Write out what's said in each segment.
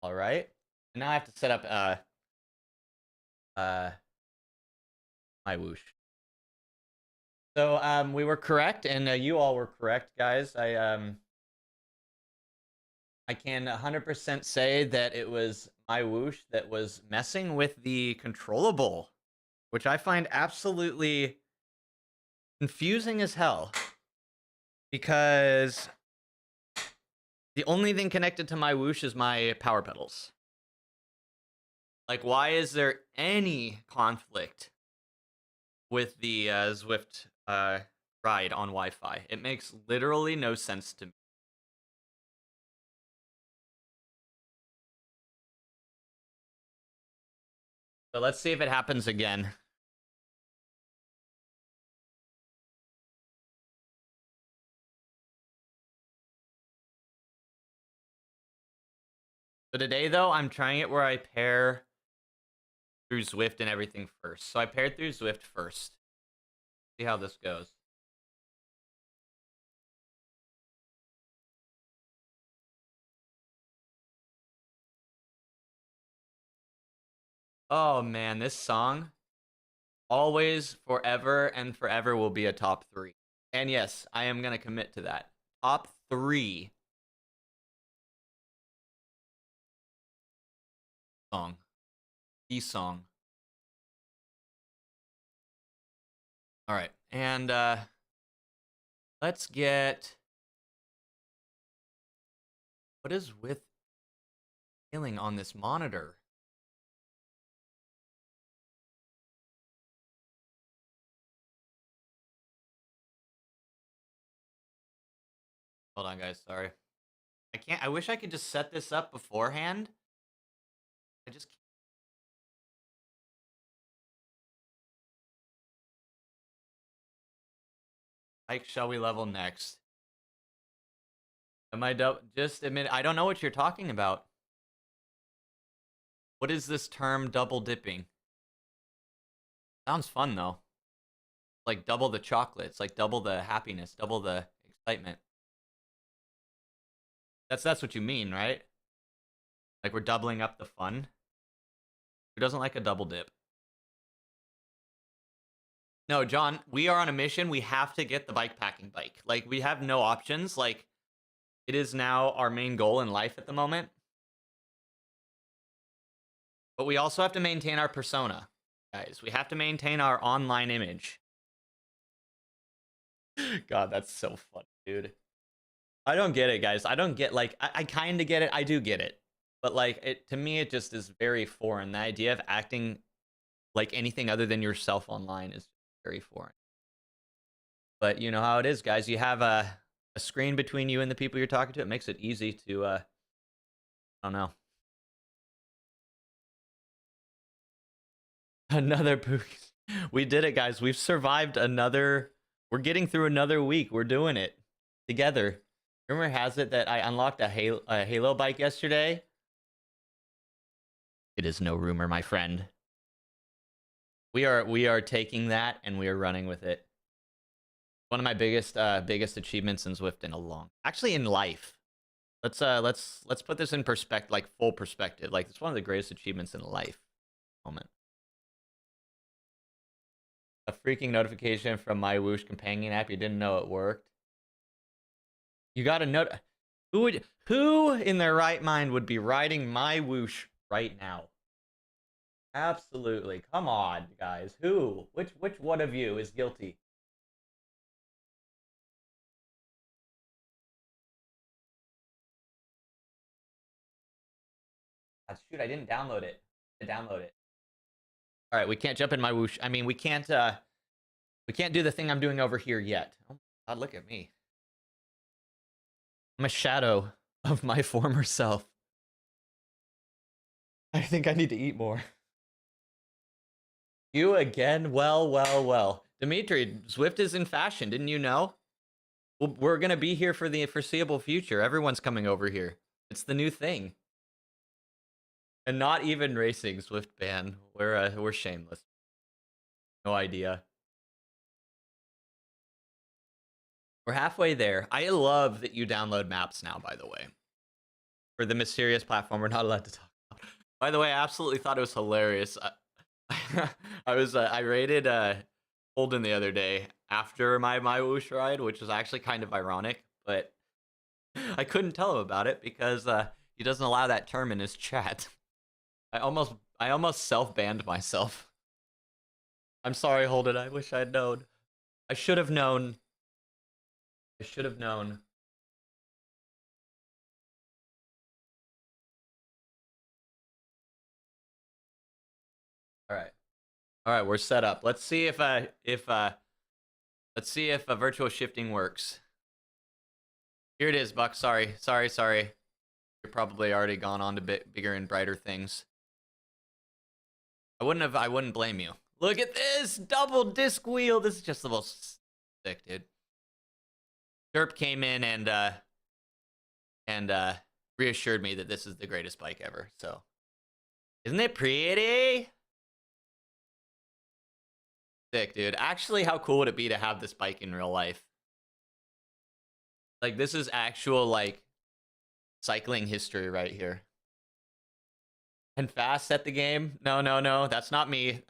All right. And now I have to set up uh my whoosh. So we were correct, and you all were correct, guys. I can 100% say that it was my whoosh that was messing with the controllable, which I find absolutely confusing as hell. Because the only thing connected to my whoosh is my power pedals. Like, why is there any conflict with the Zwift ride on Wi-Fi? It makes literally no sense to me. So let's see if it happens again. So today, though, I'm trying it where I pair through Zwift and everything first. So I paired through Zwift first. See how this goes. Oh man, this song always, forever, and forever will be a top 3. And yes, I am gonna commit to that. Top 3 song. The song. All right, and let's get. What is with feeling on this monitor? Hold on, guys. Sorry. I can't. I wish I could just set this up beforehand. I just can't. Like, shall we level next? Am I just admit? I don't know what you're talking about. What is this term double dipping? Sounds fun though. Like double the chocolates, like double the happiness, double the excitement. That's what you mean, right? Like we're doubling up the fun. Who doesn't like a double dip? No, John, we are on a mission. We have to get the bike packing bike. Like we have no options. Like it is now our main goal in life at the moment. But we also have to maintain our persona, guys. We have to maintain our online image. God, that's so funny, dude. I don't get it, guys. I don't get, like, I kind of get it. I do get it. But, like, it to me, it just is very foreign. The idea of acting like anything other than yourself online is very foreign. But you know how it is, guys. You have a screen between you and the people you're talking to. It makes it easy to, I don't know. Another boost. We did it, guys. We've survived another. We're getting through another week. We're doing it together. Rumor has it that I unlocked a Halo bike yesterday. It is no rumor, my friend. We are taking that and we are running with it. One of my biggest achievements in Zwift in a long, actually in life. Let's put this in perspective, like full perspective. Like it's one of the greatest achievements in life. Moment. A freaking notification from my Whoosh companion app. You didn't know it worked. You got a note. Who in their right mind would be riding my Whoosh right now? Absolutely. Come on, guys. Who? Which one of you is guilty? Shoot, I didn't download it. Download it. All right, we can't jump in my Whoosh. I mean, we can't do the thing I'm doing over here yet. Oh God, look at me. I'm a shadow of my former self. I think I need to eat more. You again? Well. Dimitri, Zwift is in fashion. Didn't you know? Well, we're gonna be here for the foreseeable future. Everyone's coming over here. It's the new thing. And not even racing, Zwift ban. We're shameless. No idea. We're halfway there. I love that you download maps now, by the way. for the mysterious platform we're not allowed to talk about. By the way, I absolutely thought it was hilarious. I raided Holden the other day after my whoosh ride, which was actually kind of ironic, but I couldn't tell him about it because he doesn't allow that term in his chat. I almost self-banned myself. I'm sorry, Holden. I wish I had known. I should have known. I should have known. All right, we're set up. Let's see if virtual shifting works. Here it is, Buck. Sorry. You're probably already gone on to bigger and brighter things. I wouldn't blame you. Look at this double disc wheel. This is just the most sick, dude. Derp came in and reassured me that this is the greatest bike ever. So, isn't it pretty? Sick, dude. Actually, how cool would it be to have this bike in real life? Like, this is actual, like, cycling history right here. And fast at the game? No, that's not me.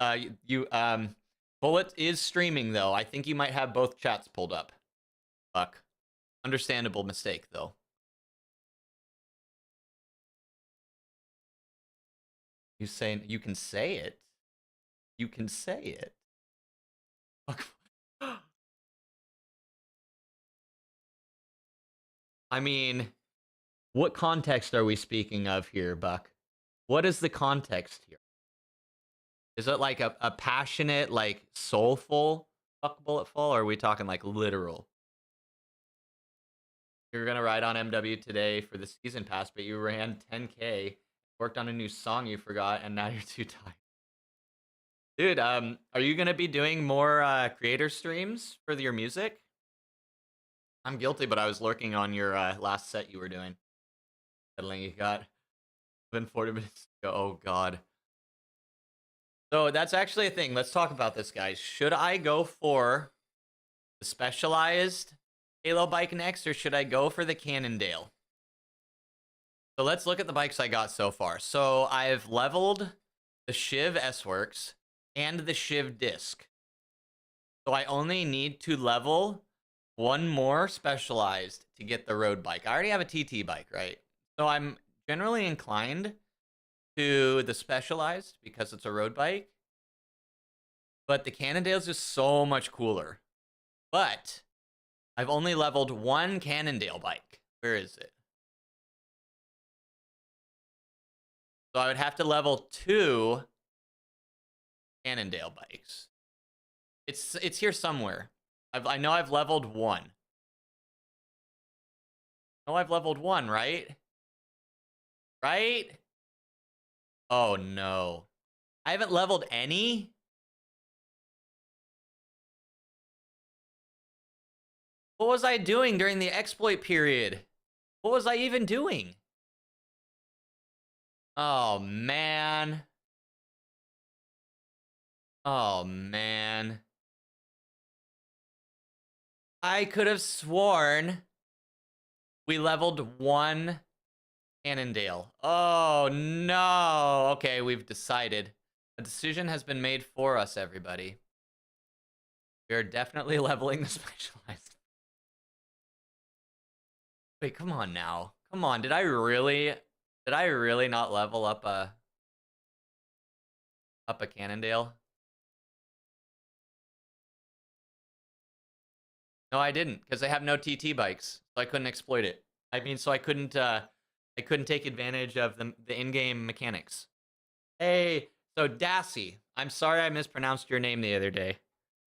Bullet is streaming, though. I think you might have both chats pulled up. Fuck. Understandable mistake, though. You saying you can say it? You can say it. I mean, what context are we speaking of here, Buck? What is the context here? Is it like a passionate, like soulful Buck Bulletful, or are we talking like literal? You're gonna ride on MW today for the season pass, but you ran 10K, worked on a new song you forgot, and now you're too tired. Dude, are you gonna be doing more creator streams for your music? I'm guilty, but I was lurking on your last set you were doing. Settling you got within 40 minutes ago. Oh god. So that's actually a thing. Let's talk about this, guys. Should I go for the specialized Halo bike next, or should I go for the Cannondale? So let's look at the bikes I got so far. So I've leveled the Shiv S-Works and the Shiv Disc. So I only need to level one more specialized to get the road bike. I already have a TT bike, right? So I'm generally inclined to the specialized because it's a road bike. But the Cannondale is just so much cooler. But I've only leveled one Cannondale bike. Where is it? So I would have to level 2 Cannondale bikes. It's here somewhere. I know I've leveled 1. No, I've leveled 1, right? Right? Oh no. I haven't leveled any? What was I doing during the exploit period? What was I even doing? Oh man. Oh man. I could have sworn we leveled 1 Cannondale. Oh no. Okay, we've decided. A decision has been made for us, everybody. We're definitely leveling the specialized. Wait, come on now. Come on, did I really not level up a Cannondale? No, I didn't, because I have no TT bikes, so I couldn't exploit it. I mean, so I couldn't take advantage of the in-game mechanics. Hey, so Dassy, I'm sorry I mispronounced your name the other day.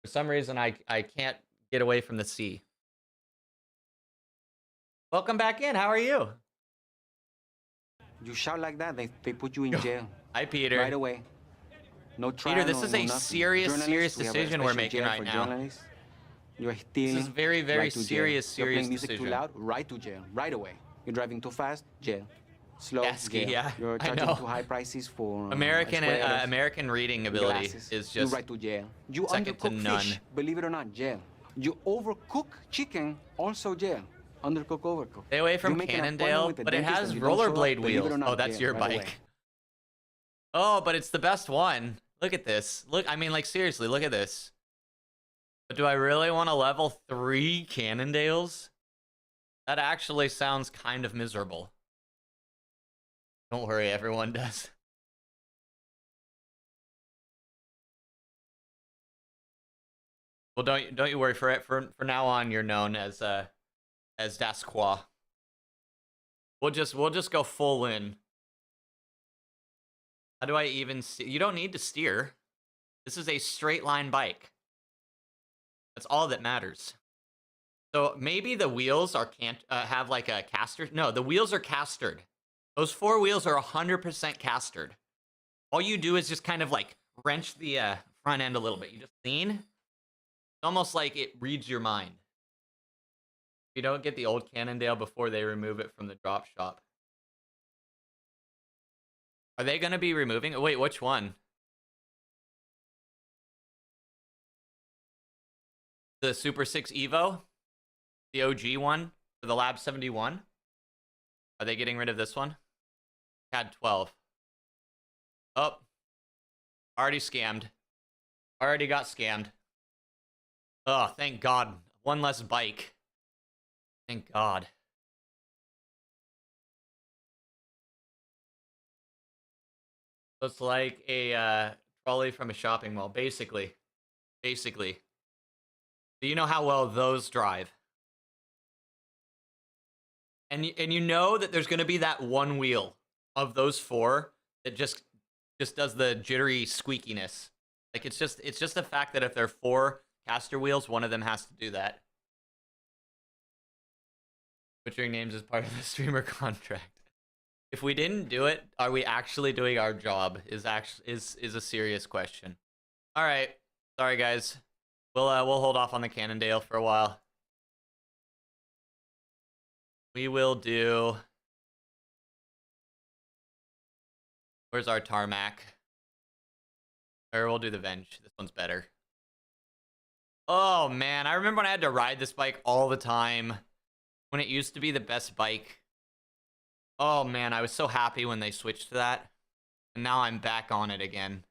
For some reason, I can't get away from the C. Welcome back in. How are you? You shout like that, they put you in jail. Hi, Peter. Right away. No trial. Peter, this is a serious decision we're making right now. You're stealing. This is very, very serious You're playing music decision. too loud, right to jail, right away. You're driving too fast, jail. Slow, Dasky, jail. yeah, You're charging too high prices for American reading ability is just right to jail. You second to undercook none. fish, believe it or not, jail. You overcook chicken, also jail. Undercooked, overcooked. Stay away from You make an appointment Cannondale, with the but it dentist has and you don't show up, rollerblade believe it or wheels. not, Oh, that's yeah, your right away. bike. Oh, but it's the best one. Look at this. Look, I mean, like, seriously, look at this. But do I really want to level 3 Cannondales? That actually sounds kind of miserable. Don't worry, everyone does. Well, don't you worry. For now on, you're known as Dasqua. We'll just go full in. How do I even steer? You don't need to steer. This is a straight line bike. That's all that matters. So maybe the wheels are can't have like a caster. No, the wheels are castered. Those 4 wheels are 100% castered. All you do is just kind of like wrench the front end a little bit. You just lean. It's almost like it reads your mind. You don't get the old Cannondale before they remove it from the drop shop. Are they going to be removing it? Wait, which one? The Super 6 Evo? The OG one? For the Lab 71? Are they getting rid of this one? CAD 12. Oh. Already scammed. Already got scammed. Oh, thank God. One less bike. Thank God. Looks like a trolley from a shopping mall, basically. Basically. Do you know how well those drive? And you know that there's going to be that one wheel of those 4 that just does the jittery squeakiness. Like it's just the fact that if there are 4 caster wheels, one of them has to do that. Butchering names is part of the streamer contract. If we didn't do it, are we actually doing our job? Is a serious question. All right, sorry guys. We'll hold off on the Cannondale for a while. We will do. Where's our tarmac? Or we'll do the Venge. This one's better. Oh man, I remember when I had to ride this bike all the time. When it used to be the best bike. Oh man, I was so happy when they switched to that. And now I'm back on it again.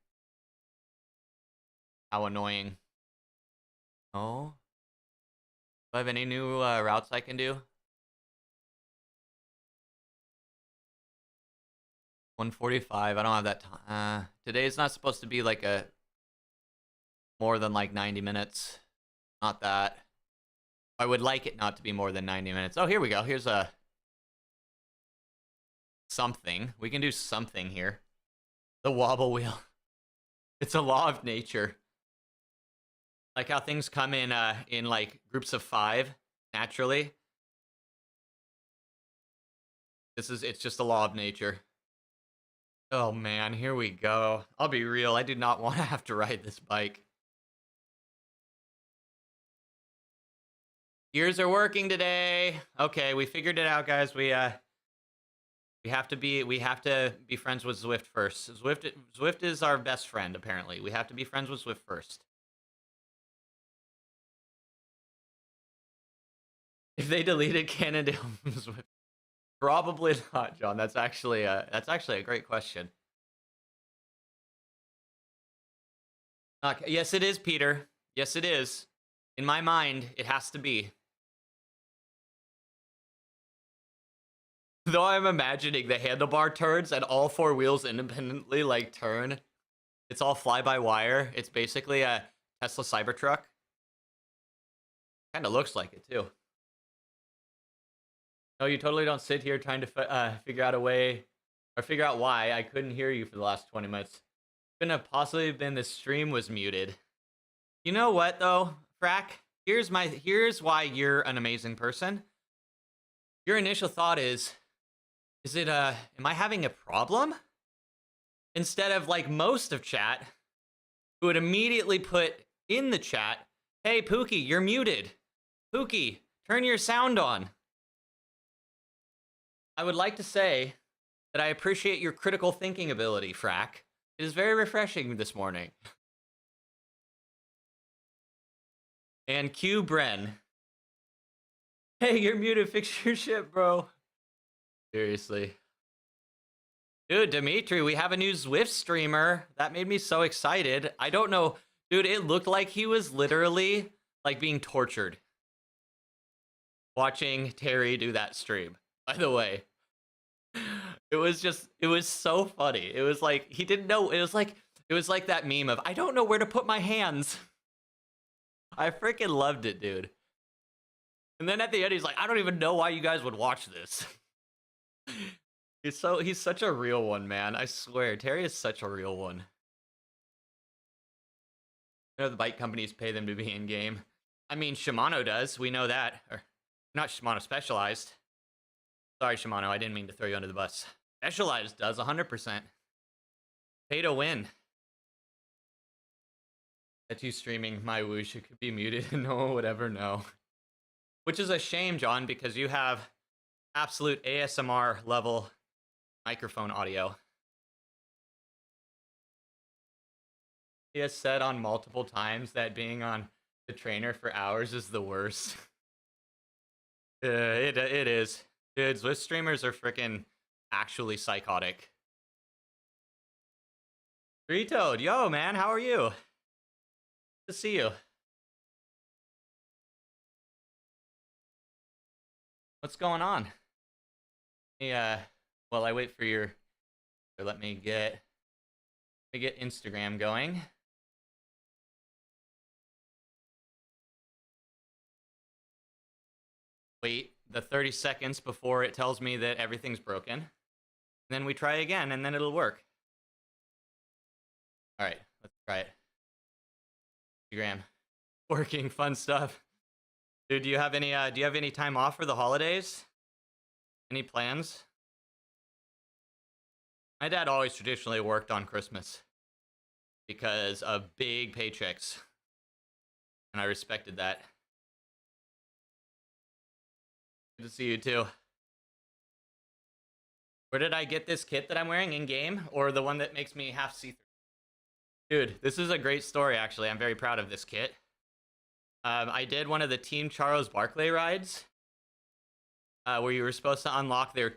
How annoying. Oh. Do I have any new routes I can do? 145. I don't have that time. Today's not supposed to be like a more than like 90 minutes. Not that. I would like it not to be more than 90 minutes. Oh, here we go. Here's a something. We can do something here. The wobble wheel. It's a law of nature. Like how things come in like groups of 5 naturally. It's just a law of nature. Oh man, here we go. I'll be real. I do not want to have to ride this bike. Gears are working today. Okay, we figured it out, guys. We have to be friends with Zwift first. Zwift is our best friend, apparently. We have to be friends with Zwift first. If they deleted Cannondale from Zwift, probably not, John. That's actually a great question. Okay. Yes, it is, Peter. Yes, it is. In my mind, it has to be. Though I'm imagining the handlebar turns and all 4 wheels independently like turn. It's all fly-by-wire. It's basically a Tesla Cybertruck. Kind of looks like it too. No, you totally don't sit here trying to figure out a way or figure out why I couldn't hear you for the last 20 minutes. Couldn't have possibly been the stream was muted. You know what though, Frack? Here's why you're an amazing person. Your initial thought is it am I having a problem? Instead of like most of chat, who would immediately put in the chat, hey Pookie, you're muted. Pookie, turn your sound on. I would like to say that I appreciate your critical thinking ability, Frack. It is very refreshing this morning. And Q Bren. Hey, you're muted. Fix your shit, bro. Seriously. Dude, Dimitri, we have a new Zwift streamer. That made me so excited. I don't know. Dude, it looked like he was literally like being tortured watching Terry do that stream, by the way. It was so funny. It was like he didn't know. It was like that meme of I don't know where to put my hands. I freaking loved it, dude. And then at the end, he's like, I don't even know why you guys would watch this. He's such a real one, man. I swear, Terry is such a real one. You know, the bike companies pay them to be in game. I mean, Shimano does. We know that. Or not Shimano, Specialized. Sorry, Shimano. I didn't mean to throw you under the bus. Specialized does 100%. Pay to win. That you streaming my whoosh, it could be muted and no one would ever know. Which is a shame, John, because you have absolute ASMR level microphone audio. He has said on multiple times that being on the trainer for hours is the worst. It is. Dude, Zwift streamers are freaking actually psychotic. Retoad, yo, man, how are you? Good to see you. What's going on? Yeah, well, I wait for your. Let me get Instagram going. Wait the 30 seconds before it tells me that everything's broken. And then we try again, and then it'll work. All right, let's try it. Instagram, working, fun stuff. Dude, do you have any time off for the holidays? Any plans? My dad always traditionally worked on Christmas because of big paychecks, and I respected that. Good to see you too. Where did I get this kit that I'm wearing in game, or the one that makes me half see-through? Dude, this is a great story, actually. I'm very proud of this kit. I did one of the Team Charles Barkley rides, where you were supposed to unlock their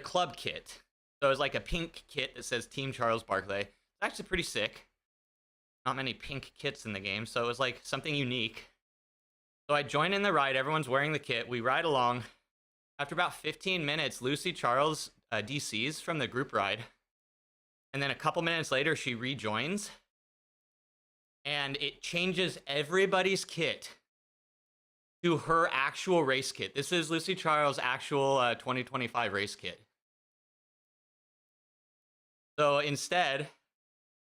club kit. So it was like a pink kit that says Team Charles Barkley. It's actually pretty sick. Not many pink kits in the game, so it was like something unique. So I join in the ride. Everyone's wearing the kit. We ride along. After about 15 minutes, Lucy Charles DCs from the group ride. And then a couple minutes later, she rejoins. And it changes everybody's kit to her actual race kit. This is Lucy Charles' actual 2025 race kit. So instead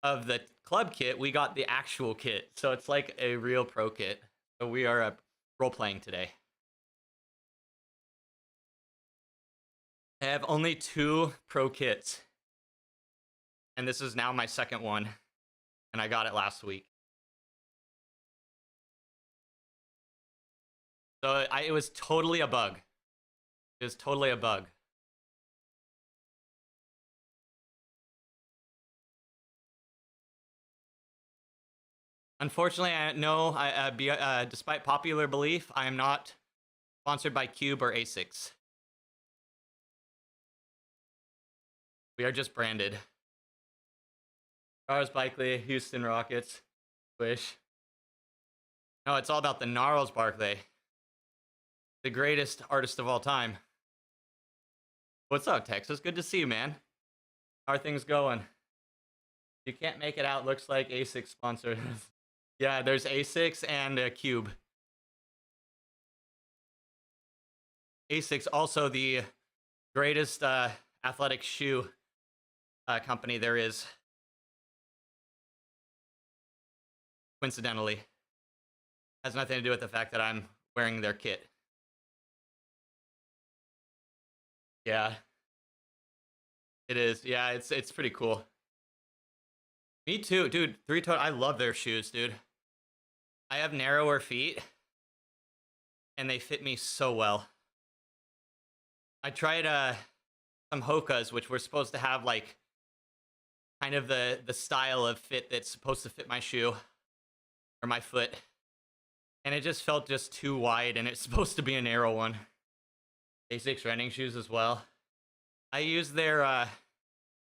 of the club kit, we got the actual kit. So it's like a real pro kit. So we are role-playing today. I have only 2 pro kits. And this is now my second one. And I got it last week. So it was totally a bug. It was totally a bug. Unfortunately, despite popular belief, I am not sponsored by Cube or ASICS. We are just branded. Charles Barkley, Houston Rockets, Wish. No, it's all about the Gnarls Barkley, the greatest artist of all time. What's up, Texas? Good to see you, man. How are things going? You can't make it out. Looks like ASICS sponsored. Yeah, there's ASICS and Cube. ASICS, also the greatest athletic shoe company there is. Coincidentally. Has nothing to do with the fact that I'm wearing their kit. Yeah. It is. Yeah, it's pretty cool. Me too, dude. I love their shoes, dude. I have narrower feet, and they fit me so well. I tried some Hokas, which were supposed to have like kind of the style of fit that's supposed to fit my shoe or my foot, and it just felt just too wide, and it's supposed to be a narrow one. Basics running shoes as well. I use their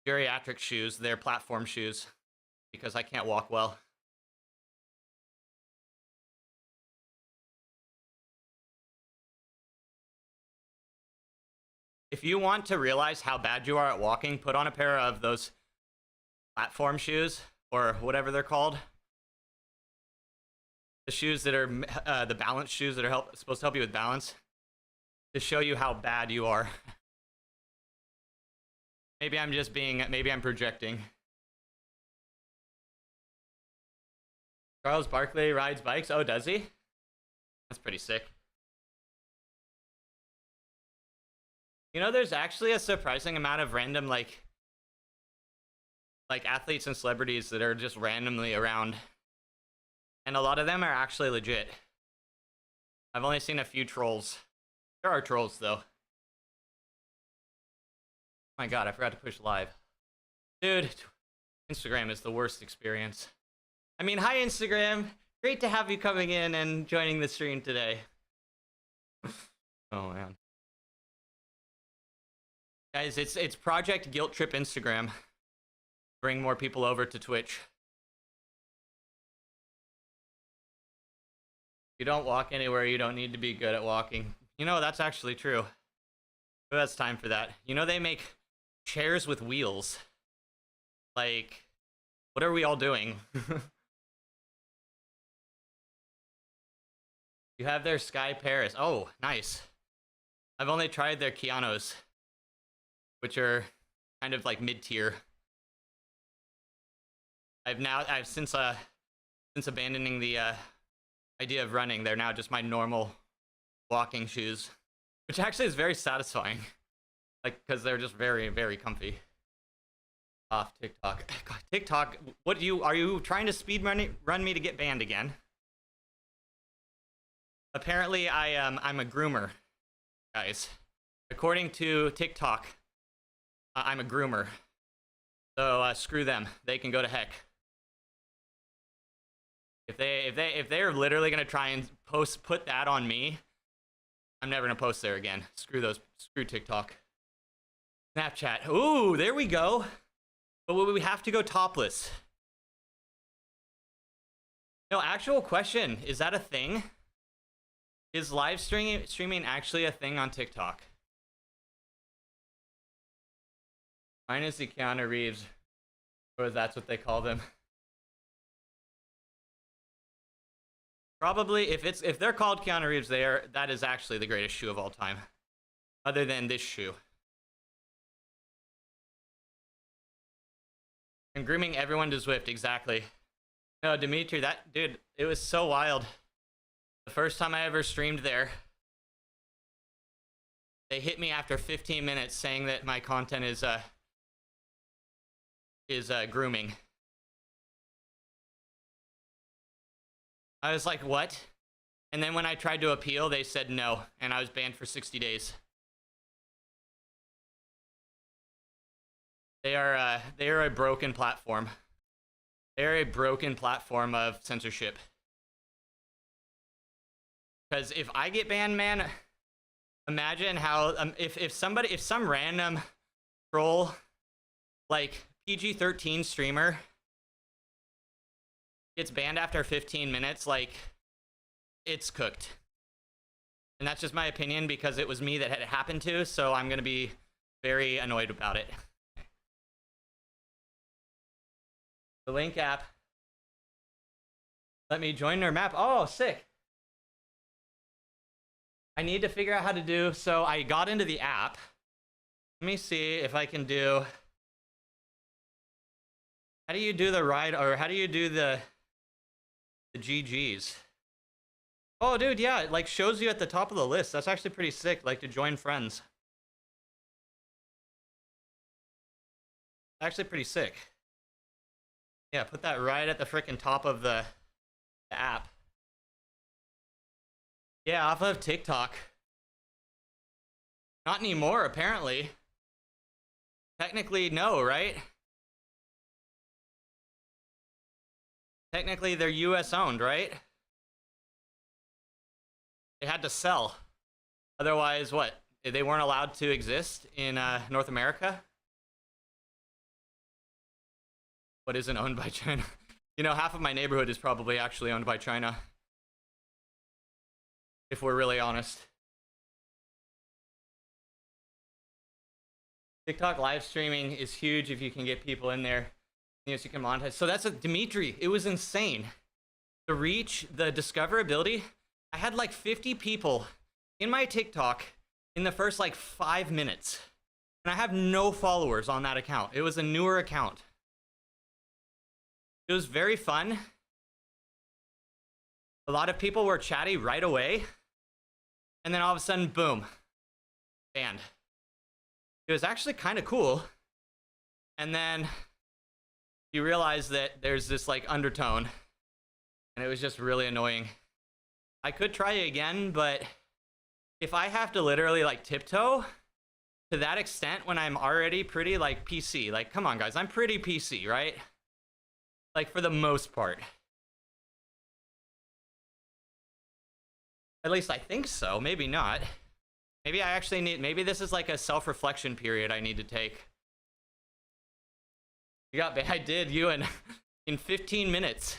geriatric shoes, their platform shoes, because I can't walk well. If you want to realize how bad you are at walking, put on a pair of those platform shoes, or whatever they're called. The shoes that are the balance shoes that are supposed to help you with balance, to show you how bad you are. Maybe I'm projecting. Charles Barkley rides bikes. Oh, does he? That's pretty sick. You know, there's actually a surprising amount of random, like athletes and celebrities that are just randomly around. And a lot of them are actually legit. I've only seen a few trolls. There are trolls, though. Oh my god, I forgot to push live. Dude, Instagram is the worst experience. I mean, hi, Instagram. Great to have you coming in and joining the stream today. Oh, man. Guys, it's Project Guilt Trip Instagram. Bring more people over to Twitch. You don't walk anywhere, you don't need to be good at walking. You know, that's actually true. Who has time for that? You know, they make chairs with wheels. Like, what are we all doing? You have their Sky Paris. Oh, nice. I've only tried their Keanos, which are kind of like mid-tier. I've since abandoning the idea of running, they're now just my normal walking shoes, which actually is very satisfying, like, because they're just very, very comfy. Off TikTok. God, TikTok, are you trying to speed run me to get banned again? Apparently I'm a groomer, guys. According to TikTok, I'm a groomer. So screw them. They can go to heck. If they're literally gonna try and put that on me, I'm never gonna post there again. Screw TikTok. Snapchat. Ooh, there we go. But we have to go topless. No, actual question. Is that a thing? Is live streaming actually a thing on TikTok? Mine is the Keanu Reeves, or that's what they call them. Probably, if they're called Keanu Reeves, that is actually the greatest shoe of all time, other than this shoe. And grooming everyone to Zwift, exactly. No, Dimitri, that dude, it was so wild. The first time I ever streamed there, they hit me after 15 minutes saying that my content is grooming. I was like, what? And then when I tried to appeal, they said no, and I was banned for 60 days. They are a broken platform. They're a broken platform of censorship. Because if I get banned, man, imagine how if some random troll, like PG-13 streamer, gets banned after 15 minutes, like, it's cooked. And that's just my opinion, because it was me that had it happened to, so I'm gonna be very annoyed about it. The Link app. Let me join their map. Oh, sick. I need to figure out how to do, so I got into the app. Let me see if I can do, how do you do the ride, or how do you do the GGs? Oh, dude, yeah, it like shows you at the top of the list. That's actually pretty sick, like to join friends. Actually pretty sick. Yeah, put that right at the frickin' top of the app. Yeah, off of TikTok. Not anymore, apparently. Technically, no, right? Technically, they're US owned, right? They had to sell. Otherwise, what? They weren't allowed to exist in North America? What isn't owned by China? You know, half of my neighborhood is probably actually owned by China. If we're really honest. TikTok live streaming is huge if you can get people in there. Yes, you can monetize. So that's a Dimitri. It was insane. The reach, the discoverability. I had like 50 people in my TikTok in the first like 5 minutes. And I have no followers on that account. It was a newer account. It was very fun. A lot of people were chatty right away. And then all of a sudden, boom, banned. It was actually kind of cool. And then you realize that there's this like undertone. And it was just really annoying. I could try it again, but if I have to literally like tiptoe to that extent when I'm already pretty like PC, like come on guys, I'm pretty PC, right? Like for the most part. At least I think so, maybe not. Maybe I actually need, maybe this is like a self-reflection period I need to take. You got, I did, you in 15 minutes.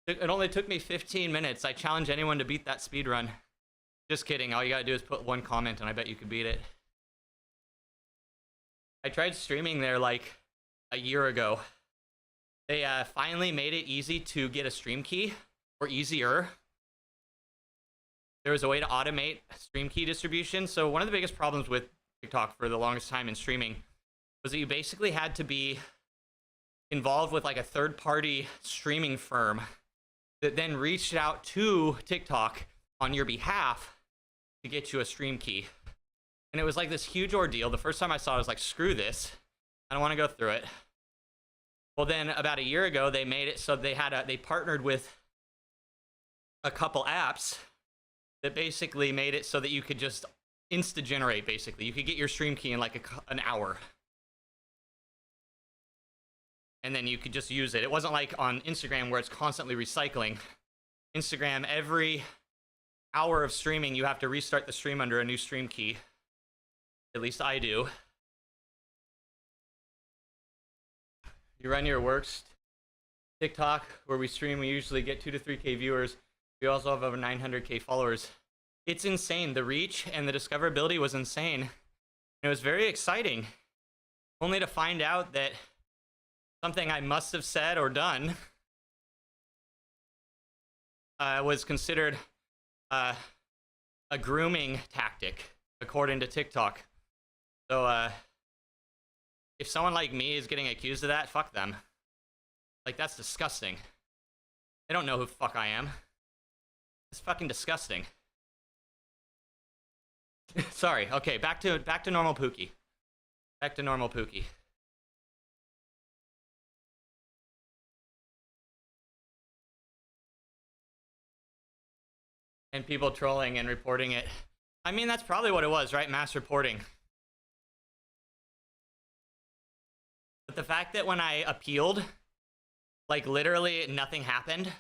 It only took me 15 minutes. I challenge anyone to beat that speed run. Just kidding. All you gotta do is put one comment and I bet you could beat it. I tried streaming there like a year ago. They finally made it easy to get a stream key, or easier. There was a way to automate stream key distribution. So one of the biggest problems with TikTok for the longest time in streaming was that you basically had to be involved with like a third-party streaming firm that then reached out to TikTok on your behalf to get you a stream key. And it was like this huge ordeal. The first time I saw it, I was like, screw this. I don't want to go through it. Well, then about a year ago, they made it so they partnered with a couple apps that basically made it so that you could just insta-generate, basically. You could get your stream key in like an hour. And then you could just use it. It wasn't like on Instagram where it's constantly recycling. Instagram, every hour of streaming, you have to restart the stream under a new stream key. At least I do. You run your worst TikTok, where we stream, we usually get 2 to 3K viewers. We also have over 900K followers. It's insane. The reach and the discoverability was insane. And it was very exciting. Only to find out that something I must have said or done was considered a grooming tactic, according to TikTok. So if someone like me is getting accused of that, fuck them. Like, that's disgusting. They don't know who the fuck I am. It's fucking disgusting. Sorry. Okay, back to normal Pookie. Back to normal Pookie. And people trolling and reporting it. I mean, that's probably what it was, right? Mass reporting. But the fact that when I appealed, like literally nothing happened.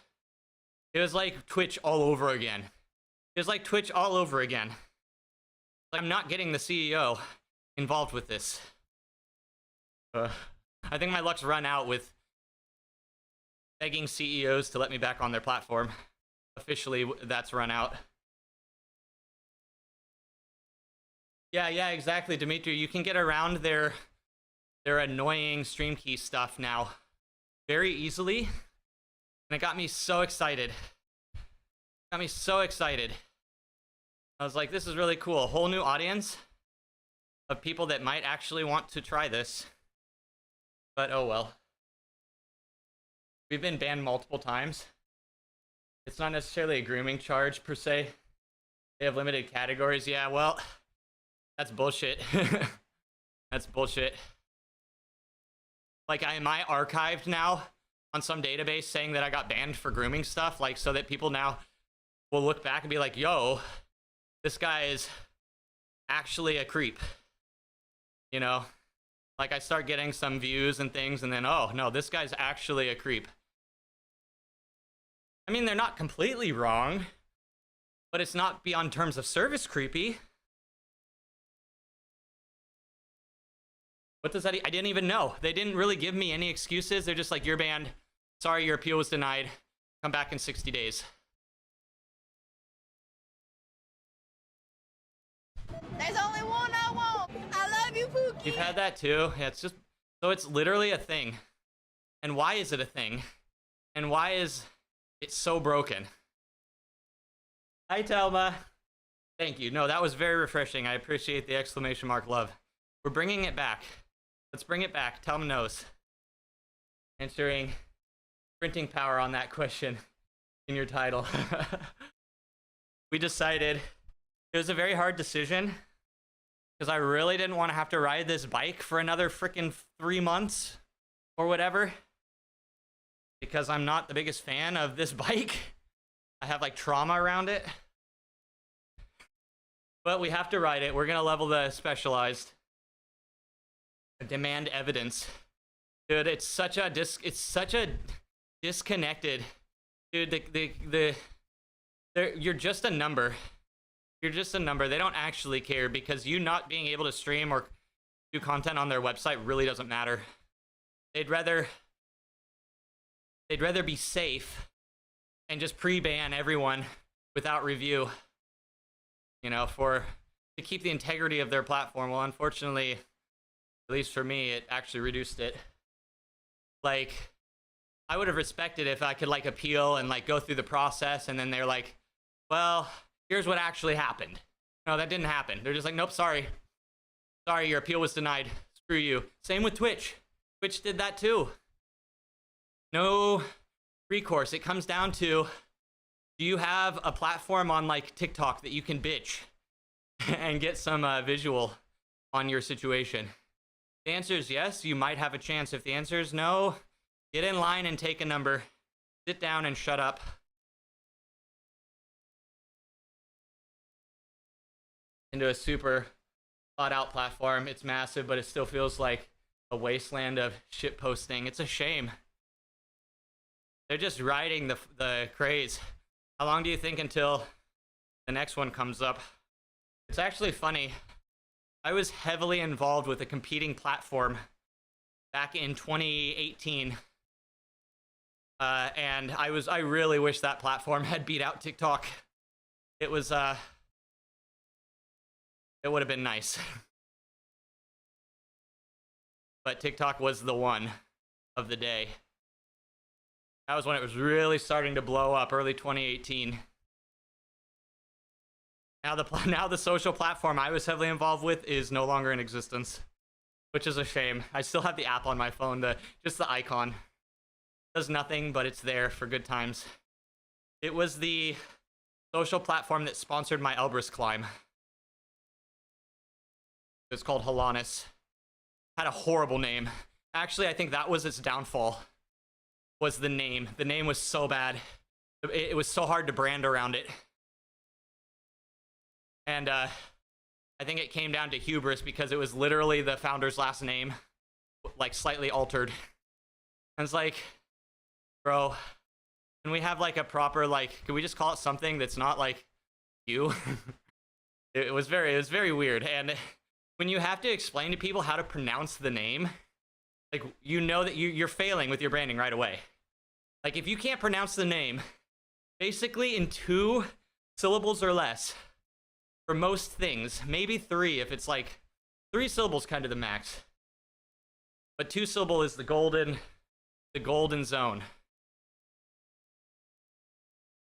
It was like Twitch all over again. It was like Twitch all over again. Like, I'm not getting the CEO involved with this. I think my luck's run out with begging CEOs to let me back on their platform. Officially, that's run out. Yeah, exactly, Dimitri. You can get around their annoying stream key stuff now very easily. And it got me so excited. Got me so excited. I was like, this is really cool. A whole new audience of people that might actually want to try this. But oh well. We've been banned multiple times. It's not necessarily a grooming charge per se. They have limited categories. Yeah, well, that's bullshit. That's bullshit. Like, am I archived now on some database saying that I got banned for grooming stuff? Like, so that people now will look back and be like, yo, this guy is actually a creep. You know? Like, I start getting some views and things, and then, oh, no, this guy's actually a creep. I mean, they're not completely wrong. but it's not beyond terms of service creepy. What does that? I didn't even know. They didn't really give me any excuses. They're just like, you're banned. Sorry, your appeal was denied. Come back in 60 days. There's only one I want. I love you, Pookie. You've had that too. Yeah, it's just, so it's literally a thing. And why is it a thing? And why is it so broken? Hi, Telma. Thank you. No, that was very refreshing. I appreciate the exclamation mark love. We're bringing it back. Let's bring it back. Telma knows. Answering printing power on that question in your title. We decided it was a very hard decision because I really didn't want to have to ride this bike for another freaking 3 months or whatever, because I'm not the biggest fan of this bike. I have like trauma around it, but we have to ride it. We're gonna level the specialized, demand evidence. Dude, it's such a disconnected, dude. You're just a number. You're just a number. They don't actually care, because you not being able to stream or do content on their website really doesn't matter. They'd rather be safe and just pre-ban everyone without review, you know, to keep the integrity of their platform. Well, unfortunately, at least for me, it actually reduced it. Like, I would have respected if I could like appeal and like go through the process, and then they're like, well, here's what actually happened. No, that didn't happen. They're just like, nope, sorry, your appeal was denied. Screw you. Same with Twitch. Twitch did that too. No recourse. It comes down to, do you have a platform on like TikTok that you can bitch and get some visual on your situation? The answer is yes, you might have a chance. If the answer is no, get in line and take a number. Sit down and shut up. Into a super thought out platform. It's massive, but it still feels like a wasteland of shit posting. It's a shame. They're just riding the craze. How long do you think until the next one comes up? It's actually funny. I was heavily involved with a competing platform back in 2018. And I really wish that platform had beat out TikTok. It was, it would have been nice. But TikTok was the one of the day. That was when it was really starting to blow up, early 2018. Now the social platform I was heavily involved with is no longer in existence, which is a shame. I still have the app on my phone, just the icon. It does nothing, but it's there for good times. It was the social platform that sponsored my Elbrus climb. It's called Halanis. Had a horrible name. Actually, I think that was its downfall, was the name. The name was so bad. It was so hard to brand around it. And I think it came down to hubris, because it was literally the founder's last name, like slightly altered. And it's like, bro, can we have like a proper, like, can we just call it something that's not like you? It was very weird. And when you have to explain to people how to pronounce the name, like, you know that you're failing with your branding right away. Like, if you can't pronounce the name, basically in 2 syllables or less, for most things, maybe 3 if it's like 3 syllables, kind of the max. But 2 syllable is the golden zone.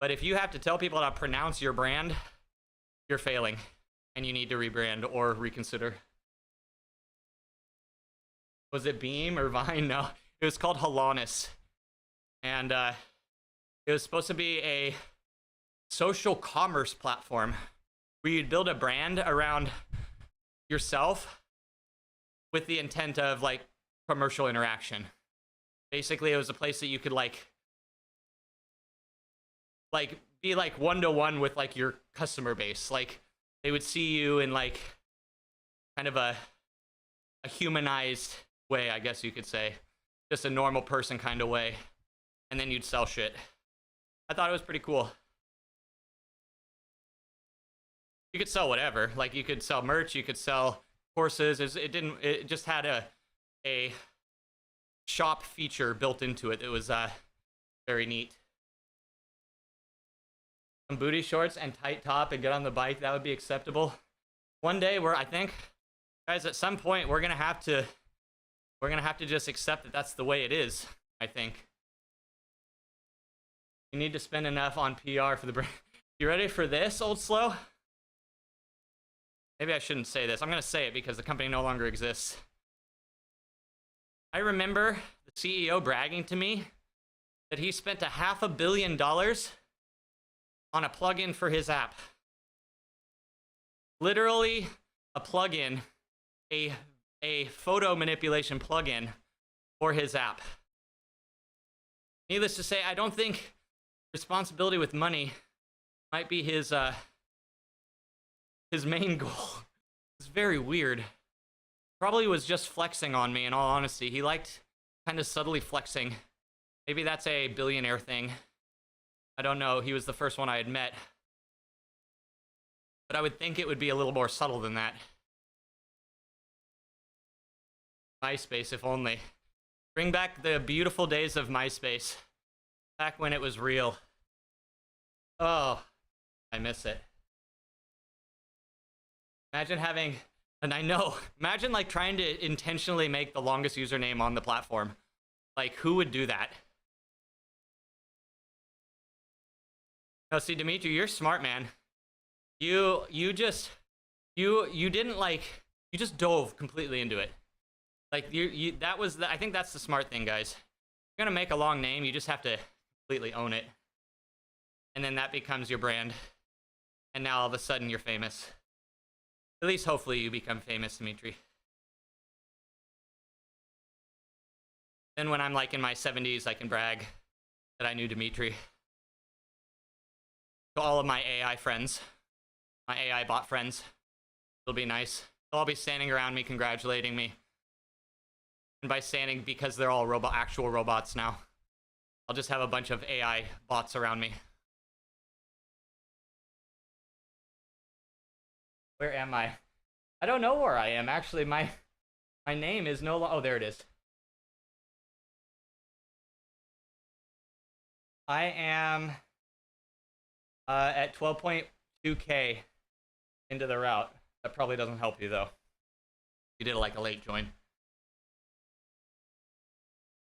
But if you have to tell people how to pronounce your brand, you're failing, and you need to rebrand or reconsider. Was it Beam or Vine? No, it was called Halanis. And it was supposed to be a social commerce platform where you'd build a brand around yourself with the intent of like commercial interaction. Basically, it was a place that you could like be like one-to-one with like your customer base. Like, they would see you in like kind of a humanized way, I guess you could say, just a normal person kind of way, and then you'd sell shit. I thought it was pretty cool. You could sell whatever. Like, you could sell merch, you could sell courses. It just had a shop feature built into it. It was very neat. Some booty shorts and tight top and get on the bike, that would be acceptable. One day, I think, guys, at some point we're gonna have to just accept that that's the way it is. I think you need to spend enough on PR for the brand. You ready for this, Old Slow? Maybe I shouldn't say this. I'm gonna say it because the company no longer exists. I remember the CEO bragging to me that he spent $500 million on a plugin for his app. Literally a plugin, a photo manipulation plugin for his app. Needless to say, I don't think responsibility with money might be his main goal. It's very weird. Probably was just flexing on me, in all honesty. He liked kind of subtly flexing. Maybe that's a billionaire thing. I don't know. He was the first one I had met. But I would think it would be a little more subtle than that. MySpace, if only. Bring back the beautiful days of MySpace. Back when it was real. Oh, I miss it. Imagine having, and I know, imagine like trying to intentionally make the longest username on the platform. Like, who would do that? No, see, Dimitri, you're smart, man. You didn't like, you just dove completely into it. Like, I think that's the smart thing, guys. If you're gonna make a long name, you just have to completely own it. And then that becomes your brand. And now all of a sudden you're famous. At least hopefully you become famous, Dimitri. Then when I'm like in my 70s, I can brag that I knew Dimitri. To all of my AI friends, my AI bot friends, it'll be nice. They'll all be standing around me congratulating me. And by standing, because they're all actual robots now, I'll just have a bunch of AI bots around me. Where am I? I don't know where I am. Actually, my name is no longer... Oh, there it is. I am at 12.2K into the route. That probably doesn't help you, though. You did like a late join.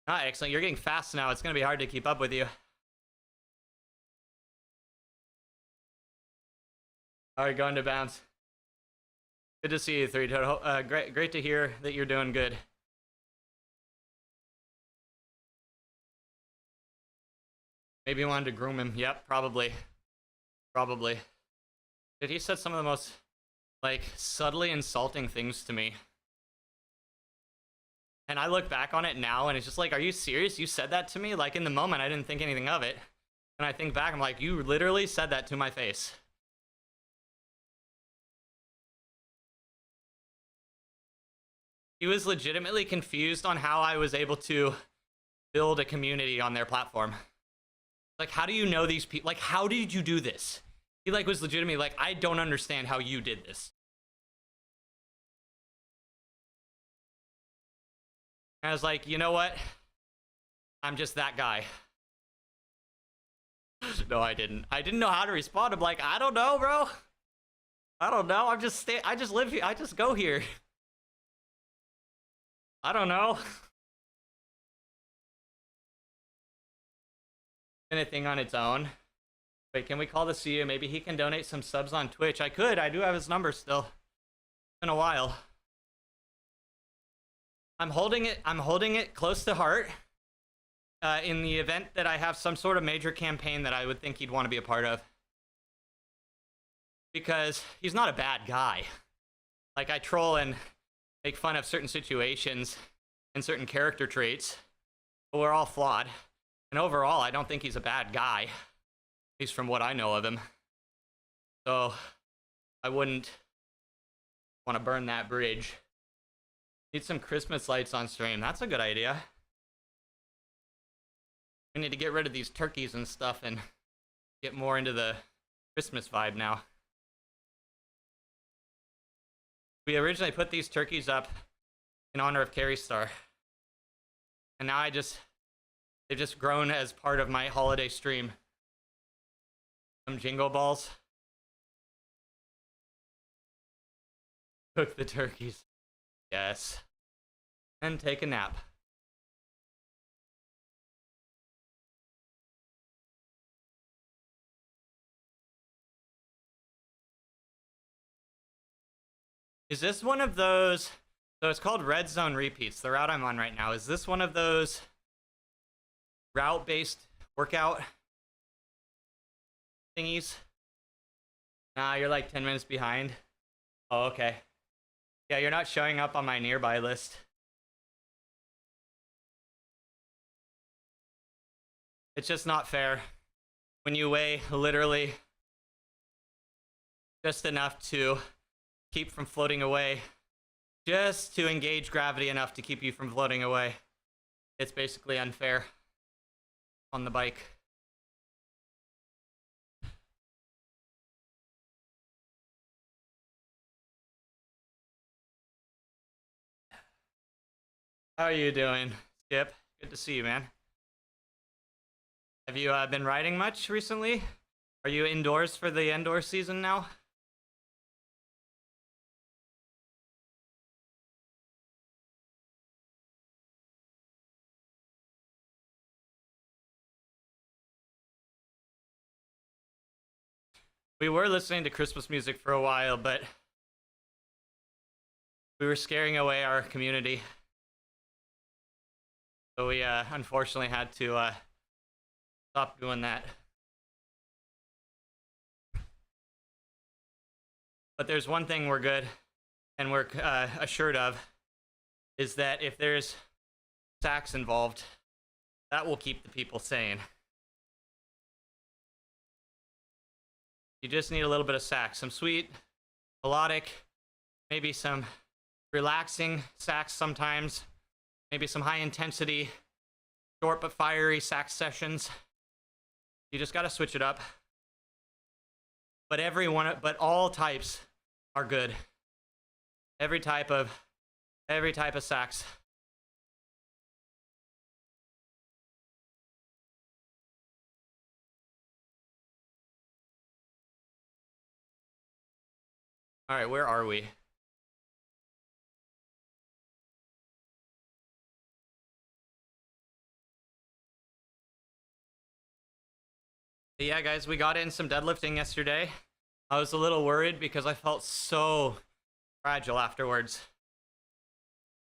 Ah, excellent. You're getting fast now. It's going to be hard to keep up with you. All right, going to bounce. Good to see you, 3 Total. Great to hear that you're doing good. Maybe you wanted to groom him. Yep, probably. Probably. Dude, he said some of the most, like, subtly insulting things to me. And I look back on it now, and it's just like, are you serious? You said that to me? Like, in the moment, I didn't think anything of it. And I think back, I'm like, you literally said that to my face. He was legitimately confused on how I was able to build a community on their platform. Like, how do you know these people? Like, how did you do this? He, like, was legitimately like, I don't understand how you did this. And I was like, you know what? I'm just that guy. No, I didn't. I didn't know how to respond. I'm like, I don't know, bro. I don't know. I just live here. I just go here. I don't know. Anything on its own. Wait, can we call the CEO? Maybe he can donate some subs on Twitch. I could. I do have his number still. It's been a while. I'm holding it close to heart. In the event that I have some sort of major campaign that I would think he'd want to be a part of. Because he's not a bad guy. Like, I troll and make fun of certain situations and certain character traits, but we're all flawed. And overall, I don't think he's a bad guy, at least from what I know of him. So I wouldn't want to burn that bridge. Need some Christmas lights on stream. That's a good idea. We need to get rid of these turkeys and stuff and get more into the Christmas vibe now. We originally put these turkeys up in honor of Carrie Star. And now they've just grown as part of my holiday stream. Some jingle balls. Cook the turkeys. Yes. And take a nap. Is this one of those? So it's called Red Zone Repeats, the route I'm on right now. Is this one of those route-based workout thingies? Nah, you're like 10 minutes behind. Oh, okay. Yeah, you're not showing up on my nearby list. It's just not fair when you weigh literally just enough to keep from floating away, just to engage gravity enough to keep you from floating away. It's basically unfair on the bike. How are you doing, Skip? Good to see you, man. Have you been riding much recently? Are you indoors for the indoor season now? We were listening to Christmas music for a while, but we were scaring away our community. So we unfortunately had to stop doing that. But there's one thing we're good and we're assured of, is that if there's sax involved, that will keep the people sane. You just need a little bit of sax, some sweet, melodic, maybe some relaxing sax sometimes, maybe some high intensity, short but fiery sax sessions. You just gotta switch it up. But all types are good. Every type of sax. All right, where are we? Yeah, guys, we got in some deadlifting yesterday. I was a little worried because I felt so fragile afterwards.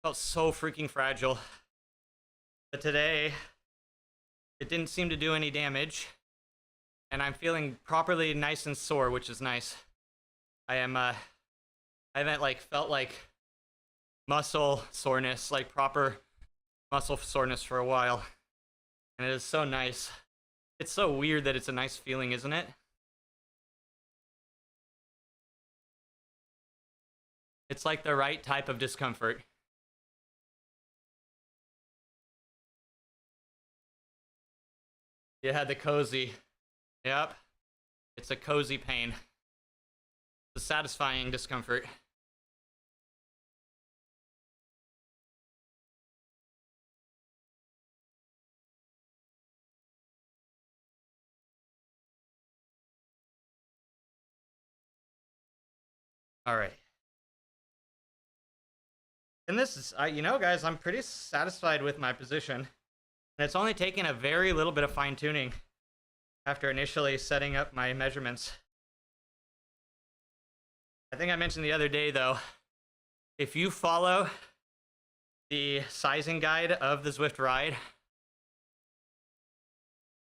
Felt so freaking fragile. But today, it didn't seem to do any damage. And I'm feeling properly nice and sore, which is nice. I haven't felt like muscle soreness, like proper muscle soreness for a while. And it is so nice. It's so weird that it's a nice feeling, isn't it? It's like the right type of discomfort. You had the cozy. Yep. It's a cozy pain. It's a satisfying discomfort. All right. And this is, guys, I'm pretty satisfied with my position. And it's only taken a very little bit of fine tuning after initially setting up my measurements. I think I mentioned the other day, though, if you follow the sizing guide of the Zwift ride,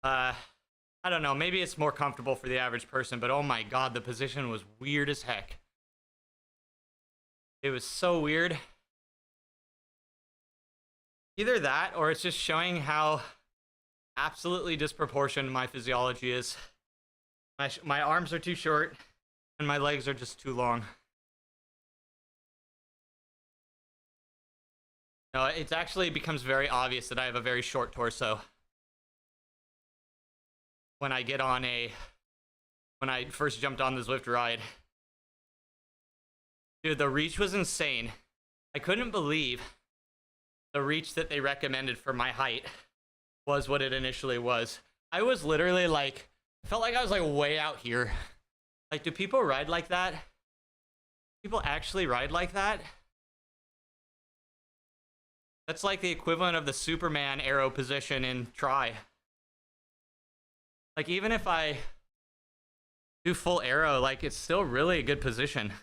I don't know, maybe it's more comfortable for the average person, but oh my god, the position was weird as heck. It was so weird. Either that, or it's just showing how absolutely disproportionate my physiology is. My arms are too short, and my legs are just too long. No, it actually becomes very obvious that I have a very short torso when I first jumped on the Zwift ride. Dude, the reach was insane. I couldn't believe the reach that they recommended for my height was what it initially was. I was literally like, felt like I was like way out here. Like, do people ride like that? People actually ride like that? That's like the equivalent of the Superman arrow position in Try. Like, even if I do full arrow, like, it's still really a good position.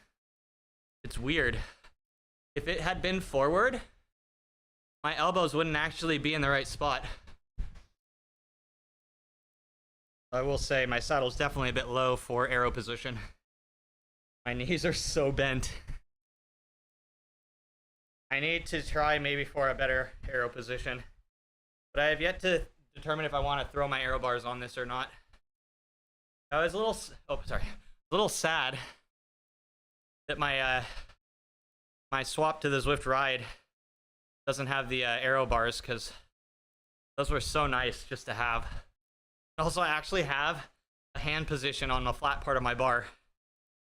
It's weird. If it had been forward, my elbows wouldn't actually be in the right spot. I will say my saddle's definitely a bit low for arrow position. My knees are so bent. I need to try maybe for a better arrow position. But I have yet to determine if I want to throw my arrow bars on this or not. I was a little sad that my my swap to the Zwift ride doesn't have the arrow bars, because those were so nice just to have. Also, I actually have a hand position on the flat part of my bar.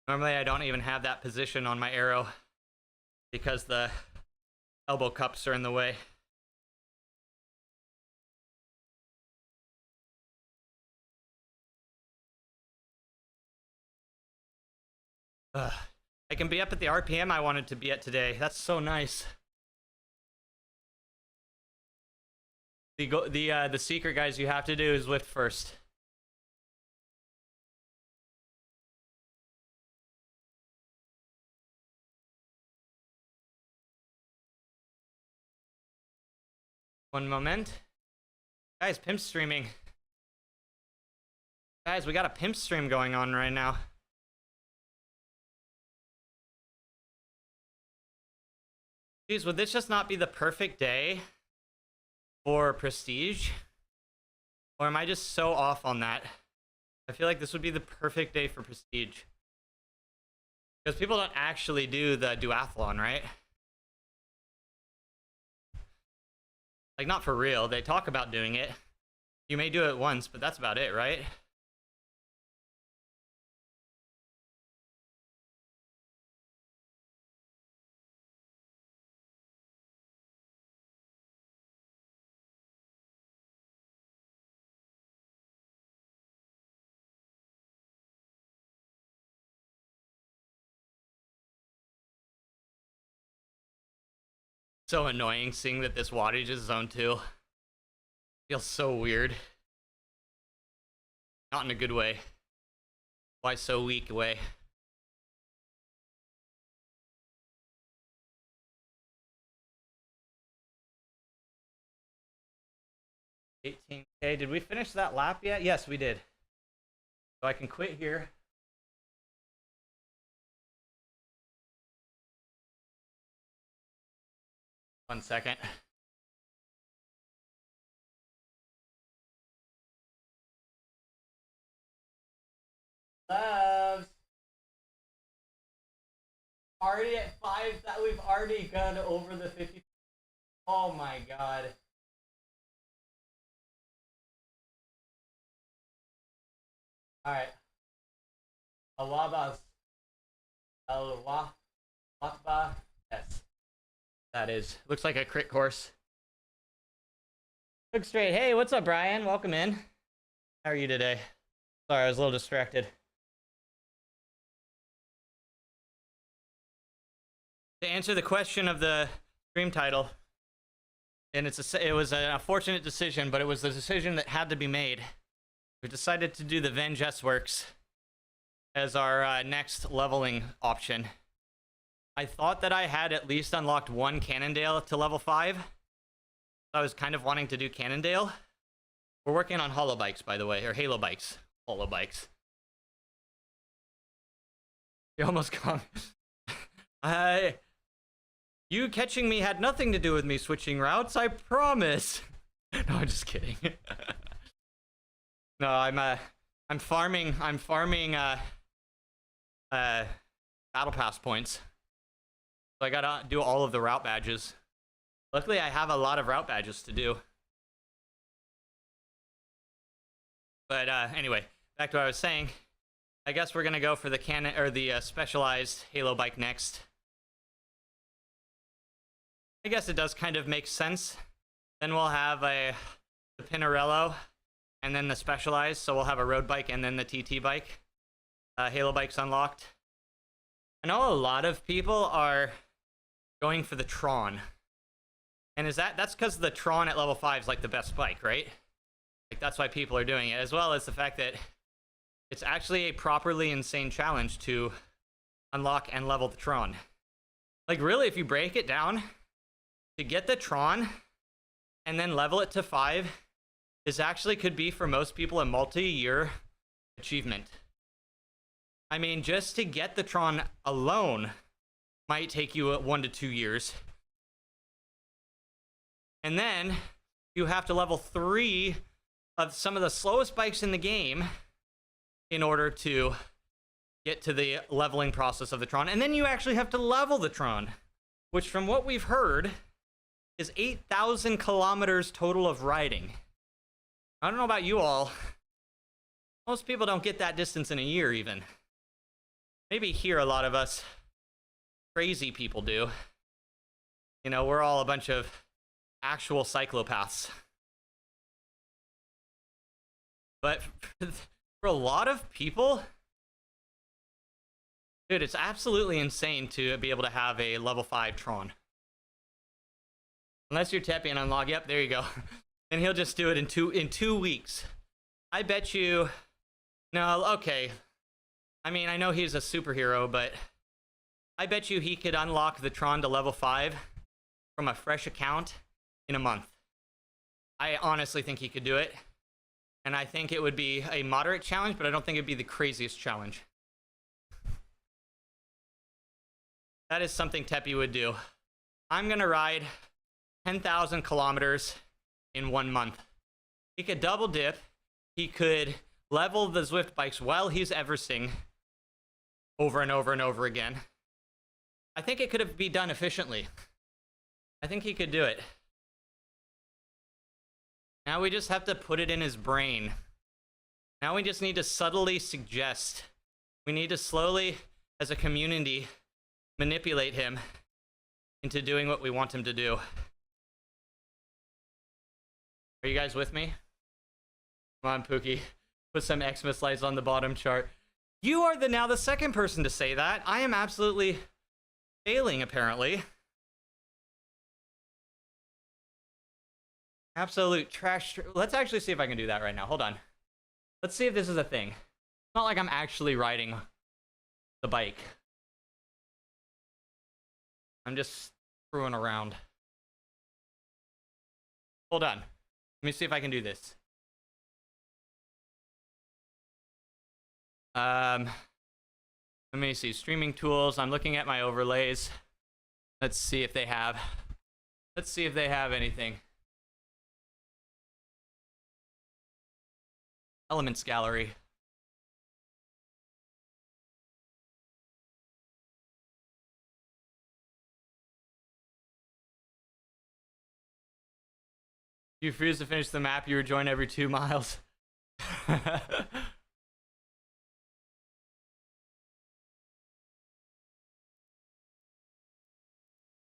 Normally, I don't even have that position on my arrow because the elbow cups are in the way. I can be up at the RPM I wanted to be at today. That's so nice. The secret, guys, you have to do is Zwift first. One moment. Guys, pimp streaming. Guys, we got a pimp stream going on right now. Jeez, would this just not be the perfect day for Prestige? Or am I just so off on that? I feel like this would be the perfect day for Prestige. Because people don't actually do the duathlon, right? Like, not for real. They talk about doing it. You may do it once, but that's about it, right? So annoying seeing that this wattage is zone 2. Feels so weird. Not in a good way. Why so weak way? $18K. Did we finish that lap yet? Yes, we did. So I can quit here. One second. Loves. Already at 5, that we've already gone over the 50. Oh my god. Alright. Alabas. Alwatba. Yes. That is. Looks like a crit course. Look straight. Hey, what's up, Brian? Welcome in. How are you today? Sorry, I was a little distracted. To answer the question of the stream title, and it was an unfortunate decision, but it was the decision that had to be made. We decided to do the Venge S-Works as our next leveling option. I thought that I had at least unlocked one Cannondale to level 5. I was kind of wanting to do Cannondale. We're working on holo bikes, by the way, or halo bikes. Holo bikes. You almost got you catching me had nothing to do with me switching routes, I promise. No, I'm just kidding. No, I'm farming battle pass points. So I gotta do all of the route badges. Luckily, I have a lot of route badges to do. But anyway, back to what I was saying. I guess we're gonna go for the specialized Halo bike next. I guess it does kind of make sense. Then we'll have the Pinarello and then the Specialized. So we'll have a road bike and then the TT bike. Halo bike's unlocked. I know a lot of people are going for the Tron. And that's because the Tron at level 5 is like the best bike, right? Like that's why people are doing it, as well as the fact that it's actually a properly insane challenge to unlock and level the Tron. Like really, if you break it down, to get the Tron and then level it to 5 is actually could be for most people a multi-year achievement. I mean, just to get the Tron alone might take you 1 to 2 years. And then you have to level 3 of some of the slowest bikes in the game in order to get to the leveling process of the Tron. And then you actually have to level the Tron, which from what we've heard is 8,000 kilometers total of riding. I don't know about you all. Most people don't get that distance in a year even. Maybe here a lot of us crazy people do. You know, we're all a bunch of actual cyclopaths. But for a lot of people, dude, it's absolutely insane to be able to have a level 5 Tron. Unless you're Teppy and unlock, yep, there you go. And he'll just do it in two weeks. I bet you, no, okay. I mean, I know he's a superhero, but I bet you he could unlock the Tron to level 5 from a fresh account in a month. I honestly think he could do it. And I think it would be a moderate challenge, but I don't think it'd be the craziest challenge. That is something Teppy would do. I'm gonna ride 10,000 kilometers in 1 month. He could double dip. He could level the Zwift bikes while he's Eversting over and over and over again. I think it could be done efficiently. I think he could do it. Now we just have to put it in his brain. Now we just need to subtly suggest. We need to slowly, as a community, manipulate him into doing what we want him to do. Are you guys with me? Come on, Pookie. Put some Xmas lights on the bottom chart. You are now the second person to say that. I am absolutely failing, apparently. Absolute trash. Let's actually see if I can do that right now. Hold on. Let's see if this is a thing. It's not like I'm actually riding the bike. I'm just screwing around. Hold on. Let me see if I can do this. Let me see. Streaming tools. I'm looking at my overlays. Let's see if they have. Let's see if they have anything. Elements gallery. You refuse to finish the map, you rejoin every 2 miles.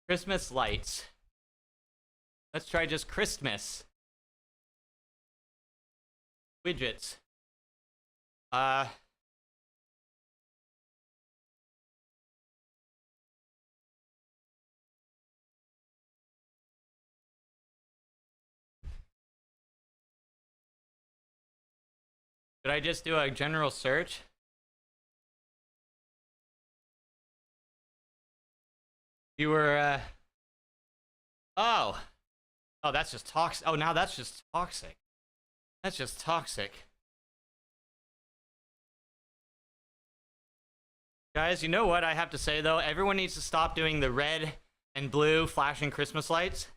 Christmas lights. Let's try just Christmas. Widgets. Should I just do a general search? You were, oh, that's just toxic. Oh, now that's just toxic. That's just toxic. Guys, you know what I have to say though? Everyone needs to stop doing the red and blue flashing Christmas lights.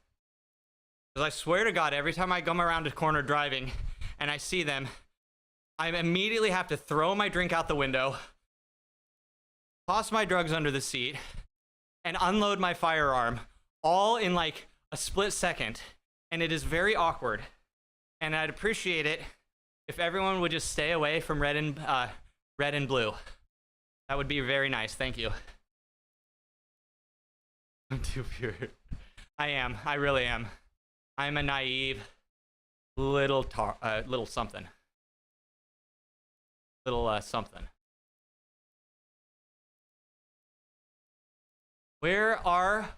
Because I swear to God, every time I come around a corner driving and I see them, I immediately have to throw my drink out the window, toss my drugs under the seat, and unload my firearm, all in like a split second. And it is very awkward. And I'd appreciate it if everyone would just stay away from red and blue. That would be very nice. Thank you. I'm too pure. I am. I really am. I'm a naive little little something. Little something. Where are...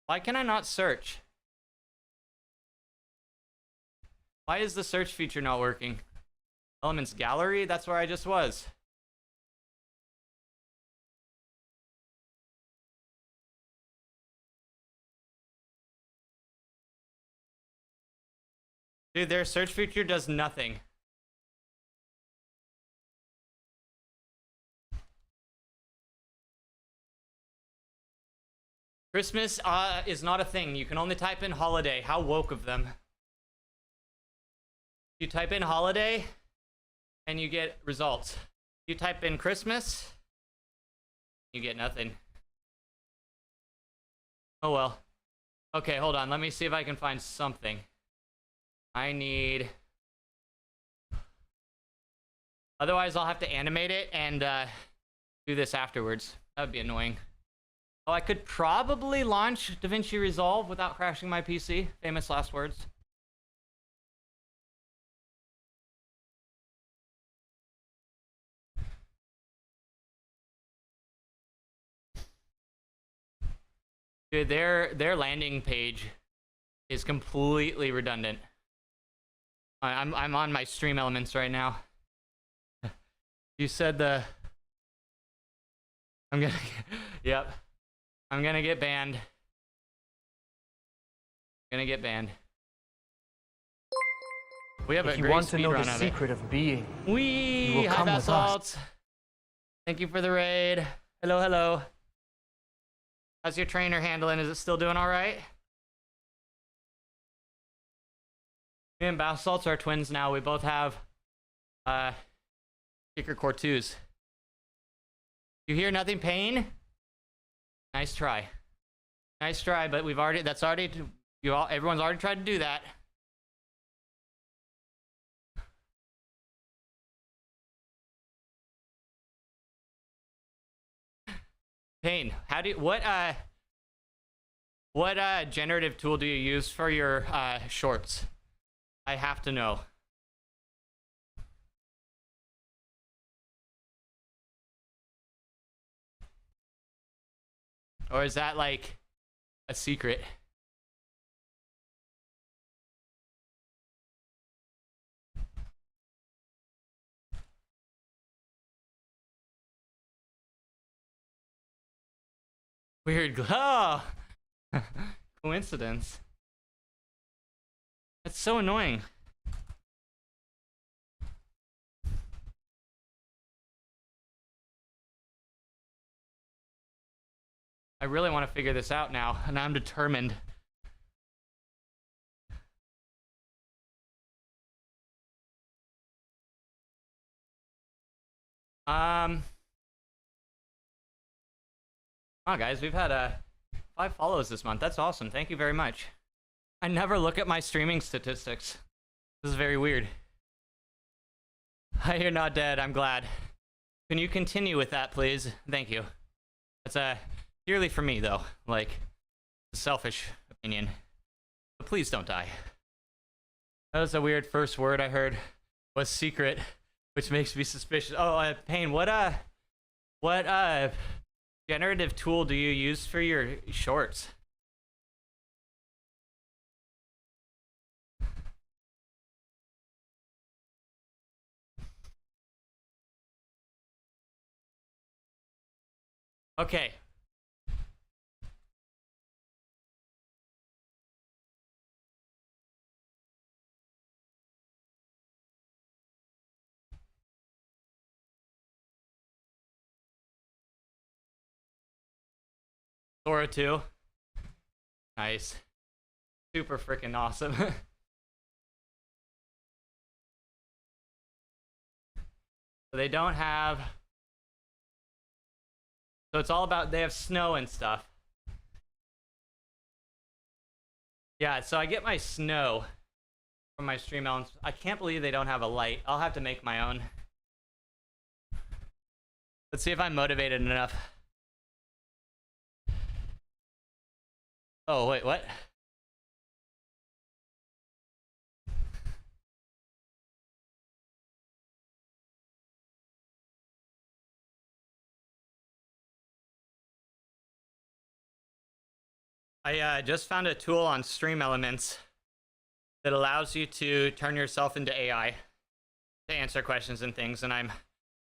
Why can I not search? Why is the search feature not working? Elements gallery? That's where I just was. Dude, their search feature does nothing. Christmas is not a thing. You can only type in holiday. How woke of them. You type in holiday and you get results. You type in Christmas, you get nothing. Oh well. Okay, hold on. Let me see if I can find something. I need... Otherwise, I'll have to animate it and do this afterwards. That would be annoying. Oh, I could probably launch DaVinci Resolve without crashing my PC. Famous last words. Dude, their landing page is completely redundant. I'm on my stream elements right now. You said the... I'm gonna... Yep. I'm gonna get banned. Gonna get banned. We have a great speed run of it. If you want to know the secret of being, you will come with us. Thank you for the raid. Hello, hello. How's your trainer handling? Is it still doing all right? Me and Basalts are twins now. We both have kicker core 2s. You hear nothing, Pain? Nice try. Nice try, but we've already... That's already... everyone's already tried to do that. Pain, how do you... What generative tool do you use for your shorts? I have to know. Or is that like a secret? Weird. Oh! Coincidence. That's so annoying. I really want to figure this out now, and I'm determined. Oh, guys, we've had 5 follows this month. That's awesome. Thank you very much. I never look at my streaming statistics. This is very weird. You're not dead. I'm glad. Can you continue with that, please? Thank you. That's purely for me, though. Like, a selfish opinion. But please don't die. That was a weird first word I heard. Was secret, which makes me suspicious. Oh, Pain, what generative tool do you use for your shorts? Okay. Sora 2. Nice. Super freaking awesome. They don't have... So it's all about... They have snow and stuff. Yeah, so I get my snow from my stream elements. I can't believe they don't have a light. I'll have to make my own. Let's see if I'm motivated enough. Oh, wait, what? I just found a tool on Stream Elements that allows you to turn yourself into AI to answer questions and things, and I'm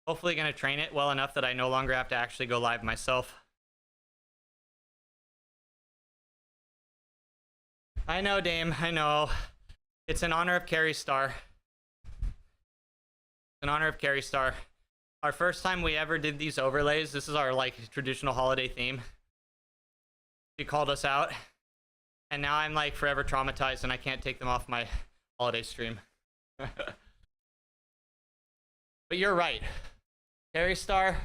hopefully going to train it well enough that I no longer have to actually go live myself. I know, Dame, I know. It's in honor of Carrie Star. In honor of Carrie Star. Our first time we ever did these overlays, this is our like traditional holiday theme. She called us out, and now I'm like forever traumatized and I can't take them off my holiday stream. But you're right. Carrie Star.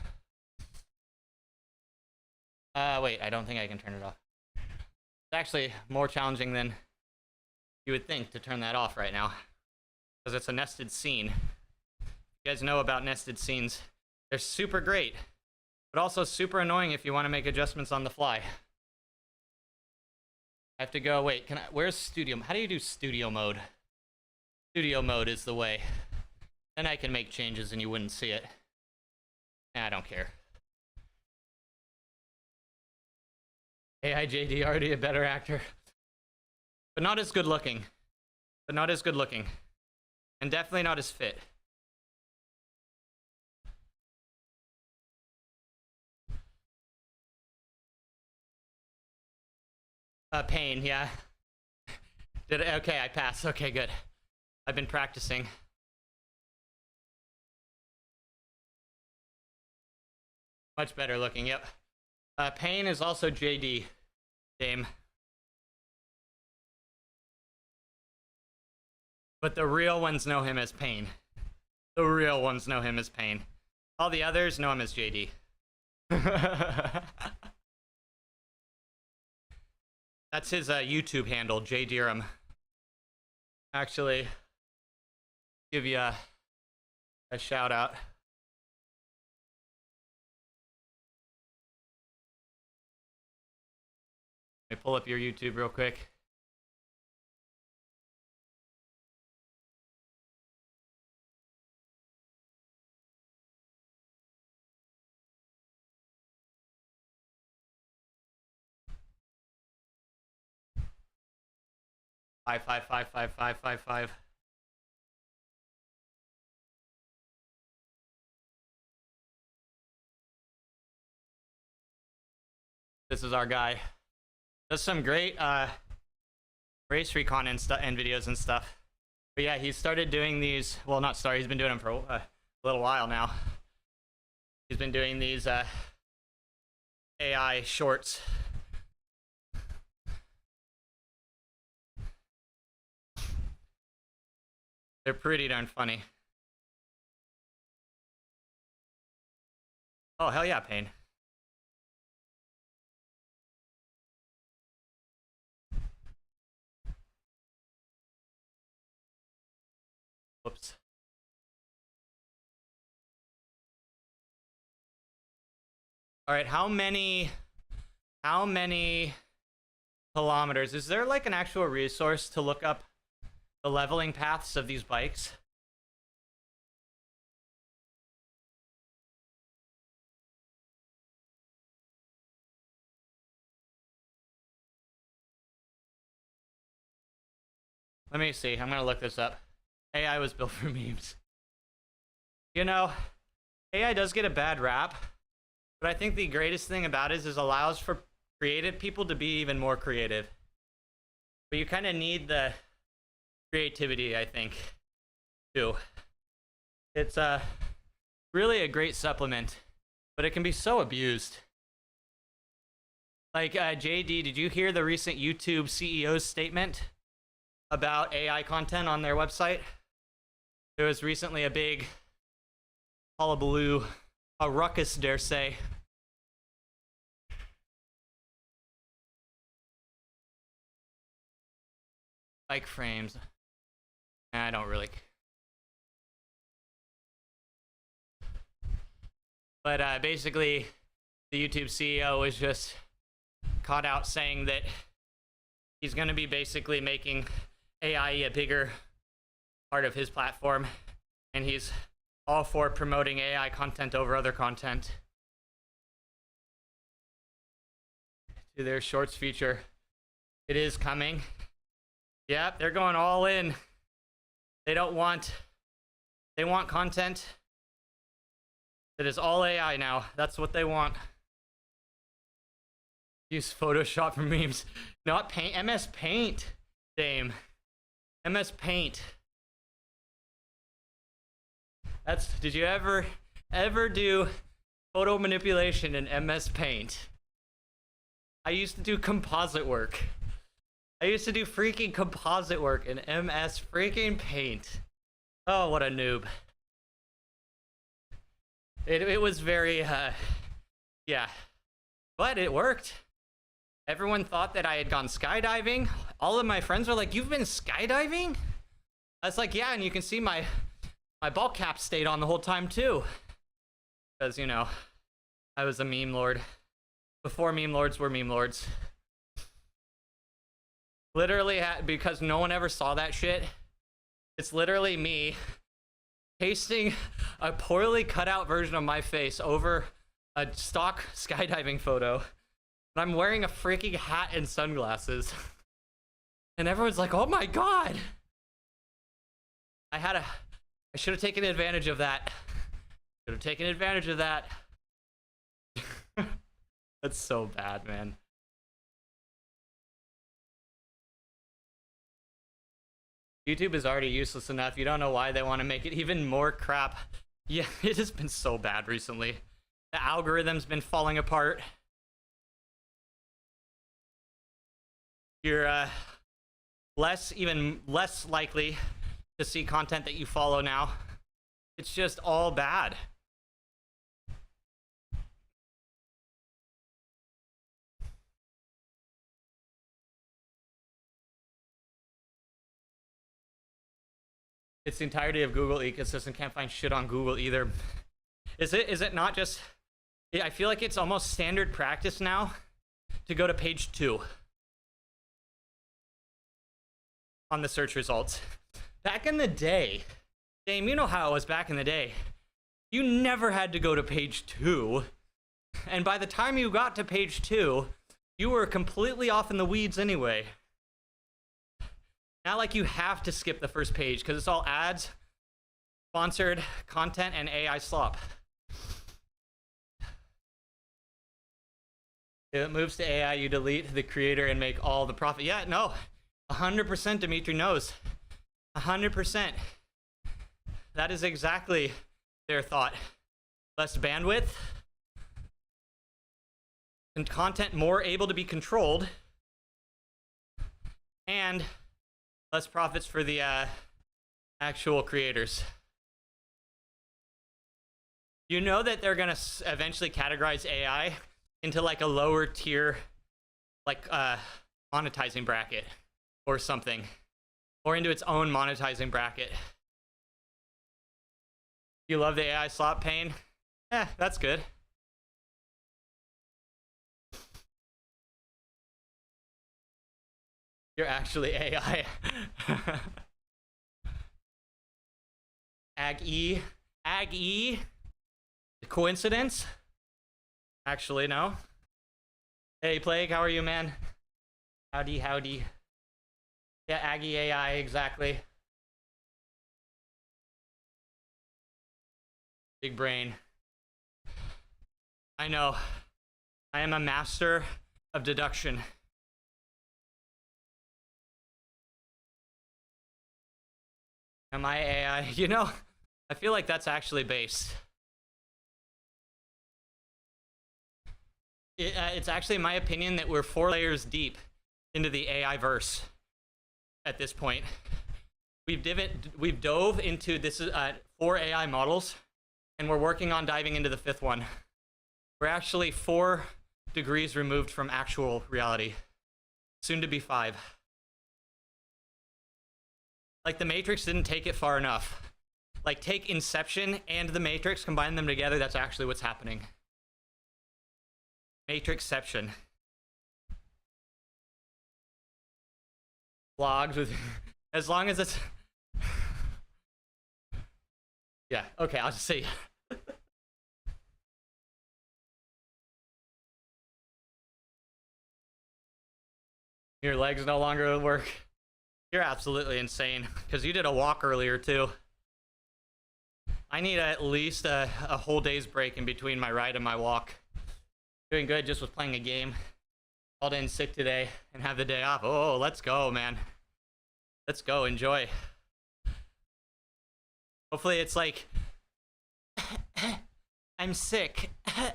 Wait, I don't think I can turn it off. It's actually more challenging than you would think to turn that off right now, because it's a nested scene. You guys know about nested scenes. They're super great, but also super annoying if you want to make adjustments on the fly. I have to go, wait, where's studio? How do you do studio mode? Studio mode is the way. Then I can make changes and you wouldn't see it. I don't care. AIJD already a better actor. But not as good looking. But not as good looking. And definitely not as fit. Pain, yeah. Okay, I passed. Okay, good. I've been practicing. Much better looking, yep. Pain is also JD, Dame. But the real ones know him as Pain. The real ones know him as Pain. All the others know him as JD. That's his YouTube handle, J Deerham. Actually, give you a shout out. Let me pull up your YouTube real quick. Five. This is our guy. Does some great race recon and videos and stuff. But yeah, he started doing these. Well, not started. He's been doing them for a little while now. He's been doing these AI shorts. They're pretty darn funny. Oh, hell yeah, Pain. Whoops. All right, how many kilometers? Is there like an actual resource to look up the leveling paths of these bikes? Let me see. I'm gonna look this up. AI was built for memes. You know, AI does get a bad rap, but I think the greatest thing about it is allows for creative people to be even more creative. But you kind of need the creativity, I think, too. It's really a great supplement, but it can be so abused. Like, JD, did you hear the recent YouTube CEO's statement about AI content on their website? There was recently a big hullabaloo, a ruckus, dare say. Like frames. I don't really. But basically, the YouTube CEO was just caught out saying that he's going to be basically making AI a bigger part of his platform, and he's all for promoting AI content over other content. To their shorts feature, it is coming. Yep, they're going all in. They want content that is all AI now. That's what they want. Use Photoshop for memes, not Paint. MS Paint, Dame. MS Paint. Did you ever do photo manipulation in MS Paint? I used to do composite work. I used to do freaking composite work in MS freaking Paint. Oh, what a noob. It was very, yeah. But it worked. Everyone thought that I had gone skydiving. All of my friends were like, "You've been skydiving?" I was like, "Yeah," and you can see my ball cap stayed on the whole time too. Because, you know, I was a meme lord. Before meme lords were meme lords. Literally, because no one ever saw that shit. It's literally me pasting a poorly cut out version of my face over a stock skydiving photo. And I'm wearing a freaking hat and sunglasses. And everyone's like, "Oh my god!" I should have taken advantage of that. Should have taken advantage of that. That's so bad, man. YouTube is already useless enough. You don't know why they want to make it even more crap. Yeah, it has been so bad recently. The algorithm's been falling apart. You're even less likely to see content that you follow now. It's just all bad. It's the entirety of Google ecosystem. Can't find shit on Google either. Is it not just... I feel like it's almost standard practice now to go to page 2 on the search results. Back in the day, Dame, you know how it was back in the day. You never had to go to page 2. And by the time you got to page 2, you were completely off in the weeds anyway. Not like you have to skip the first page because it's all ads, sponsored content, and AI slop. If it moves to AI, you delete the creator and make all the profit. Yeah, no, 100% Dimitri knows. 100%. That is exactly their thought. Less bandwidth, and content more able to be controlled, and less profits for the actual creators. You know that they're gonna eventually categorize AI into like a lower tier, like monetizing bracket or something, or into its own monetizing bracket. You love the AI slot pain? That's good. You're actually AI. Ag-E? Ag-E? Coincidence? Actually, no. Hey, Plague, how are you, man? Howdy, howdy. Yeah, Aggie AI, exactly. Big brain. I know. I am a master of deduction. Am I AI? You know, I feel like that's actually based. It's actually my opinion that we're 4 layers deep into the AI verse at this point. We've dove into this 4 AI models, and we're working on diving into the 5th one. We're actually 4 degrees removed from actual reality, soon to be 5. Like the Matrix didn't take it far enough. like take Inception and The Matrix, combine them together. That's actually what's happening. Matrixception. Vlogs with, as long as it's, yeah, okay, I'll just say. Your legs no longer work. You're absolutely insane, because you did a walk earlier too. I need at least a whole day's break in between my ride and my walk. Doing good, just was playing a game. Called in sick today and have the day off. Oh, let's go, man. Let's go, enjoy. Hopefully it's like, I'm sick. So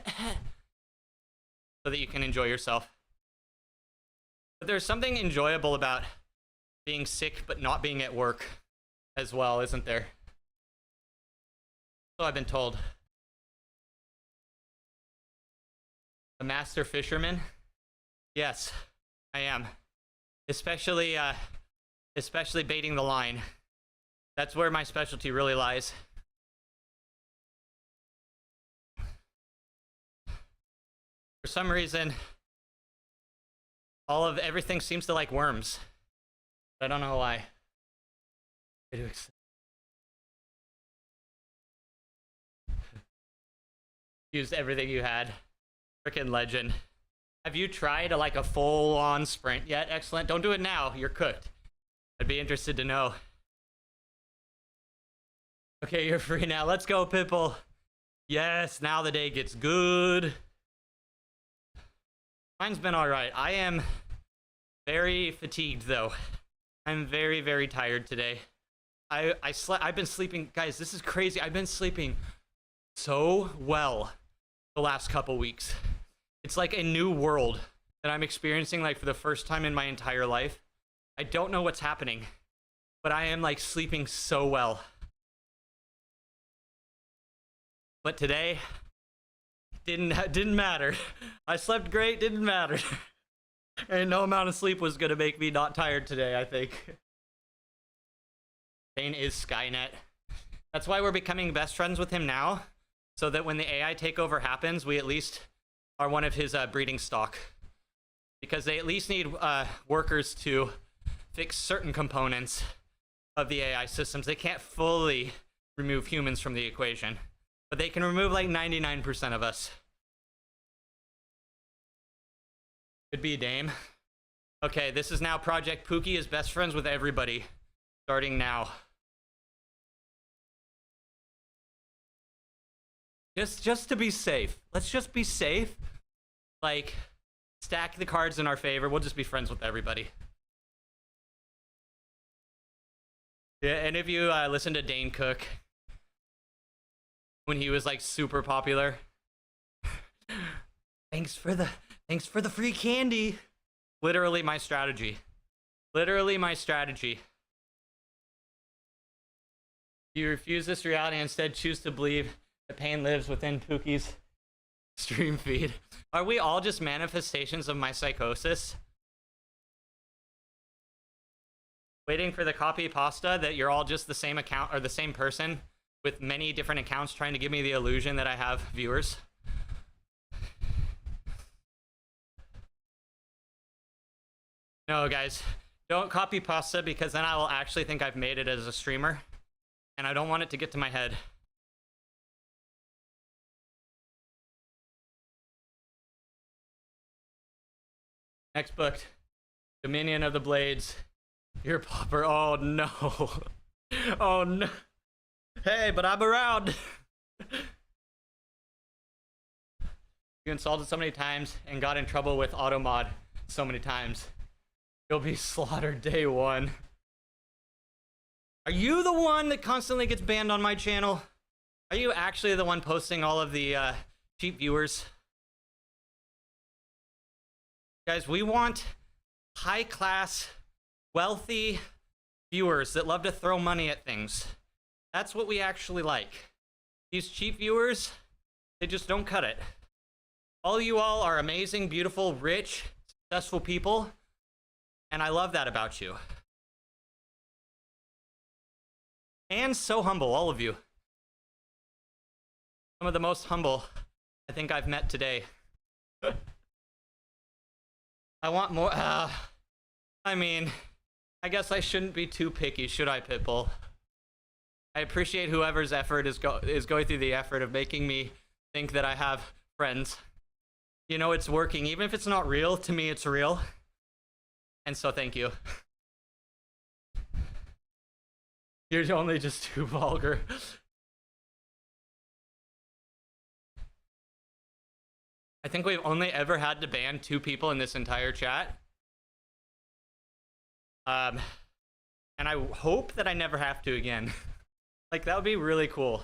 that you can enjoy yourself. But there's something enjoyable about being sick but not being at work as well, isn't there? So I've been told. A master fisherman? Yes, I am. Especially baiting the line. That's where my specialty really lies. For some reason, everything seems to like worms. I don't know why. Used everything you had. Frickin' legend. Have you tried like a full-on sprint yet? Excellent. Don't do it now. You're cooked. I'd be interested to know. Okay, you're free now. Let's go, Pipple. Yes, now the day gets good. Mine's been all right. I am very fatigued, though. I'm very, very tired today. I've been sleeping, guys. This is crazy. I've been sleeping so well the last couple weeks. It's like a new world that I'm experiencing, like for the first time in my entire life. I don't know what's happening, but I am like sleeping so well. But today didn't matter. I slept great, didn't matter. And no amount of sleep was gonna make me not tired today, I think. Bane is Skynet. That's why we're becoming best friends with him now, so that when the AI takeover happens, we at least are one of his breeding stock. Because they at least need workers to fix certain components of the AI systems. They can't fully remove humans from the equation, but they can remove like 99% of us. Could be, Dame. Okay, this is now Project Pookie is best friends with everybody, starting now. Just to be safe. Let's just be safe. Like, stack the cards in our favor. We'll just be friends with everybody. Yeah, and if you listen to Dane Cook when he was like super popular, thanks for the free candy. Literally my strategy. Literally my strategy. You refuse this reality and instead choose to believe the pain lives within Pookie's stream feed. Are we all just manifestations of my psychosis? Waiting for the copy pasta that you're all just the same account or the same person with many different accounts trying to give me the illusion that I have viewers. No, guys, don't copy pasta because then I will actually think I've made it as a streamer, and I don't want it to get to my head. Next book, Dominion of the Blades. Ear popper. Oh no. Oh no. Hey, but I'm around. You insulted so many times and got in trouble with automod so many times. You'll be slaughtered day one. Are you the one that constantly gets banned on my channel? Are you actually the one posting all of the cheap viewers? Guys, we want high-class, wealthy viewers that love to throw money at things. That's what we actually like. These cheap viewers, they just don't cut it. All you all are amazing, beautiful, rich, successful people, and I love that about you. And so humble, all of you. Some of the most humble I think I've met today. I want more. I mean, I guess I shouldn't be too picky, should I, Pitbull? I appreciate whoever's effort is going through the effort of making me think that I have friends. You know, it's working. Even if it's not real, to me, it's real. And so, thank you. You're only just too vulgar. I think we've only ever had to ban 2 people in this entire chat. And I hope that I never have to again. Like, that would be really cool.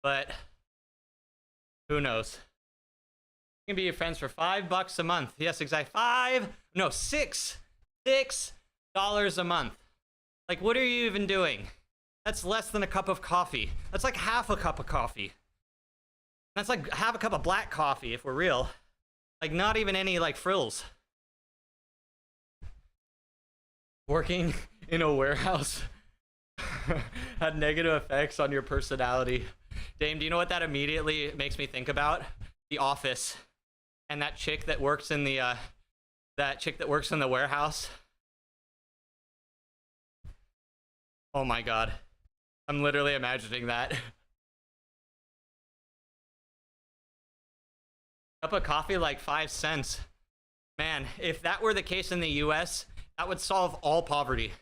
But who knows? You can be your friends for $5 a month. Yes, exactly. $6 a month. Like, what are you even doing? That's less than a cup of coffee. That's like half a cup of coffee. That's like half a cup of black coffee, if we're real. Like, not even any, like, frills. Working in a warehouse had negative effects on your personality. Dame, do you know what that immediately makes me think about? The Office. And that chick that works in the, warehouse. Oh my god. I'm literally imagining that. Cup of coffee, like 5 cents. Man, if that were the case in the US, that would solve all poverty.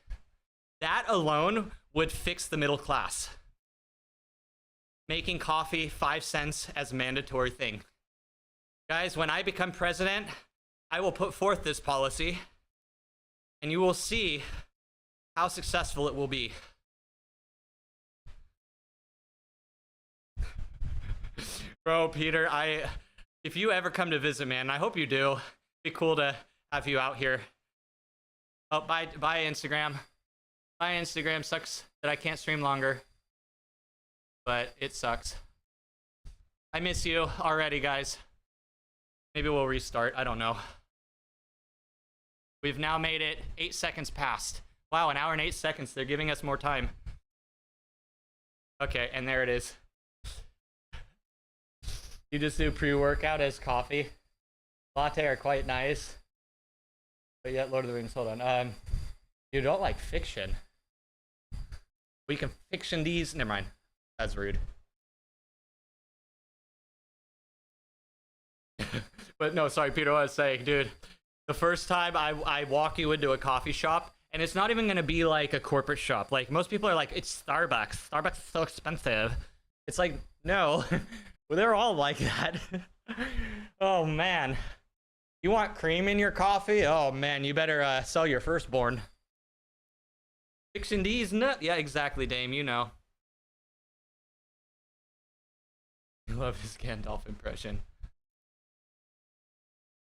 That alone would fix the middle class. Making coffee 5 cents as a mandatory thing. Guys, when I become president, I will put forth this policy, and you will see how successful it will be. Bro, Peter, if you ever come to visit, man, I hope you do. It'd be cool to have you out here. Oh, bye Instagram. Bye Instagram. Sucks that I can't stream longer, but it sucks. I miss you already, guys. Maybe we'll restart. I don't know. We've now made it 8 seconds past. Wow, 1 hour and 8 seconds. They're giving us more time. Okay, and there it is. You just do pre-workout as coffee. Latte are quite nice. But yet, Lord of the Rings, hold on. You don't like fiction. We can fiction these. Never mind. That's rude. But no, sorry, Peter, what I was saying, dude. The first time I walk you into a coffee shop, and it's not even going to be like a corporate shop. Like, most people are like, it's Starbucks. Starbucks is so expensive. It's like, no. Well, they're all like that. Oh, man. You want cream in your coffee? Oh, man, you better sell your firstborn. Fiction D's nut? Yeah, exactly, Dame, you know. I love his Gandalf impression.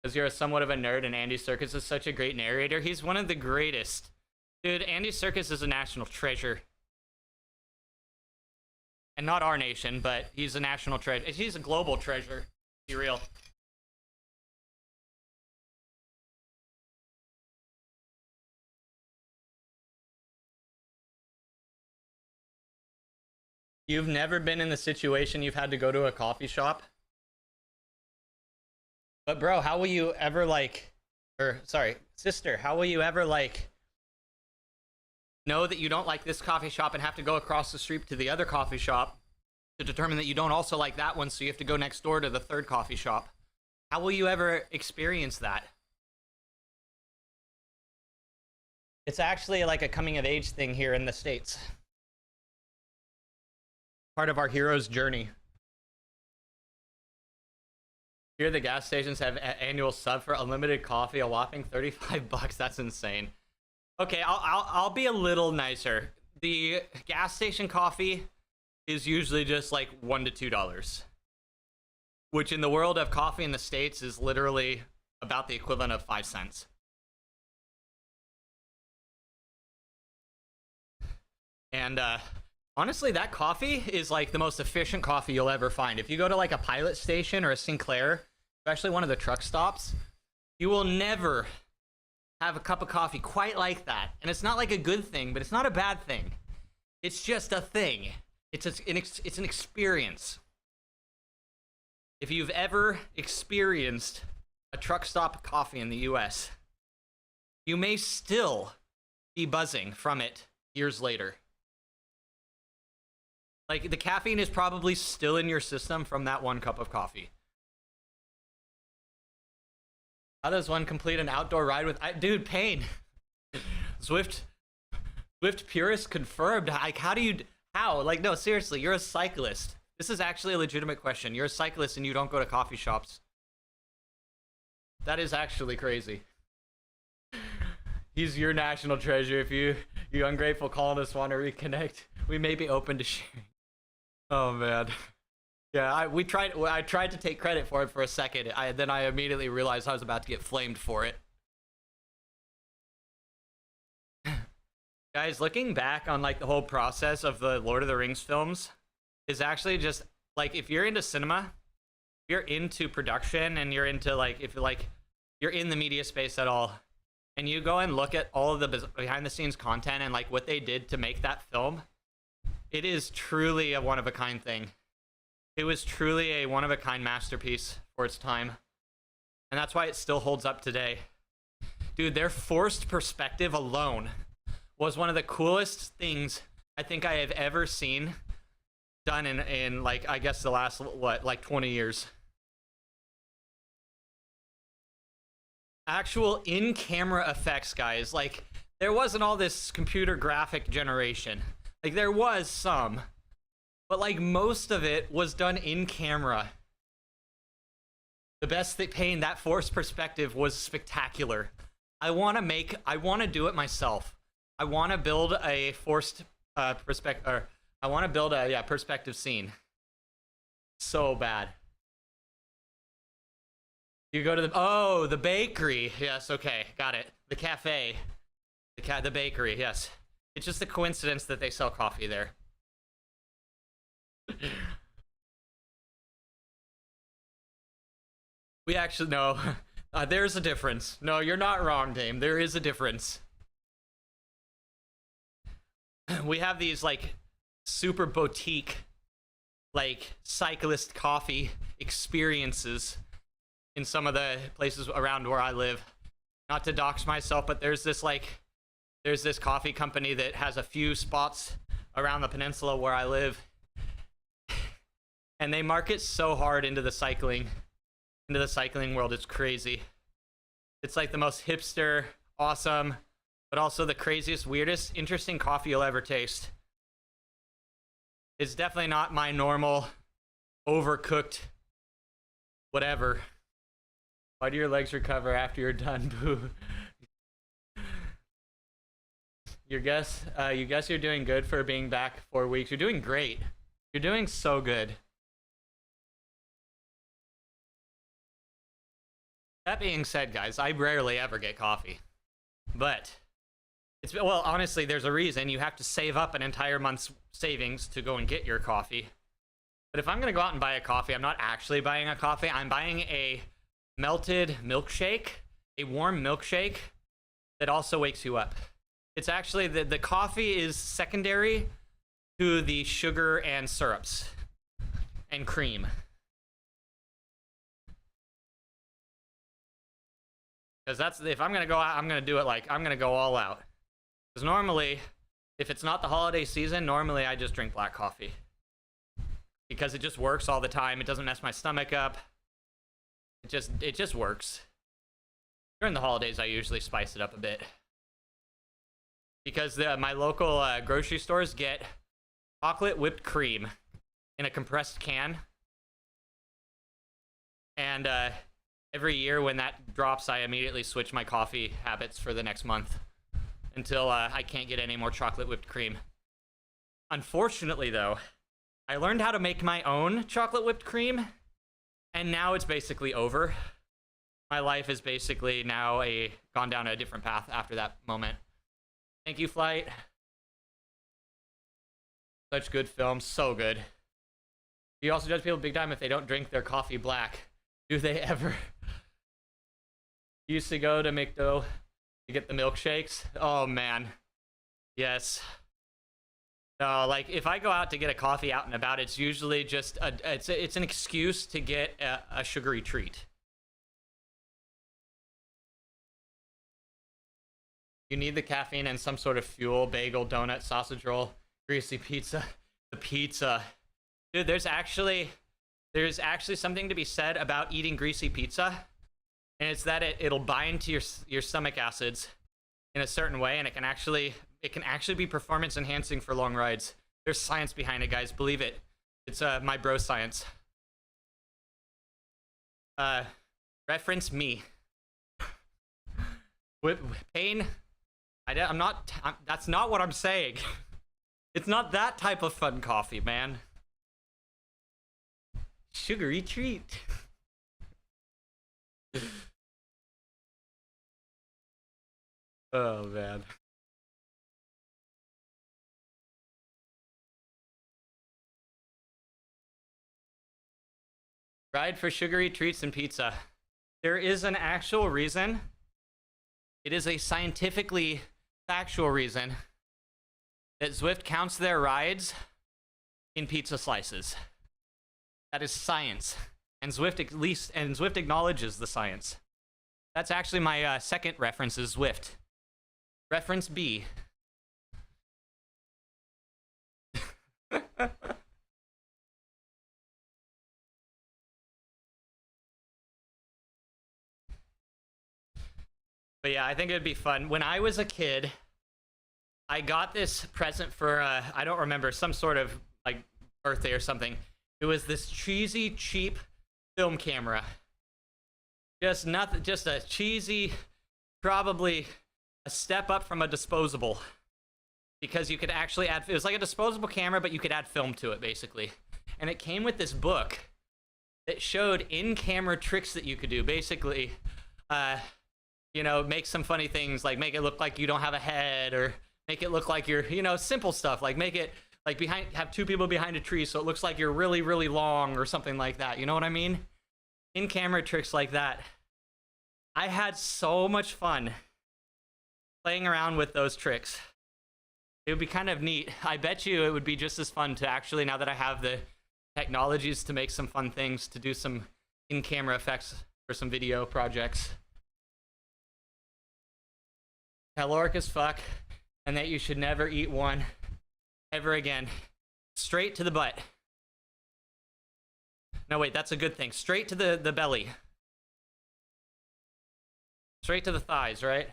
Because you're somewhat of a nerd, and Andy Serkis is such a great narrator. He's one of the greatest. Dude, Andy Serkis is a national treasure. And not our nation, but he's a national treasure. He's a global treasure. Be real. You've never been in the situation you've had to go to a coffee shop? But bro, how will you ever like, or sorry, sister, how will you ever like know that you don't like this coffee shop and have to go across the street to the other coffee shop to determine that you don't also like that one, so you have to go next door to the third coffee shop? How will you ever experience that? It's actually like a coming of age thing here in the States. Part of our hero's journey. Here, the gas stations have an annual sub for unlimited coffee, a whopping $35. That's insane. Okay, I'll be a little nicer. The gas station coffee is usually just like $1 to $2, which in the world of coffee in the States is literally about the equivalent of 5 cents. And honestly, that coffee is like the most efficient coffee you'll ever find. If you go to like a Pilot station or a Sinclair, especially one of the truck stops, you will never have a cup of coffee quite like that. And it's not like a good thing, but it's not a bad thing. It's just a thing. It's an experience. If you've ever experienced a truck stop coffee in the US, you may still be buzzing from it years later. Like, the caffeine is probably still in your system from that one cup of coffee. How does one complete an outdoor ride with... dude, pain. Zwift purist confirmed. Like, how do you... How? Like, no, seriously, you're a cyclist. This is actually a legitimate question. You're a cyclist and you don't go to coffee shops. That is actually crazy. He's your national treasure. If you ungrateful colonists want to reconnect, we may be open to sharing. Oh man. Yeah, I tried to take credit for it for a second. Then I immediately realized I was about to get flamed for it. Guys, looking back on like the whole process of the Lord of the Rings films is actually just like, if you're into cinema, if you're into production, and you're into like, if you're in the media space at all, and you go and look at all of the behind the scenes content and like what they did to make that film, it is truly a one of a kind thing. It was truly a one of a kind masterpiece for its time. And that's why it still holds up today. Dude, their forced perspective alone was one of the coolest things I think I have ever seen done in like, I guess the last, what, like 20 years. Actual in-camera effects, guys. Like, there wasn't all this computer graphic generation. Like, there was some, but like most of it was done in camera. The best thing, Payne, that forced perspective was spectacular. I want to do it myself. I want to build a forced perspective, or I want to build a perspective scene. So bad. You go to the bakery. Yes, okay, got it. The cafe, the bakery. Yes, it's just a coincidence that they sell coffee there. We actually no. There's a difference. No, you're not wrong, Dame. There is a difference. We have these like super boutique, like cyclist coffee experiences in some of the places around where I live. Not to dox myself, but there's this coffee company that has a few spots around the peninsula where I live. And they market so hard into the cycling world. It's crazy. It's like the most hipster, awesome, but also the craziest, weirdest, interesting coffee you'll ever taste. It's definitely not my normal, overcooked, whatever. Why do your legs recover after you're done? Boo. You guess you're doing good for being back 4 weeks. You're doing great. You're doing so good. That being said, guys, I rarely ever get coffee. But well, honestly, there's a reason. You have to save up an entire month's savings to go and get your coffee. But if I'm going to go out and buy a coffee, I'm not actually buying a coffee. I'm buying a melted milkshake, a warm milkshake that also wakes you up. It's actually, the coffee is secondary to the sugar and syrups and cream. Because that's, if I'm going to go out, I'm going to do it like, I'm going to go all out. Because normally, if it's not the holiday season, normally I just drink black coffee. Because it just works all the time. It doesn't mess my stomach up. It just works. During the holidays, I usually spice it up a bit. Because my local grocery stores get chocolate whipped cream in a compressed can. And every year when that drops, I immediately switch my coffee habits for the next month. Until I can't get any more chocolate whipped cream. Unfortunately, though, I learned how to make my own chocolate whipped cream. And now it's basically over. My life is basically now gone down a different path after that moment. Thank you, Flight. Such good film, so good. You also judge people big time if they don't drink their coffee black. Do they ever? You used to go to McDo to get the milkshakes. Oh man, yes. No, like if I go out to get a coffee out and about, it's usually just it's an excuse to get a sugary treat. You need the caffeine and some sort of fuel: bagel, donut, sausage roll, greasy pizza. The pizza, dude. There's actually something to be said about eating greasy pizza, and it's that it'll bind to your stomach acids in a certain way, and it can actually be performance enhancing for long rides. There's science behind it, guys. Believe it. It's my bro science. Reference me. With pain. That's not what I'm saying. It's not that type of fun coffee, man. Sugary treat. Oh, man. Ride for sugary treats and pizza. There is an actual reason. It is a scientifically factual reason that Zwift counts their rides in pizza slices. That is science. And Zwift acknowledges the science. That's actually my second reference is Zwift. Reference B. But yeah, I think it'd be fun. When I was a kid, I got this present for, I don't remember, some sort of like birthday or something. It was this cheesy, cheap film camera. Just a cheesy, probably a step up from a disposable. Because you could actually add, it was like a disposable camera, but you could add film to it, basically. And it came with this book that showed in-camera tricks that you could do. Basically, you know, make some funny things, like make it look like you don't have a head, or make it look like you're, you know, simple stuff, like make it like have two people behind a tree so it looks like you're really, really long or something like that. You know what I mean? In-camera tricks like that. I had so much fun playing around with those tricks. It would be kind of neat. I bet you it would be just as fun to actually, now that I have the technologies to make some fun things, to do some in-camera effects for some video projects. Caloric as fuck, and that you should never eat one ever again. Straight to the butt. No, wait, that's a good thing. Straight to the belly. Straight to the thighs, right?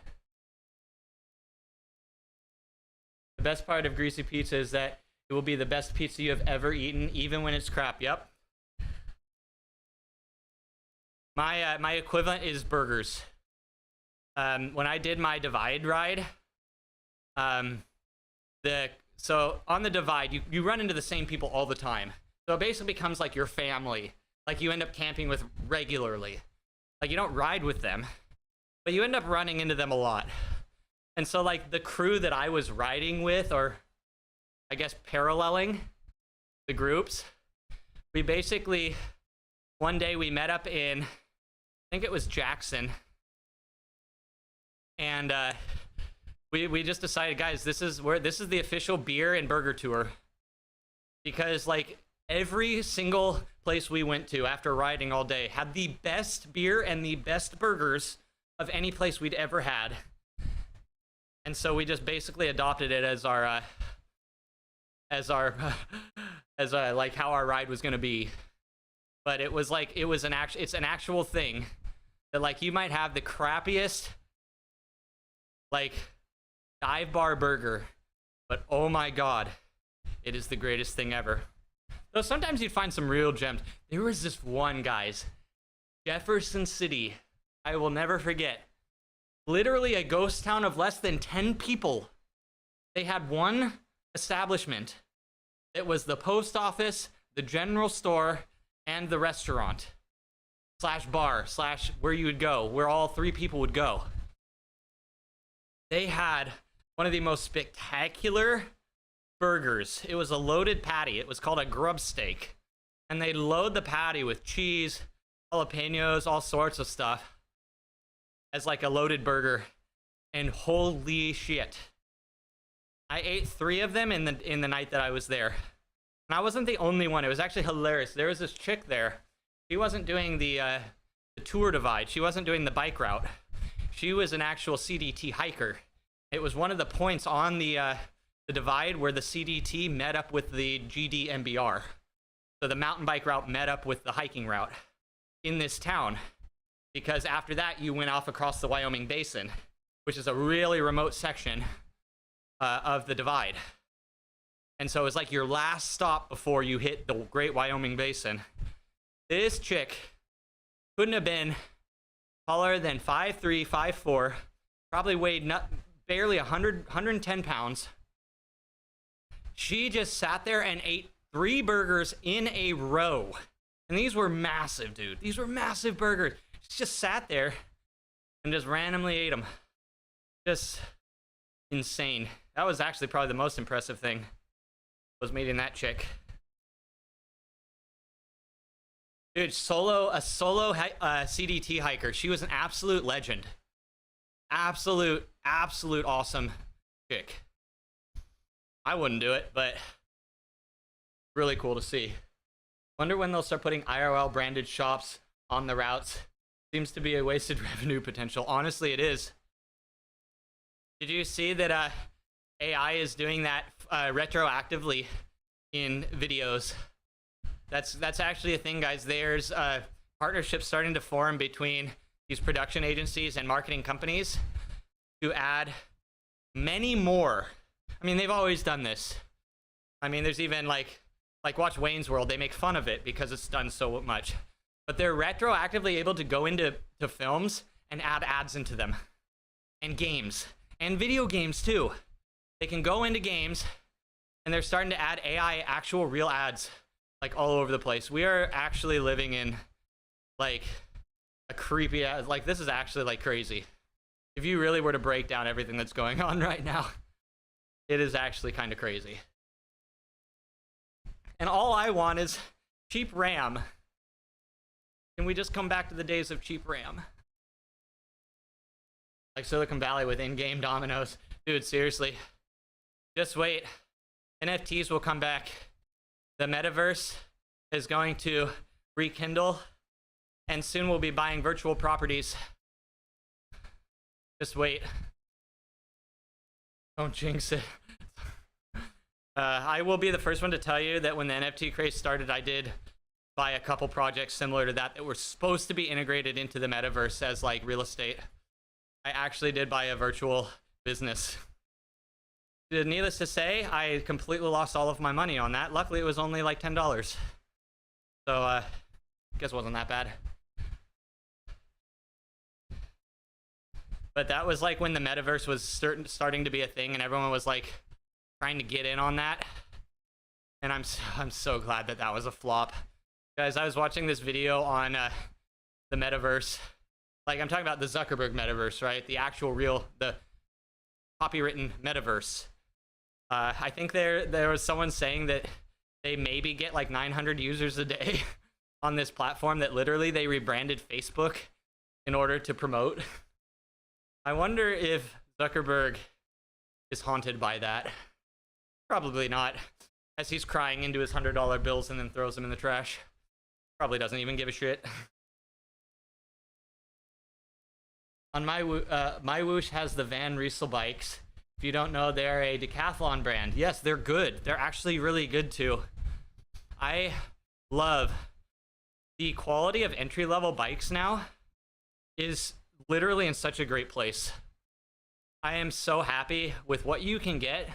The best part of greasy pizza is that it will be the best pizza you have ever eaten, even when it's crap. Yep. My equivalent is burgers. When I did my divide ride, so on the divide, you run into the same people all the time. So it basically becomes like your family. Like you end up camping with regularly. Like you don't ride with them, but you end up running into them a lot. And so like the crew that I was riding with, or I guess paralleling the groups, we basically, one day we met up in, I think it was Jackson. And we just decided, guys, this is the official beer and burger tour. Because like every single place we went to after riding all day had the best beer and the best burgers of any place we'd ever had. And so we just basically adopted it as our like how our ride was gonna be. But it was like it's an actual thing that like you might have the crappiest like dive bar burger, but oh my god, it is the greatest thing ever. Though sometimes you'd find some real gems. There was this one, guys, Jefferson City, I will never forget. Literally a ghost town of less than 10 people. They had one establishment. It was the post office, the general store, and the restaurant slash bar slash where you would go, where all three people would go. They had one of the most spectacular burgers. It was a loaded patty. It was called a grub steak. And they load the patty with cheese, jalapenos, all sorts of stuff as like a loaded burger. And holy shit. I ate 3 of them in the night that I was there. And I wasn't the only one. It was actually hilarious. There was this chick there. She wasn't doing the tour divide. She wasn't doing the bike route. She was an actual CDT hiker. It was one of the points on the divide where the CDT met up with the GD MBR. So the mountain bike route met up with the hiking route in this town. Because after that, you went off across the Wyoming Basin, which is a really remote section of the divide. And so it's like your last stop before you hit the Great Wyoming Basin. This chick couldn't have been taller than 5'3", 5'4", probably weighed barely 110 pounds. She just sat there and ate 3 burgers in a row. And these were massive, dude. These were massive burgers. She just sat there and just randomly ate them. Just insane. That was actually probably the most impressive thing, was meeting that chick. Dude, a solo CDT hiker. She was an absolute legend. Absolute awesome chick. I wouldn't do it, but really cool to see. Wonder when they'll start putting IRL branded shops on the routes. Seems to be a wasted revenue potential. Honestly, it is. Did you see that AI is doing that retroactively in videos? That's actually a thing, guys. There's partnerships starting to form between these production agencies and marketing companies to add many more. I mean, they've always done this. I mean, there's even like watch Wayne's World. They make fun of it because it's done so much. But they're retroactively able to go into films and add ads into them. And games. And video games, too. They can go into games, and they're starting to add AI actual real ads, like, all over the place. We are actually living in, like, a creepy ass. Like, this is actually, like, crazy. If you really were to break down everything that's going on right now, it is actually kind of crazy. And all I want is cheap RAM. Can we just come back to the days of cheap RAM? Like Silicon Valley with in-game dominoes. Dude, seriously. Just wait. NFTs will come back. The metaverse is going to rekindle. And soon we'll be buying virtual properties. Just wait. Don't jinx it. I will be the first one to tell you that when the NFT craze started, I did buy a couple projects similar to that were supposed to be integrated into the metaverse as like real estate. I actually did buy a virtual business. Needless to say, I completely lost all of my money on that. Luckily, it was only like $10. So, I guess it wasn't that bad. But that was like when the metaverse was starting to be a thing and everyone was like trying to get in on that. And I'm so glad that that was a flop. Guys, I was watching this video on the metaverse. Like, I'm talking about the Zuckerberg metaverse, right? The actual real, the copywritten metaverse. I think there was someone saying that they maybe get like 900 users a day on this platform, that literally they rebranded Facebook in order to promote. I wonder if Zuckerberg is haunted by that. Probably not, as he's crying into his $100 bills and then throws them in the trash. Probably doesn't even give a shit. On my Whoosh has the Van Riesel bikes. If you don't know, they're a decathlon brand. Yes, they're good. They're actually really good too. I love the quality of entry-level bikes now is literally in such a great place. I am so happy with what you can get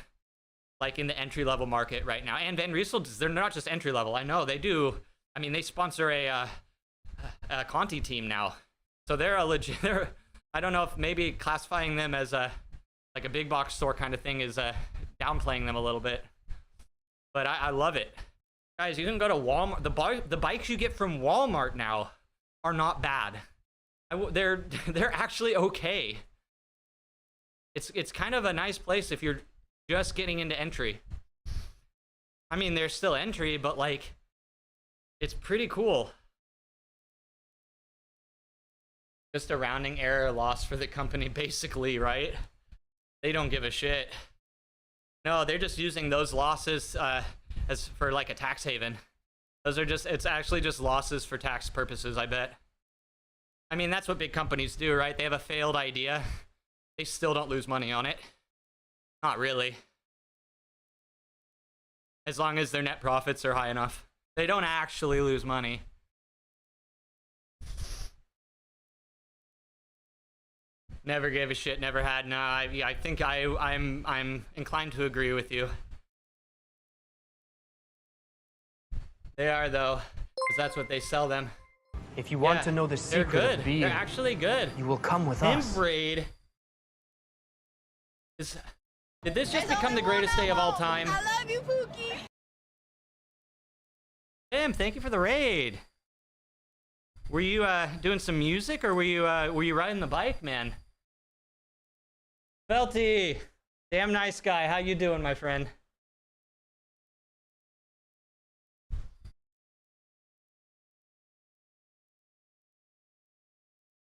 like in the entry-level market right now. And Van Riesel, they're not just entry-level. I know they do. I mean, they sponsor a Conti team now. So they're a legit, I don't know if maybe classifying them as a like a big box store kind of thing is downplaying them a little bit. But I love it. Guys, you can go to Walmart. The bikes you get from Walmart now are not bad. They're actually okay. It's kind of a nice place if you're just getting into entry. I mean, they're still entry, but like, it's pretty cool. Just a rounding error loss for the company, basically, right? They don't give a shit. No, they're just using those losses as for like a tax haven. Those are just, it's actually just losses for tax purposes, I bet. I mean, that's what big companies do, right? They have a failed idea. They still don't lose money on it. Not really. As long as their net profits are high enough. They don't actually lose money. Never gave a shit, never had. No, I think I'm inclined to agree with you. They are, though, because that's what they sell them. If you want to know the secret good. of being, They're actually good. you will come with Pimp us. Raid did this just become the greatest day of all time? I love you, Pookie. Tim, thank you for the raid. Were you doing some music, or were you riding the bike, man? Felty, damn nice guy. How you doing, my friend?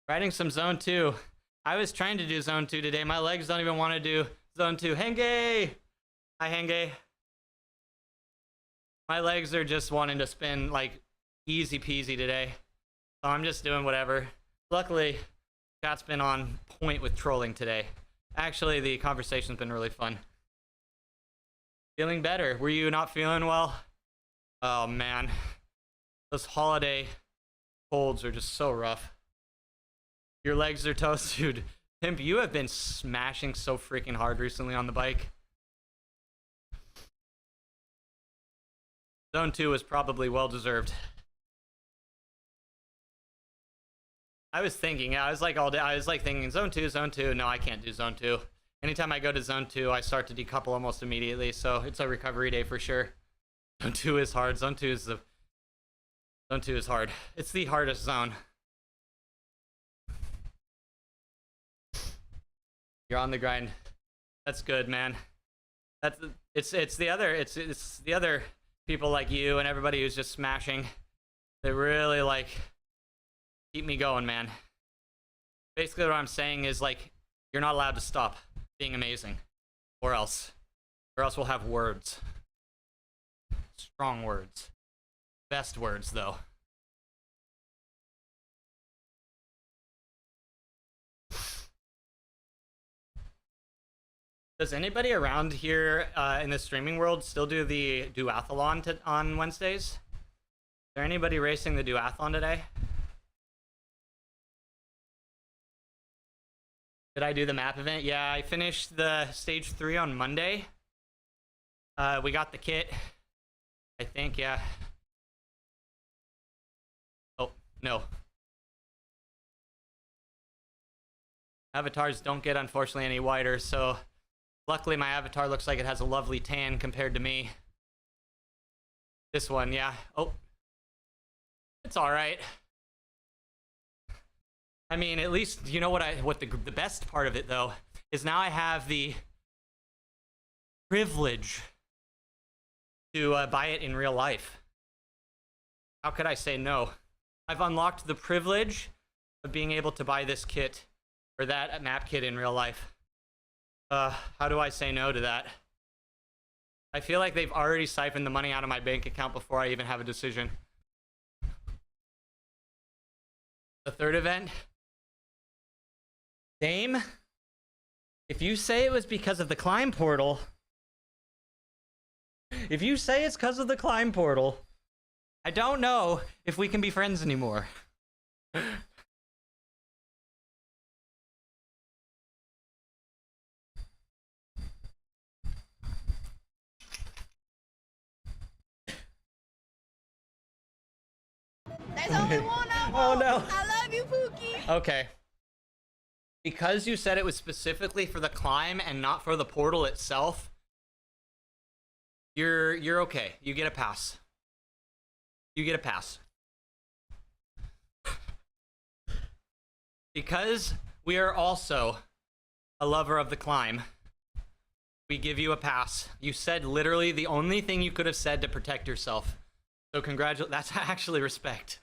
Riding some Zone 2. I was trying to do Zone 2 today. My legs don't even want to do Zone 2. Henge! Hi, Henge. My legs are just wanting to spin, like, easy peasy today. So I'm just doing whatever. Luckily, chat's been on point with trolling today. Actually, the conversation's been really fun. Feeling better. Were you not feeling well? Oh, man. Those holiday colds are just so rough. Your legs are toast, dude. Pimp, you have been smashing so freaking hard recently on the bike. Zone 2 is probably well deserved. I was thinking, I was like all day, I was like thinking Zone 2, Zone 2. No, I can't do Zone 2. Anytime I go to Zone 2, I start to decouple almost immediately, so it's a recovery day for sure. Zone 2 is hard. Zone 2 is hard. It's the hardest zone. You're on the grind. That's good, man. It's the other people like you and everybody who's just smashing. They really like keep me going, man. Basically what I'm saying is, like, you're not allowed to stop being amazing, or else we'll have words. Strong words. Best words, though. Does anybody around here in the streaming world still do the duathlon on Wednesdays? Is there anybody racing the duathlon today? Did I do the map event? Yeah, I finished the stage 3 on Monday. We got the kit, I think, yeah. Oh, no. Avatars don't get, unfortunately, any wider, so luckily my avatar looks like it has a lovely tan compared to me. This one, yeah. Oh. It's alright. I mean, at least, you know what the best part of it, though, is now I have the privilege to buy it in real life. How could I say no? I've unlocked the privilege of being able to buy this kit, or that map kit, in real life. How do I say no to that? I feel like they've already siphoned the money out of my bank account before I even have a decision. The third event? Dame, if you say it was because of the climb portal, if you say it's because of the climb portal, I don't know if we can be friends anymore. There's only one I Oh, want. no. I love you, Pookie. Okay. Because you said it was specifically for the climb and not for the portal itself, you're okay. You get a pass. You get a pass. Because we are also a lover of the climb, we give you a pass. You said literally the only thing you could have said to protect yourself. So congratulations. That's actually respect.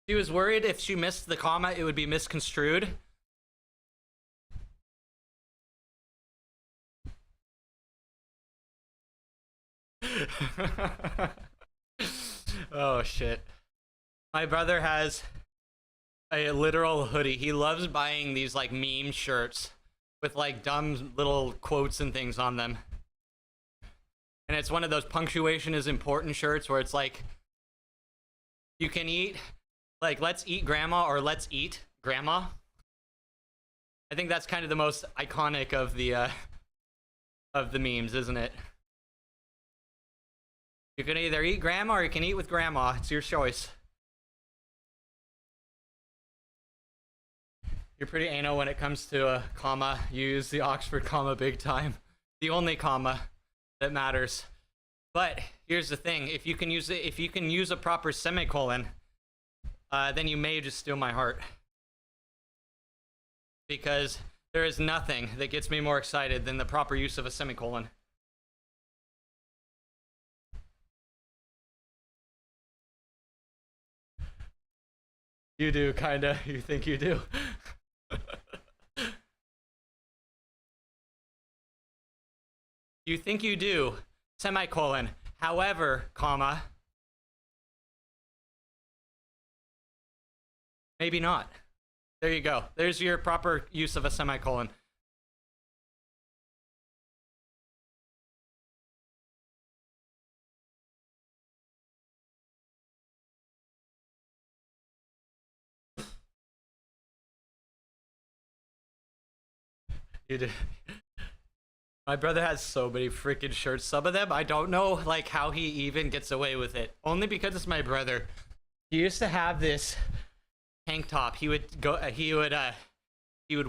She was worried if she missed the comma, it would be misconstrued. Oh shit. My brother has a literal hoodie. He loves buying these like meme shirts with like dumb little quotes and things on them. And it's one of those punctuation is important shirts where it's like, you can eat, like, let's eat grandma or let's eat grandma. I think that's kind of the most iconic of the memes, isn't it? You can either eat grandma or you can eat with grandma. It's your choice. You're pretty anal when it comes to a comma. You use the Oxford comma big time. The only comma that matters. But here's the thing: if you can use a proper semicolon, then you may just steal my heart. Because there is nothing that gets me more excited than the proper use of a semicolon. You do, kinda. You think you do. You think you do, semicolon, however, comma. Maybe not. There you go. There's your proper use of a semicolon. You did. My brother has so many freaking shirts. Some of them, I don't know like how he even gets away with it. Only because it's my brother. He used to have this tank top. He would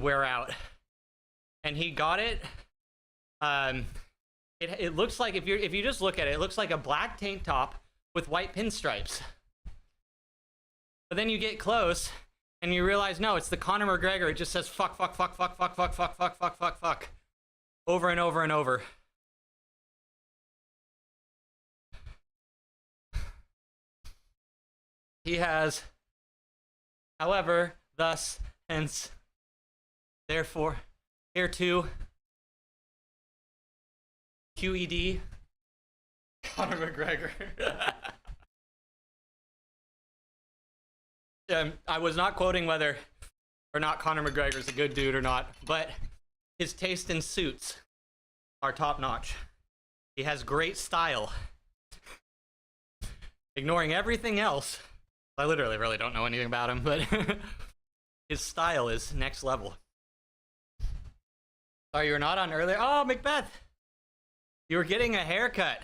wear out, and he got it. It looks like if you just look at it, it looks like a black tank top with white pinstripes. But then you get close, and you realize no, it's the Conor McGregor. It just says fuck, fuck, fuck, fuck, fuck, fuck, fuck, fuck, fuck, fuck, fuck. Over and over and over. He has, however, thus, hence, therefore, hereto, QED, Conor McGregor. I was not quoting whether or not Conor McGregor is a good dude or not, but his taste in suits are top notch. He has great style. Ignoring everything else, I literally really don't know anything about him, but his style is next level. Sorry, you were not on earlier. Oh, Macbeth, you were getting a haircut.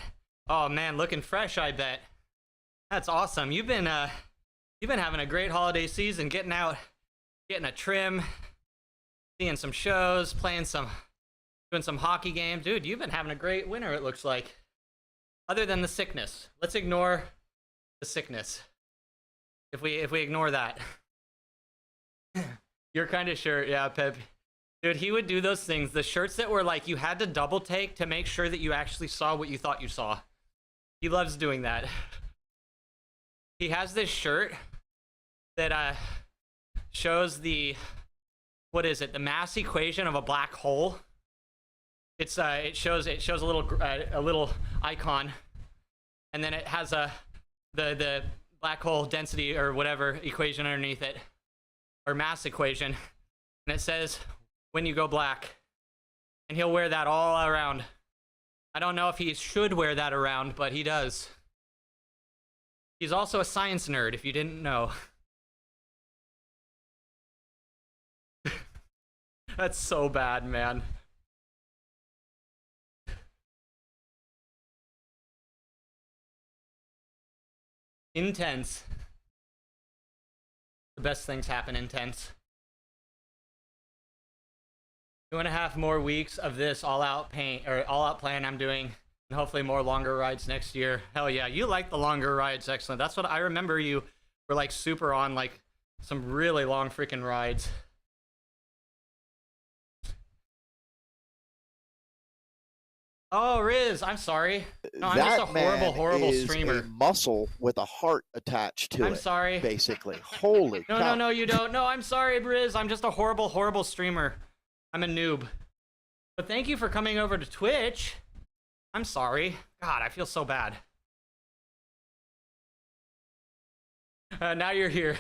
Oh man, looking fresh, I bet. That's awesome. You've been having a great holiday season, getting out, getting a trim, seeing some shows, doing some hockey games. Dude, you've been having a great winter, it looks like. Other than the sickness. Let's ignore the sickness. If we ignore that. Your kind of shirt, yeah, Pep. Dude, he would do those things. The shirts that were like, you had to double take to make sure that you actually saw what you thought you saw. He loves doing that. He has this shirt that shows the, what is it? The mass equation of a black hole. It's it shows a little icon, and then it has the black hole density or whatever equation underneath it, or mass equation, and it says when you go black, and he'll wear that all around. I don't know if he should wear that around, but he does. He's also a science nerd, if you didn't know. That's so bad, man. Intense. The best things happen intense. 2.5 more weeks of this all-out plan I'm doing, and hopefully more longer rides next year. Hell yeah, you like the longer rides, excellent. That's what I remember. You were like super on like some really long freaking rides. Oh, Riz, I'm sorry. No, I'm just a That man horrible is streamer. a muscle with a horrible streamer. muscle with a heart attached to I'm it. sorry. Basically, holy No, cow! no, you don't. No, I'm sorry, Riz. I'm just a horrible streamer. I'm a noob. But thank you for coming over to Twitch. I'm sorry. God, I feel so bad. Now you're here.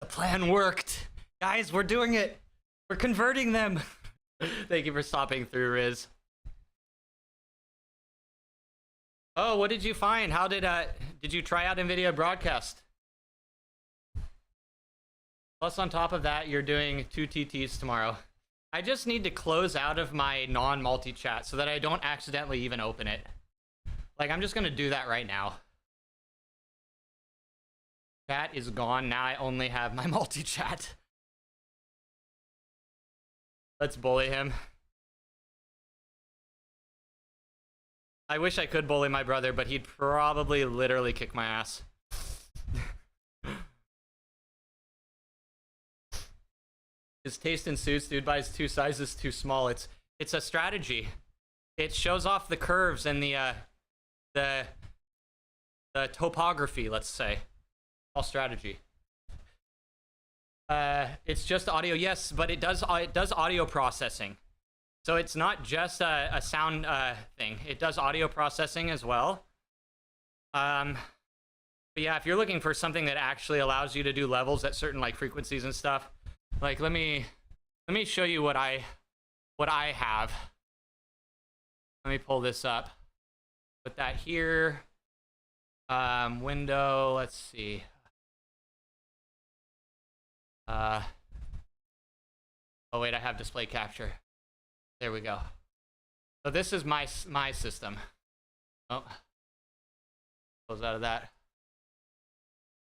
The plan worked. Guys, we're doing it. We're converting them. Thank you for stopping through, Riz. Oh, what did you find? How did you try out NVIDIA Broadcast? Plus, on top of that, you're doing 2 TTs tomorrow. I just need to close out of my non-multi-chat so that I don't accidentally even open it. Like, I'm just gonna do that right now. Chat is gone. Now I only have my multi-chat. Let's bully him. I wish I could bully my brother, but he'd probably literally kick my ass. His taste in suits, dude buys 2 sizes too small. It's a strategy. It shows off the curves and the topography, let's say. All strategy. It's just audio, yes, but it does audio processing. So it's not just a sound thing. It does audio processing as well. But yeah, if you're looking for something that actually allows you to do levels at certain like frequencies and stuff, like let me show you what I have. Let me pull this up. Put that here. Window. Let's see. Oh wait, I have display capture. There we go. So this is my system. Oh, close out of that.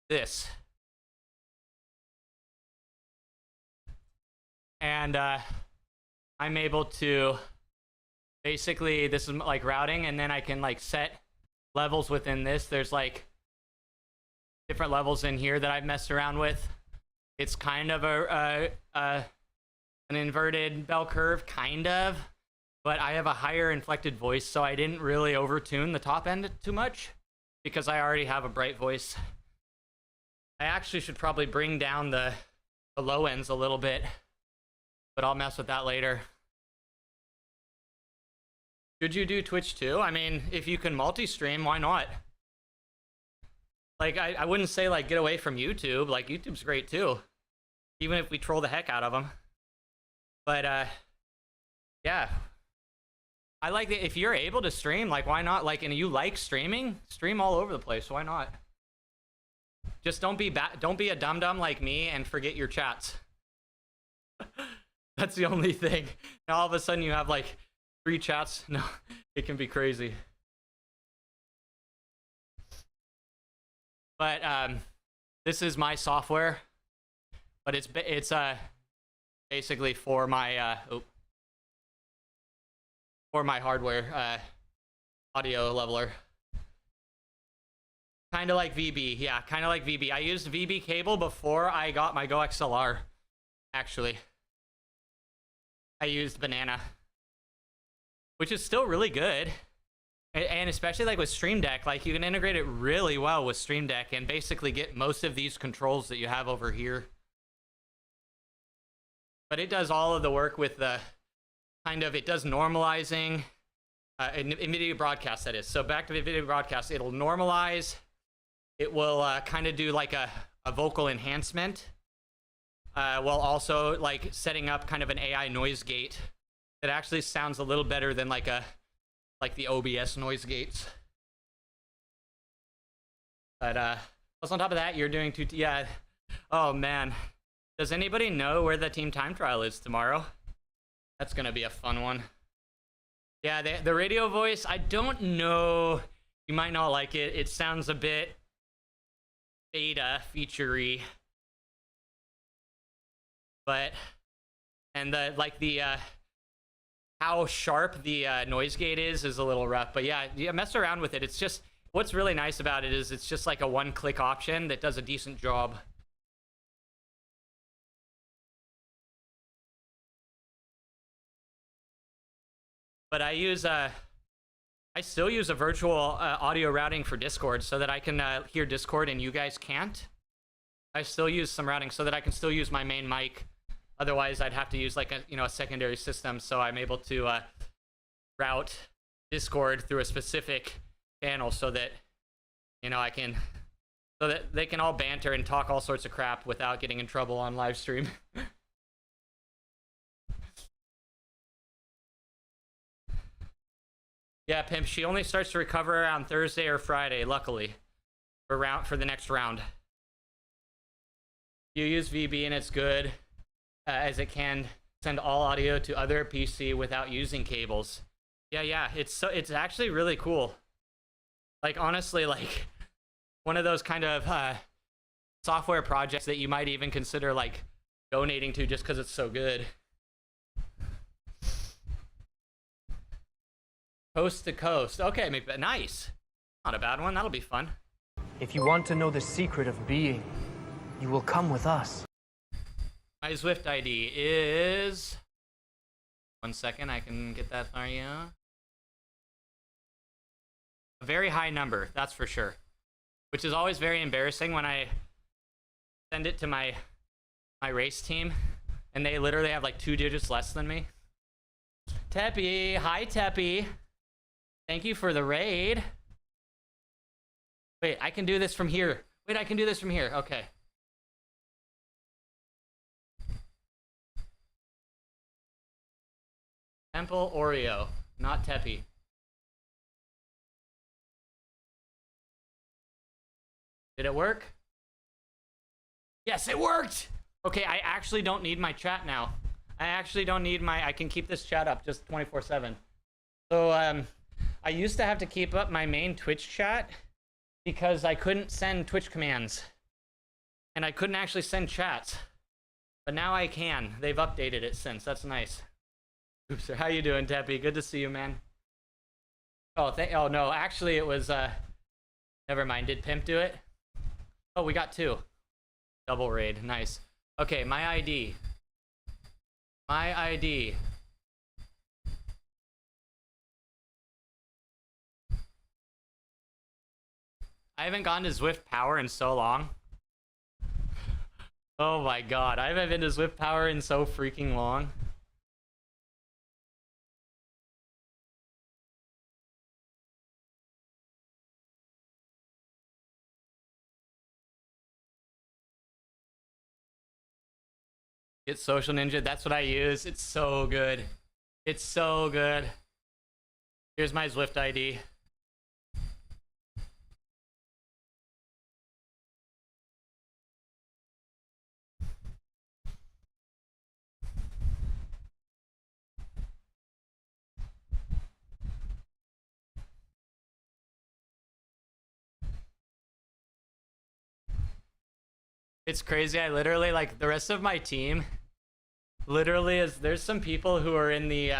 This. And I'm able to basically, this is like routing, and then I can like set levels within this. There's like different levels in here that I've messed around with. It's kind of an inverted bell curve, kind of, but I have a higher inflected voice, so I didn't really overtune the top end too much because I already have a bright voice. I actually should probably bring down the low ends a little bit, but I'll mess with that later. Should you do Twitch too? I mean, if you can multi-stream, why not? Like, I wouldn't say, like, get away from YouTube. Like, YouTube's great too, even if we troll the heck out of them. But, yeah. I like that if you're able to stream, like, why not? Like, and you like streaming, stream all over the place. Why not? Just don't be a dum-dum like me and forget your chats. That's the only thing. Now all of a sudden you have like 3 chats. No, it can be crazy. But this is my software, but it's basically for my hardware audio leveler. Kind of like VB, yeah, kind of like VB. I used VB cable before I got my Go XLR, actually. I used Banana, which is still really good. And especially like with Stream Deck, like you can integrate it really well with Stream Deck and basically get most of these controls that you have over here. But it does all of the work with the it does normalizing, NVIDIA Broadcast, that is. So back to the NVIDIA Broadcast, it'll normalize. It will kind of do like a vocal enhancement, while also like setting up kind of an AI noise gate that actually sounds a little better than like the OBS noise gates. But plus on top of that, you're doing yeah. Oh man, does anybody know where the team time trial is tomorrow? That's gonna be a fun one. Yeah, the radio voice, I don't know. You might not like it. It sounds a bit beta featurey, but how sharp the noise gate is a little rough. But yeah, mess around with it. It's just, what's really nice about it is it's just like a one-click option that does a decent job. But I use I still use a virtual audio routing for Discord so that I can hear Discord and you guys can't. I still use some routing so that I can still use my main mic. Otherwise, I'd have to use like a secondary system, so I'm able to route Discord through a specific channel so that so that they can all banter and talk all sorts of crap without getting in trouble on live stream. Yeah, Pimp, she only starts to recover around Thursday or Friday, luckily, for the next round. You use VB and it's good, as it can send all audio to other PC without using cables. Yeah, it's actually really cool. Like, honestly, like, one of those kind of software projects that you might even consider, like, donating to just because it's so good. Coast to coast. Okay, nice. Not a bad one. That'll be fun. If you want to know the secret of being, you will come with us. My Zwift ID is... 1 second, I can get that for you. A very high number, that's for sure. Which is always very embarrassing when I send it to my race team, and they literally have like 2 digits less than me. Teppy, hi Teppy. Thank you for the raid. Wait, I can do this from here. Wait, I can do this from here. Okay. Temple Oreo, not Teppy. Did it work? Yes, it worked! Okay, I actually don't need my chat now. I can keep this chat up just 24/7. So, I used to have to keep up my main Twitch chat because I couldn't send Twitch commands. And I couldn't actually send chats. But now I can. They've updated it since. That's nice. Oops, how you doing, Teppy? Good to see you, man. Oh, oh no, actually it was, never mind. Did Pimp do it? Oh, we got 2. Double raid. Nice. Okay, my ID. My ID. I haven't gone to Zwift Power in so long. Oh my god, I haven't been to Zwift Power in so freaking long. Get Social Ninja, that's what I use. It's so good. It's so good. Here's my Zwift ID. It's crazy. I literally, like, the rest of my team literally is, there's some people who are in the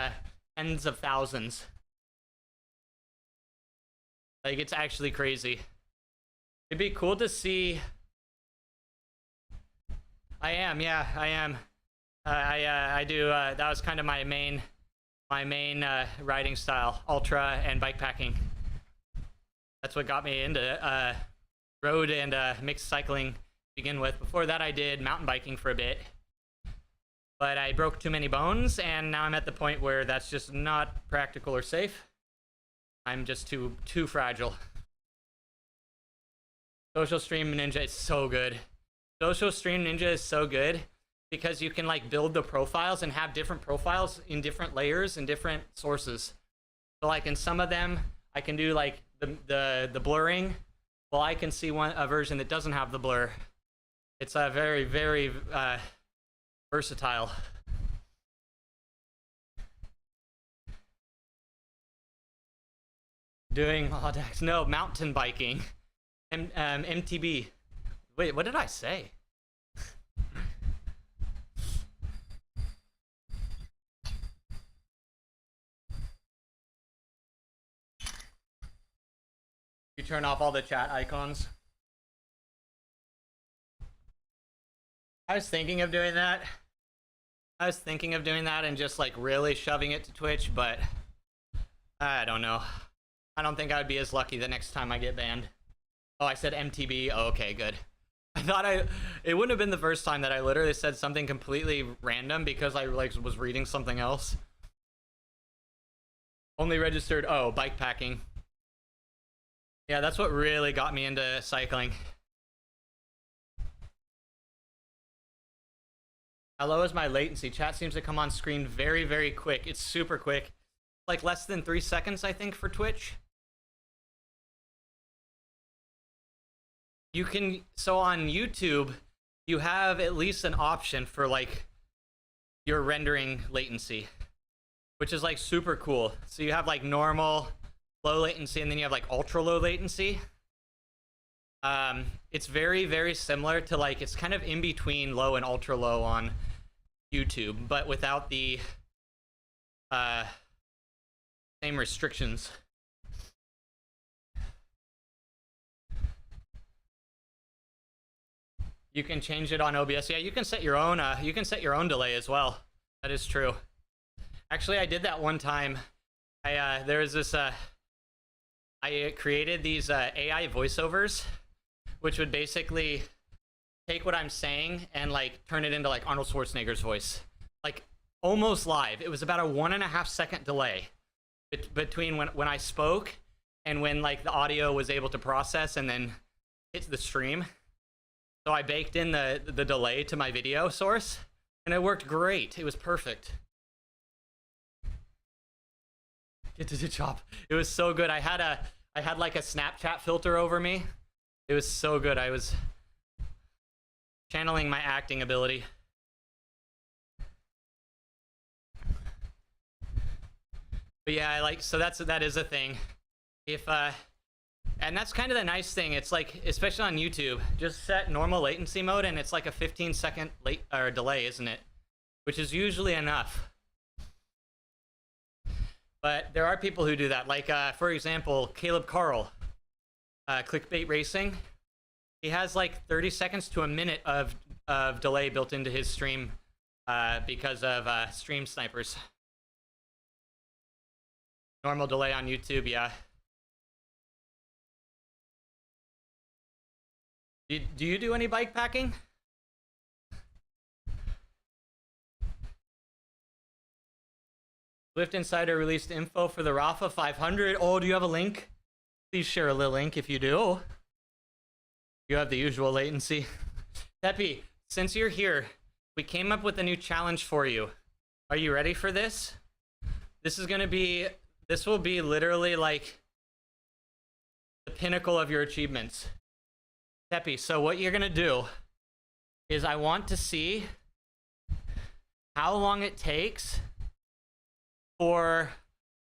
tens of thousands. Like, it's actually crazy. It'd be cool to see. I am, yeah, I am. I do, that was kind of my main riding style, ultra and bike packing. That's what got me into road and mixed cycling to begin with. Before that, I did mountain biking for a bit. But I broke too many bones, and now I'm at the point where that's just not practical or safe. I'm just too fragile. Social Stream Ninja is so good. Social Stream Ninja is so good because you can like build the profiles and have different profiles in different layers and different sources. So like in some of them, I can do like the blurring. Well, I can see a version that doesn't have the blur. It's a very, very versatile. Doing Audax, no, mountain biking. MTB. Wait, what did I say? You turn off all the chat icons. I was thinking of doing that. And just like really shoving it to Twitch, but I don't know. I don't think I would be as lucky the next time I get banned. Oh, I said MTB. Oh, okay, good. I thought it wouldn't have been the first time that I literally said something completely random because I like was reading something else. Only registered, oh, bike packing. Yeah, that's what really got me into cycling. How low is my latency? Chat seems to come on screen very, very quick. It's super quick. Like less than 3 seconds, I think, for Twitch. You can, so on YouTube, you have at least an option for like your rendering latency, which is like super cool. So you have like normal, low latency, and then you have like ultra low latency. It's very, very similar to like, it's kind of in between low and ultra low on YouTube, but without the same restrictions. You can change it on OBS. Yeah, you can set your own delay as well. That is true. Actually, I did that one time. There was this I created these AI voiceovers, which would basically take what I'm saying and like turn it into like Arnold Schwarzenegger's voice, like almost live. It was about a 1.5 second delay between when I spoke and when like the audio was able to process and then hit the stream. So I baked in the delay to my video source, and it worked great. It was perfect. Get to the chop. It was so good. I had like a Snapchat filter over me. It was so good. I was channeling my acting ability. But yeah, so that is a thing. If and that's kind of the nice thing. It's like, especially on YouTube, just set normal latency mode and it's like a 15-second delay, isn't it? Which is usually enough. But there are people who do that. Like, for example, Caleb Carl, Clickbait Racing. He has like 30 seconds to a minute of delay built into his stream because of stream snipers. Normal delay on YouTube, yeah. Do you do any bike packing? Zwift Insider released info for the Rafa 500. Oh, do you have a link? Please share a little link if you do. You have the usual latency. Teppy, since you're here, we came up with a new challenge for you. Are you ready for this? This will be literally like the pinnacle of your achievements. Teppy, so what you're gonna do is I want to see how long it takes for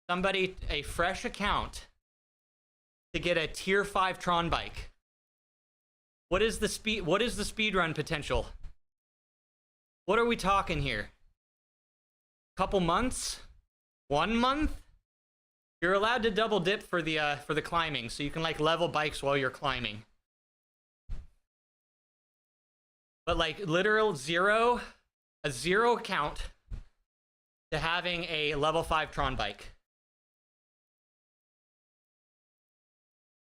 somebody, a fresh account, to get a tier 5 Tron bike. What is the speed run potential? What are we talking here? Couple months? 1 month? You're allowed to double dip for the climbing, so you can like level bikes while you're climbing. But like literal a zero count to having a level 5 Tron bike.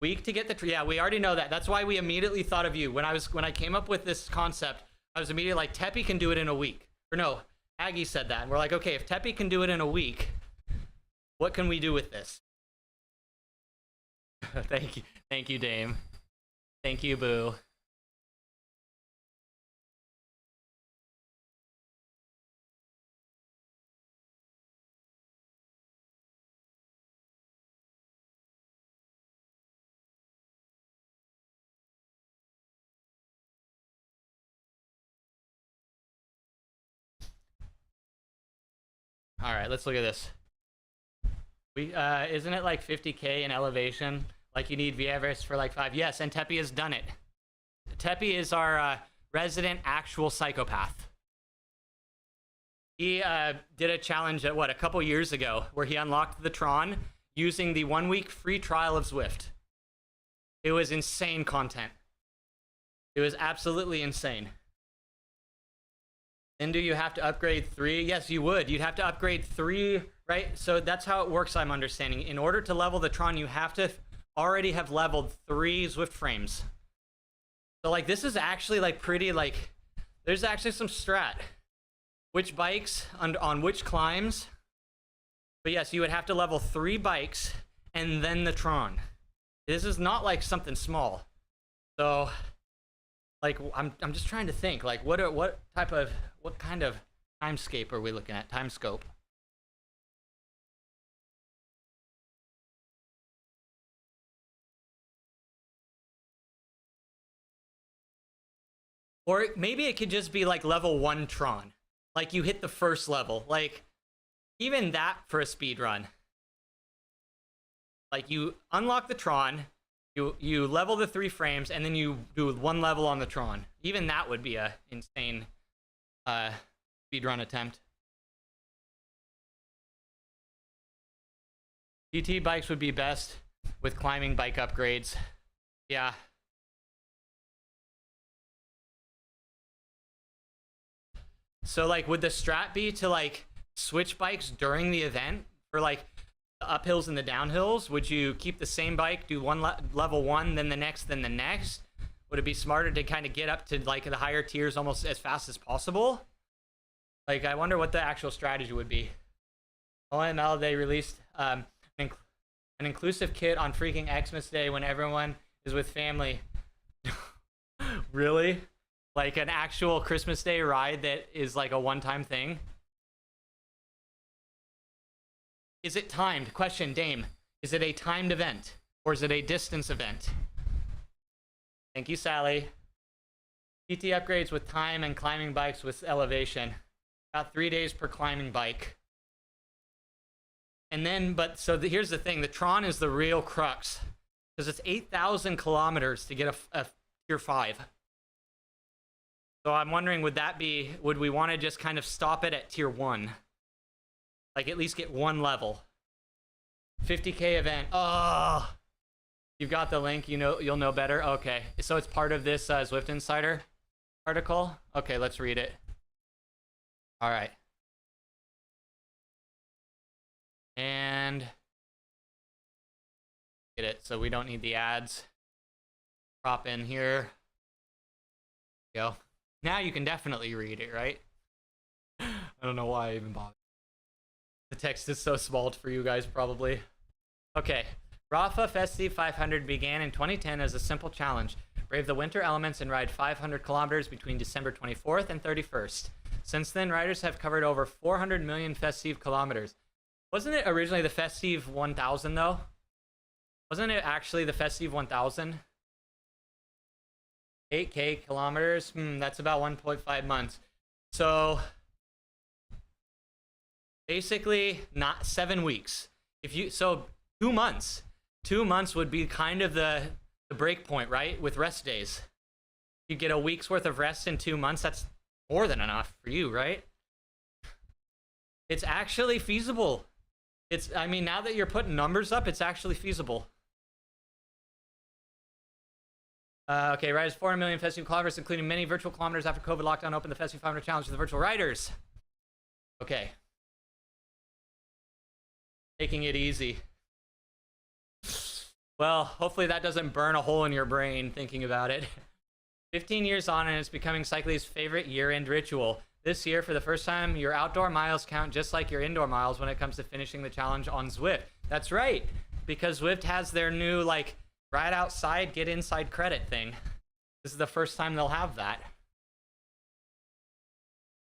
Week to get the, yeah, we already know that. That's why we immediately thought of you. When I came up with this concept, I was immediately like, Teppy can do it in a week. Or no, Aggie said that. And we're like, okay, if Teppy can do it in a week, what can we do with this? Thank you, Dame. Thank you, Boo. All right, let's look at this. Isn't it like 50K in elevation? Like you need Vieves for like 5. Yes, and Teppy has done it. Teppy is our resident actual psychopath. He did a challenge at a couple years ago where he unlocked the Tron using the 1 week free trial of Zwift. It was insane content. It was absolutely insane. Then do you have to upgrade 3? Yes, you would. You'd have to upgrade 3, right? So that's how it works, I'm understanding. In order to level the Tron, you have to already have leveled 3 Zwift frames. So, like, this is actually, like, pretty, like, there's actually some strat. Which bikes on which climbs. But yes, you would have to level 3 bikes and then the Tron. This is not, like, something small. So, like, I'm just trying to think, like, what kind of timescape are we looking at? Timescope. Or maybe it could just be like level 1 Tron. Like you hit the first level. Like even that for a speed run. Like you unlock the Tron, you level the 3 frames, and then you do 1 level on the Tron. Even that would be a insane speed run attempt. GT bikes would be best with climbing bike upgrades. Yeah. So, like, would the strat be to, like, switch bikes during the event for, like, the uphills and the downhills? Would you keep the same bike, do level 1, then the next, then the next? Would it be smarter to kind of get up to, like, the higher tiers almost as fast as possible? Like, I wonder what the actual strategy would be. OML, they released an inclusive kit on freaking Xmas Day when everyone is with family. Really? Like an actual Christmas Day ride that is like a one-time thing? Is it timed? Question, Dame. Is it a timed event? Or is it a distance event? Thank you, Sally. PT upgrades with time and climbing bikes with elevation. About 3 days per climbing bike. And then, here's the thing. The Tron is the real crux. Because it's 8,000 kilometers to get a tier 5. So I'm wondering, would we want to just kind of stop it at tier 1? Like at least get 1 level. 50K event. Oh, you've got the link. You'll know better. Okay, so it's part of this Zwift Insider article. Okay, let's read it. All right. And get it. So we don't need the ads. Prop in here. Go. Now you can definitely read it, right? I don't know why I even bothered. The text is so small for you guys, probably. Okay. Rafa Festive 500 began in 2010 as a simple challenge. Brave the winter elements and ride 500 kilometers between December 24th and 31st. Since then, riders have covered over 400 million Festive kilometers. Wasn't it originally the Festive 1000, though? Wasn't it actually the Festive 1000? 8K kilometers, that's about 1.5 months. So basically not 7 weeks. 2 months. 2 months would be kind of the break point, right? With rest days. You get a week's worth of rest in 2 months, that's more than enough for you, right? It's actually feasible. I mean, now that you're putting numbers up, it's actually feasible. Okay, riders 4 million Festive kilometers, including many virtual kilometers after COVID lockdown, opened the Festive 500 challenge to the virtual riders. Okay. Taking it easy. Well, hopefully that doesn't burn a hole in your brain thinking about it. 15 years on, and it's becoming cyclists' favorite year-end ritual. This year, for the first time, your outdoor miles count just like your indoor miles when it comes to finishing the challenge on Zwift. That's right, because Zwift has their new, like, ride outside, get inside credit thing. This is the first time they'll have that.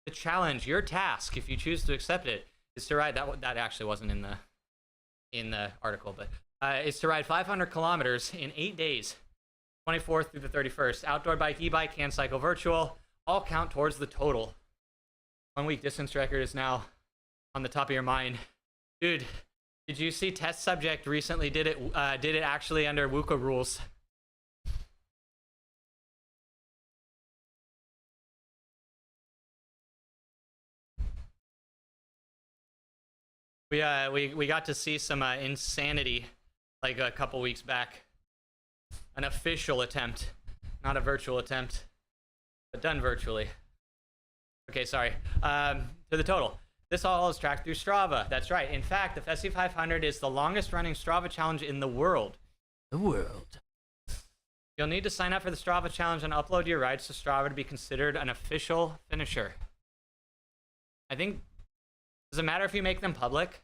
The challenge, your task, if you choose to accept it, is to ride, that actually wasn't in the article, but is to ride 500 kilometers in 8 days, 24th through the 31st. Outdoor bike, e-bike, and cycle virtual, all count towards the total. 1 week distance record is now on the top of your mind. Dude, did you see test subject recently did it actually under WUKA rules? We got to see some insanity like a couple weeks back. An official attempt, not a virtual attempt, but done virtually. Okay, sorry. To the total. This all is tracked through Strava. That's right. In fact, the Festi 500 is the longest running Strava challenge in the world. The world. You'll need to sign up for the Strava challenge and upload your rides to Strava to be considered an official finisher. I think, does it matter if you make them public?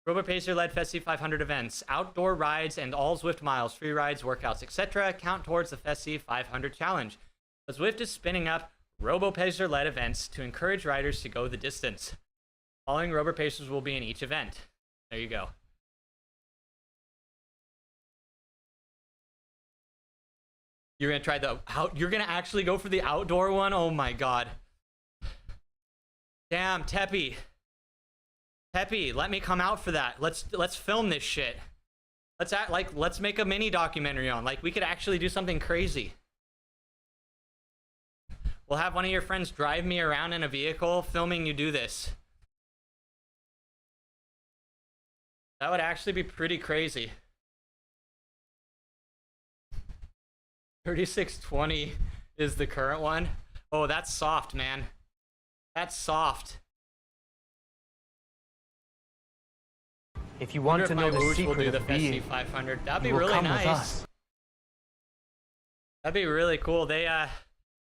RoboPacer-led Festi 500 events, outdoor rides, and all Zwift miles, free rides, workouts, etc. count towards the Festi 500 challenge. But Zwift is spinning up RoboPacer-led events to encourage riders to go the distance. Following RoboPacers will be in each event. There you go. You're gonna try you're gonna actually go for the outdoor one? Oh my god. Damn, Teppy. Teppy, let me come out for that. Let's film this shit. Let's make a mini documentary on. Like, we could actually do something crazy. We'll have one of your friends drive me around in a vehicle filming you do this. That would actually be pretty crazy. 3620 is the current one. Oh, that's soft, man. That's soft. If you want to know the secret will do of the being, Festi 500. That'd be you will really come with nice. us. That'd be really cool. They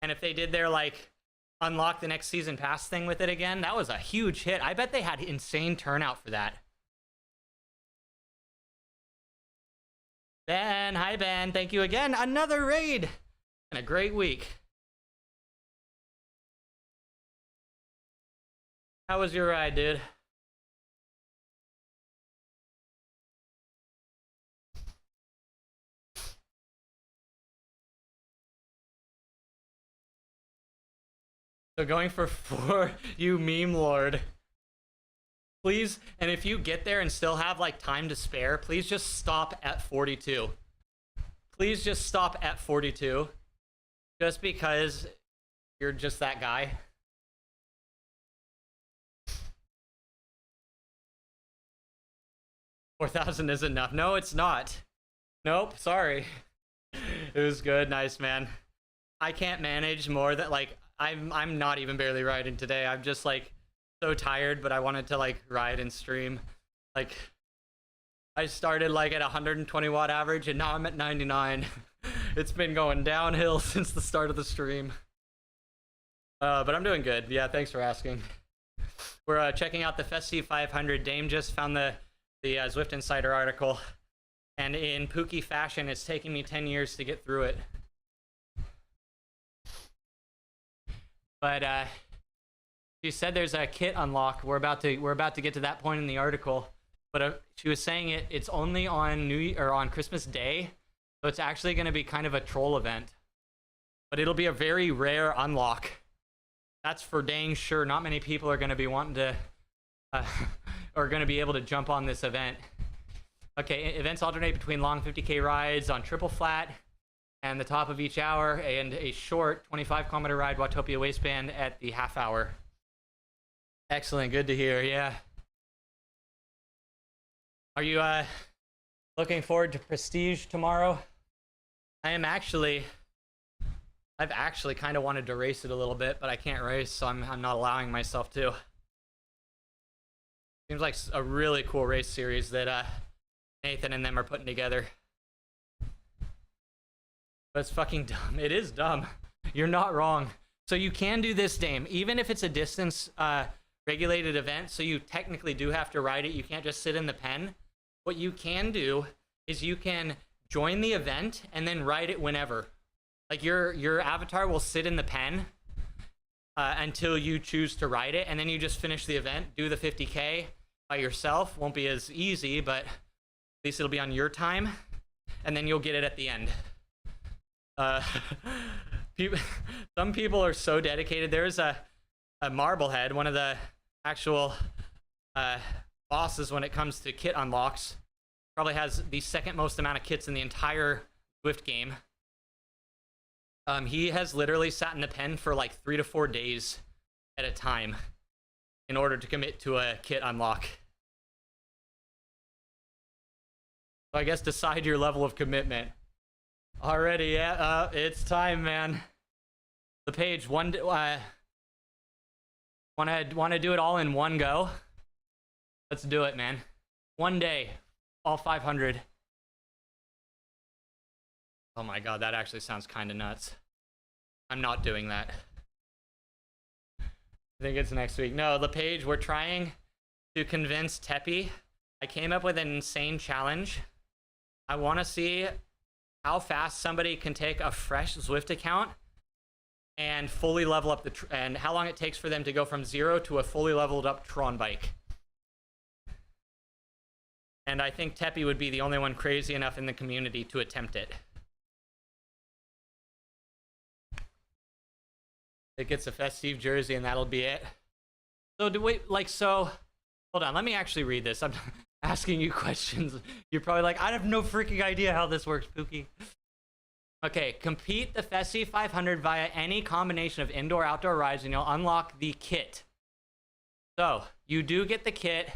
and if they did their like unlock the next season pass thing with it again, that was a huge hit. I bet they had insane turnout for that. Ben, hi Ben, thank you again. Another raid and a great week. How was your ride, dude? So going for 4, you meme lord. Please, and if you get there and still have like time to spare, please just stop at 42. Please just stop at 42. Just because you're just that guy. $4,000 isn't enough. No, it's not. Nope, sorry. It was good, nice man. I can't manage more than like I'm not even barely riding today. I'm just like so tired, but I wanted to like ride and stream. Like I started like at 120 watt average and now I'm at 99. It's been going downhill since the start of the stream. But I'm doing good. Yeah, thanks for asking. We're checking out the Festi 500. Dame just found the Zwift Insider article, and in Pookie fashion, it's taking me 10 years to get through it. But she said there's a kit unlock. We're about to get to that point in the article. But she was saying it's only on on Christmas Day, so it's actually going to be kind of a troll event. But it'll be a very rare unlock. That's for dang sure. Not many people are going to be wanting to, are going to be able to jump on this event. Okay, events alternate between long 50K rides on triple flat and the top of each hour, and a short 25-kilometer ride Watopia Waistband at the half hour. Excellent, good to hear, yeah. Are you looking forward to Prestige tomorrow? I've actually kind of wanted to race it a little bit, but I can't race, so I'm not allowing myself to. Seems like a really cool race series that Nathan and them are putting together. But it's fucking dumb. It is dumb. You're not wrong. So you can do this, Dame, even if it's a distance regulated event, so you technically do have to ride it. You can't just sit in the pen. What you can do is you can join the event and then ride it whenever. Like your avatar will sit in the pen until you choose to ride it, and then you just finish the event, do the 50K by yourself. Won't be as easy, but at least it'll be on your time, and then you'll get it at the end. Some people are so dedicated. There's a Marblehead, one of the actual bosses when it comes to kit unlocks. Probably has the second most amount of kits in the entire Zwift game. He has literally sat in the pen for like 3 to 4 days at a time in order to commit to a kit unlock. So I guess decide your level of commitment. Already, yeah, it's time, man. The page want to do it all in one go? Let's do it, man. One day, all 500. Oh my god, that actually sounds kind of nuts. I'm not doing that. I think it's next week. No, the page, we're trying to convince Teppy. I came up with an insane challenge. I want to see how fast somebody can take a fresh Zwift account and fully level up and how long it takes for them to go from 0 to a fully leveled up Tron bike. And I think Teppy would be the only one crazy enough in the community to attempt it. It gets a festive jersey and that'll be it. So do we, like, so, hold on, let me actually read this. I'm asking you questions. You're probably like, I have no freaking idea how this works, Pookie. Okay, compete the Festive 500 via any combination of indoor-outdoor rides and you'll unlock the kit. So, you do get the kit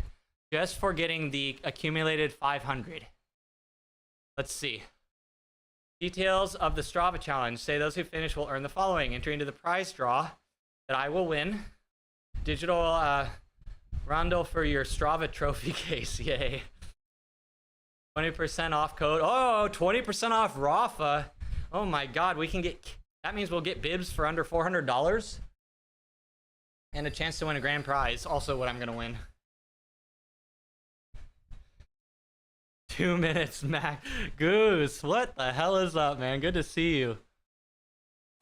just for getting the accumulated 500. Let's see. Details of the Strava challenge. Say those who finish will earn the following. Entry into the prize draw that I will win. Digital roundel for your Strava trophy case. Yay. 20% off code. Oh, 20% off Rafa. Oh my god, we can get... That means we'll get bibs for under $400. And a chance to win a grand prize. Also what I'm going to win. 2 minutes, Mac. Goose, what the hell is up, man? Good to see you.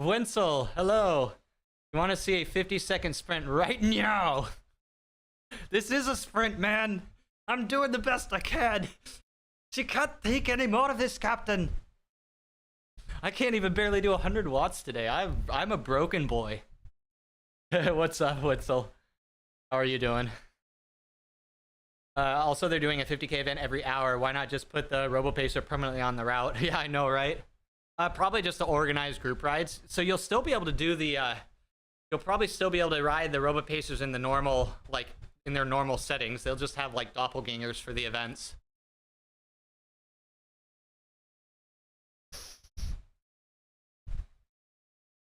Winsel, hello. You want to see a 50-second sprint right now? This is a sprint, man. I'm doing the best I can. She can't take any more of this, Captain. I can't even barely do 100 watts today. I'm a broken boy. What's up, Winsel? How are you doing? Also, they're doing a 50k event every hour. Why not just put the RoboPacer permanently on the route? Yeah, I know, right? Probably just to organize group rides. So you'll still be able to do the... you'll probably still be able to ride the RoboPacers in the normal, like, in their normal settings. They'll just have, like, doppelgangers for the events.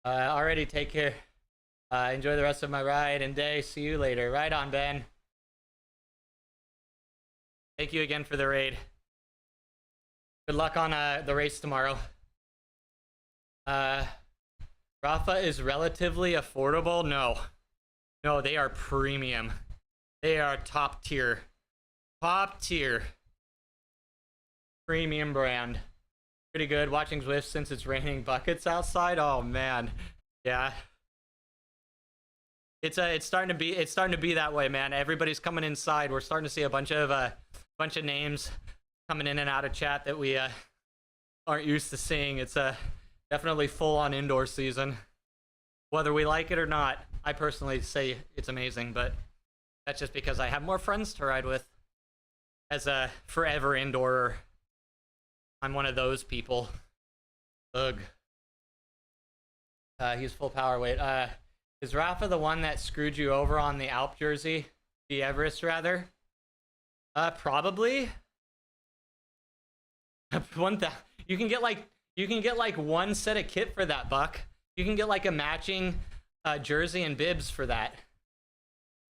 Already, take care. Enjoy the rest of my ride and day. See you later. Right on, Ben. Thank you again for the raid. Good luck on the race tomorrow. Rafa is relatively affordable. No, they are premium. They are top tier. Top tier. Premium brand. Pretty good. Watching Zwift since it's raining buckets outside. Oh man, yeah. It's starting to be that way, man. Everybody's coming inside. We're starting to see a bunch of names coming in and out of chat that we aren't used to seeing. It's definitely full on indoor season. Whether we like it or not, I personally say it's amazing, but that's just because I have more friends to ride with. As a forever indoorer, I'm one of those people. Ugh. He's full power weight. Is Rafa the one that screwed you over on the Alp jersey? The Everest, rather? Probably. You can get like one set of kit for that buck. You can get like a matching jersey and bibs for that.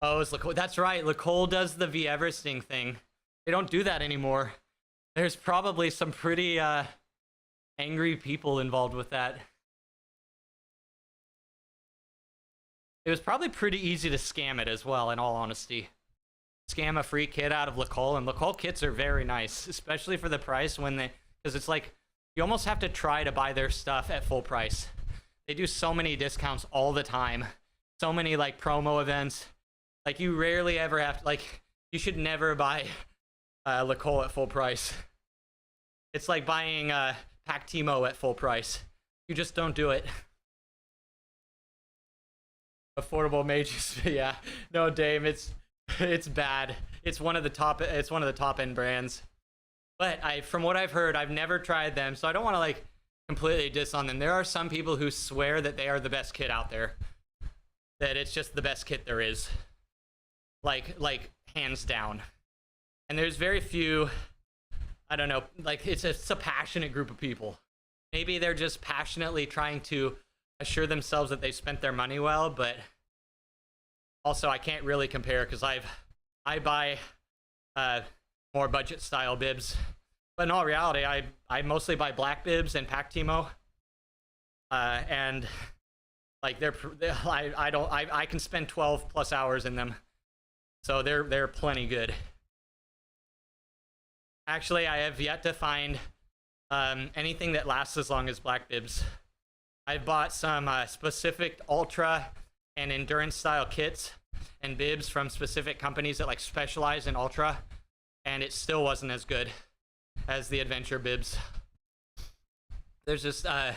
Oh, it's Lacole. That's right. Lacole does the V Everesting thing. They don't do that anymore. There's probably some pretty angry people involved with that. It was probably pretty easy to scam it as well, in all honesty. Scam a free kit out of Lacole, and Lacole kits are very nice, especially for the price when they, because it's like, you almost have to try to buy their stuff at full price. They do so many discounts all the time. So many like promo events. Like you rarely ever have to, like, you should never buy Lacole at full price. It's like buying Pac Timo at full price. You just don't do it. Affordable mages, yeah. No, Dame, it's bad. It's one of the top end brands. But from what I've heard, I've never tried them, so I don't want to like completely diss on them. There are some people who swear that they are the best kit out there. That it's just the best kit there is. Like hands down. And there's very few, I don't know, like it's a passionate group of people. Maybe they're just passionately trying to assure themselves that they spent their money well, but also I can't really compare because I buy more budget style bibs, but in all reality, I mostly buy black bibs and Pac Timo, and like I can spend 12 plus hours in them, so they're plenty good. Actually, I have yet to find anything that lasts as long as black bibs. I've bought some specific ultra and endurance style kits and bibs from specific companies that like specialize in ultra, and it still wasn't as good as the adventure bibs. There's just I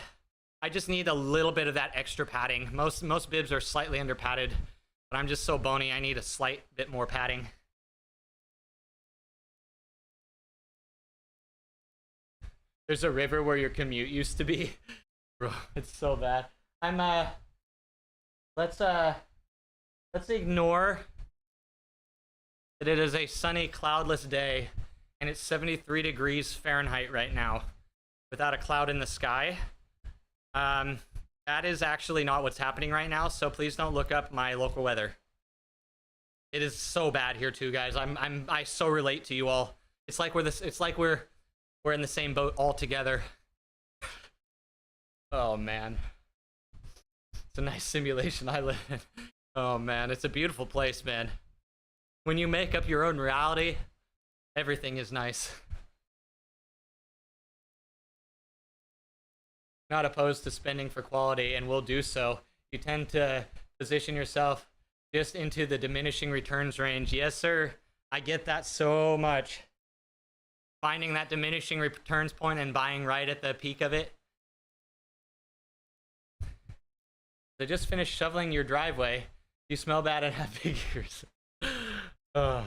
just need a little bit of that extra padding. Most bibs are slightly under padded, but I'm just so bony I need a slight bit more padding. There's a river where your commute used to be. Bro, it's so bad. Let's ignore that it is a sunny, cloudless day, and it's 73 degrees Fahrenheit right now, without a cloud in the sky. That is actually not what's happening right now, so please don't look up my local weather. It is so bad here too, guys. I so relate to you all. It's like we're in the same boat all together. Oh man, it's a nice simulation I live in. Oh man, it's a beautiful place, man. When you make up your own reality, everything is nice. Not opposed to spending for quality, and will do so. You tend to position yourself just into the diminishing returns range. Yes, sir. I get that so much. Finding that diminishing returns point and buying right at the peak of it. They just finished shoveling your driveway. You smell bad and have big ears. Oh.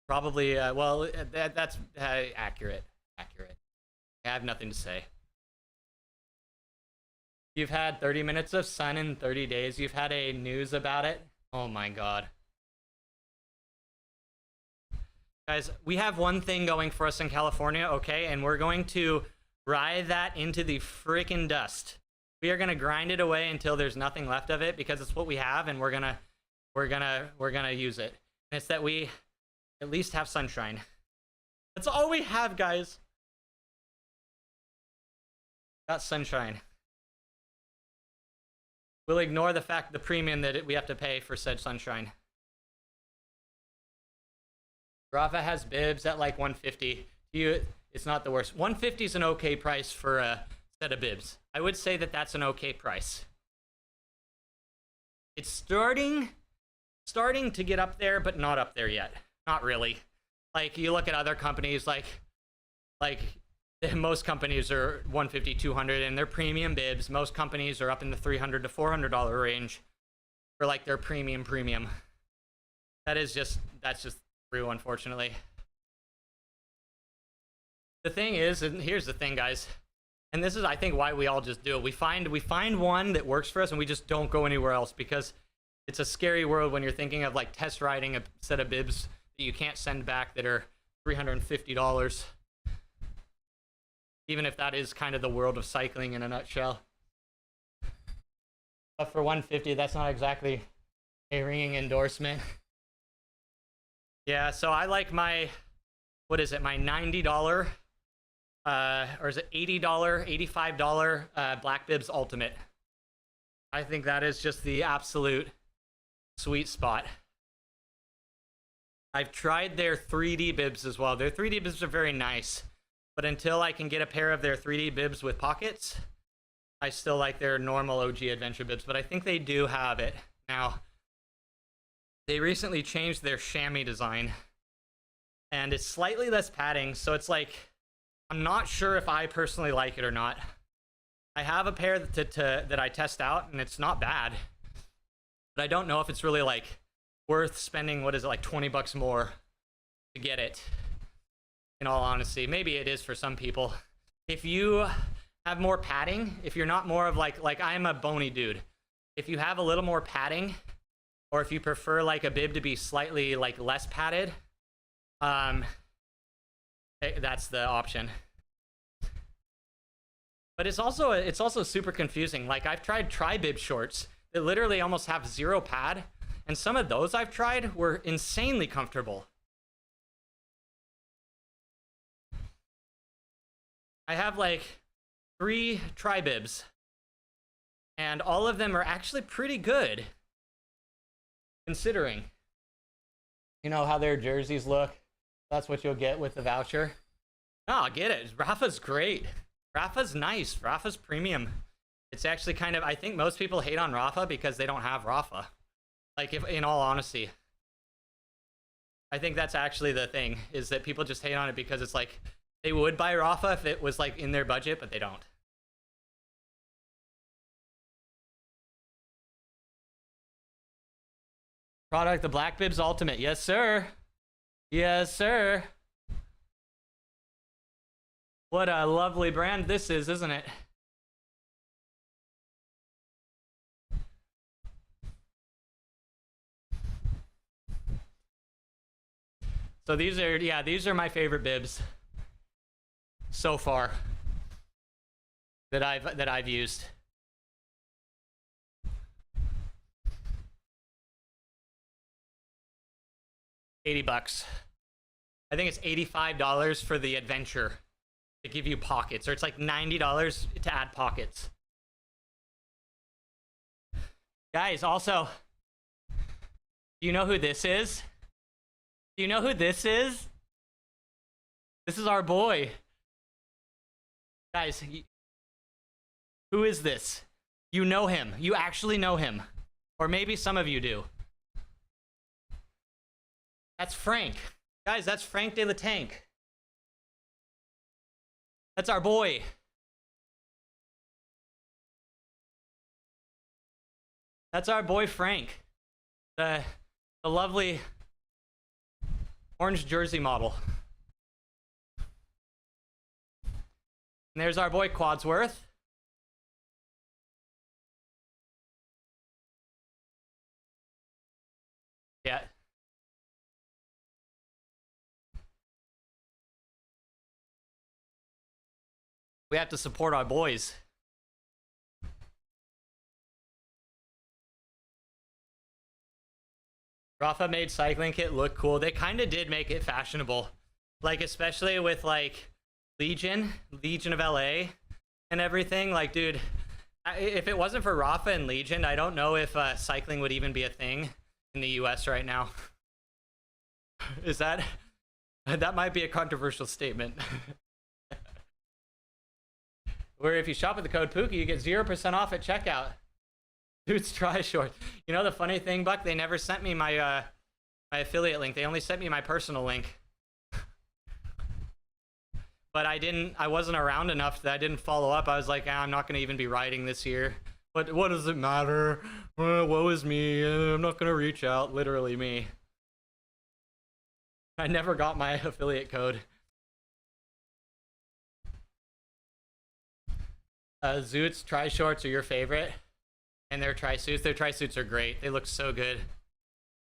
Probably, well, that's accurate. Accurate. I have nothing to say. You've had 30 minutes of sun in 30 days. You've had a news about it. Oh my god. Guys, we have one thing going for us in California, okay? And we're going to ride that into the freaking dust. We are gonna grind it away until there's nothing left of it, because it's what we have, and we're gonna use it. And it's that we at least have sunshine. That's all we have, guys. Got sunshine. We'll ignore the fact, the premium that we have to pay for said sunshine. Rafa has bibs at like 150. It's not the worst. 150 is an okay price for a set of bibs. I would say that that's an okay price. It's starting to get up there, but not up there yet. Not really. Like, you look at other companies, like most companies are 150, 200, and they're premium bibs. Most companies are up in the $300 to $400 range for like their premium. That's just true, unfortunately. The thing is, and here's the thing, guys, and this is, I think, why we all just do it. We find one that works for us, and we just don't go anywhere else, because it's a scary world when you're thinking of like test riding a set of bibs that you can't send back that are $350. Even if that is kind of the world of cycling in a nutshell. But for 150, that's not exactly a ringing endorsement. Yeah, so I like my, what is it, my $90, or is it $80, $85 Black Bibs Ultimate. I think that is just the absolute sweet spot. I've tried their 3D bibs as well. Their 3D bibs are very nice, but until I can get a pair of their 3D bibs with pockets, I still like their normal OG adventure bibs, but I think they do have it now. They recently changed their chamois design, and it's slightly less padding, so it's like, I'm not sure if I personally like it or not. I have a pair that I test out, and it's not bad, but I don't know if it's really like worth spending, what is it, like 20 bucks more to get it, in all honesty. Maybe it is for some people. If you have more padding, if you're not more of like I'm a bony dude, if you have a little more padding, or if you prefer like a bib to be slightly like less padded, that's the option. But it's also super confusing. Like I've tried tri-bib shorts that literally almost have zero pad, and some of those I've tried were insanely comfortable. I have like 3 tri-bibs, and all of them are actually pretty good, considering, you know, how their jerseys look. That's what you'll get with the voucher. No, I get it. Rafa's great. Rafa's nice. Rafa's premium. It's actually kind of, I think most people hate on Rafa because they don't have Rafa. Like, if in all honesty, I think that's actually the thing, is that people just hate on it because it's like they would buy Rafa if it was like in their budget, but they don't. Product, the Black Bibs Ultimate. Yes, sir. Yes, sir. What a lovely brand this is, isn't it? So these are, yeah, these are my favorite bibs so far that I've used. $80. I think it's $85 for the adventure to give you pockets, or it's like $90 to add pockets. Guys, also, do you know who this is? Do you know who this is? This is our boy. Guys, who is this? You know him. You actually know him. Or maybe some of you do. That's Frank. Guys, that's Frank de la Tank. That's our boy. That's our boy Frank. The lovely orange jersey model. And there's our boy Quadsworth. Yeah. We have to support our boys. Rafa made cycling kit look cool. They kind of did make it fashionable. Like, especially with, like, Legion of LA and everything. Like, dude, if it wasn't for Rafa and Legion, I don't know if cycling would even be a thing in the US right now. Is that... That might be a controversial statement. Where if you shop with the code Pookie, you get 0% off at checkout. Dude's try short. You know the funny thing, Buck? They never sent me my my affiliate link. They only sent me my personal link. But I wasn't around enough that I didn't follow up. I was like, I'm not going to even be riding this year. But what does it matter? Woe is me. I'm not going to reach out. Literally me. I never got my affiliate code. Zoots tri-shorts are your favorite, and their tri-suits. Their tri-suits are great. They look so good.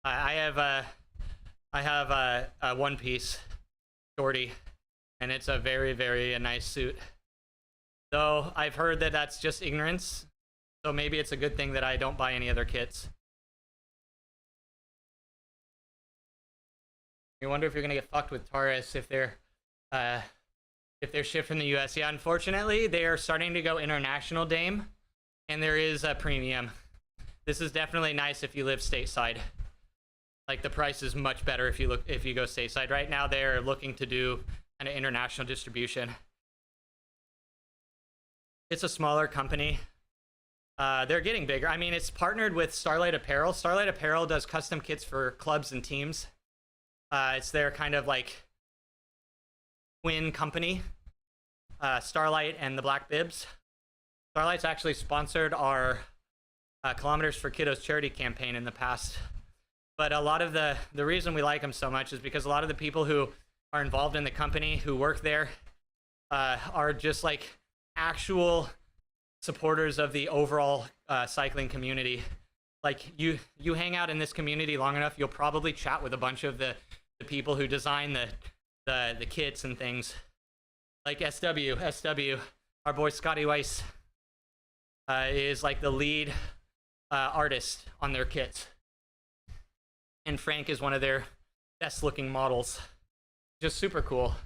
I have a one-piece shorty, and it's a very, very nice suit. Though I've heard that that's just ignorance, so maybe it's a good thing that I don't buy any other kits. You wonder if you're gonna get fucked with Taurus if they're shipped from the US. Yeah, unfortunately, they are starting to go international, Dame, and there is a premium. This is definitely nice if you live stateside. Like, the price is much better if you go stateside. Right now, they're looking to do an international distribution. It's a smaller company. They're getting bigger. I mean, it's partnered with Starlight Apparel. Starlight Apparel does custom kits for clubs and teams. It's their kind of like twin company, Starlight and the Black Bibs. Starlight's actually sponsored our Kilometers for Kiddos charity campaign in the past. But a lot of the reason we like them so much is because a lot of the people who are involved in the company, who work there, are just like actual supporters of the overall cycling community. Like, you hang out in this community long enough, you'll probably chat with a bunch of the people who design the kits and things. Like SW, our boy Scotty Weiss is like the lead artist on their kits, and Frank is one of their best looking models. Just super cool.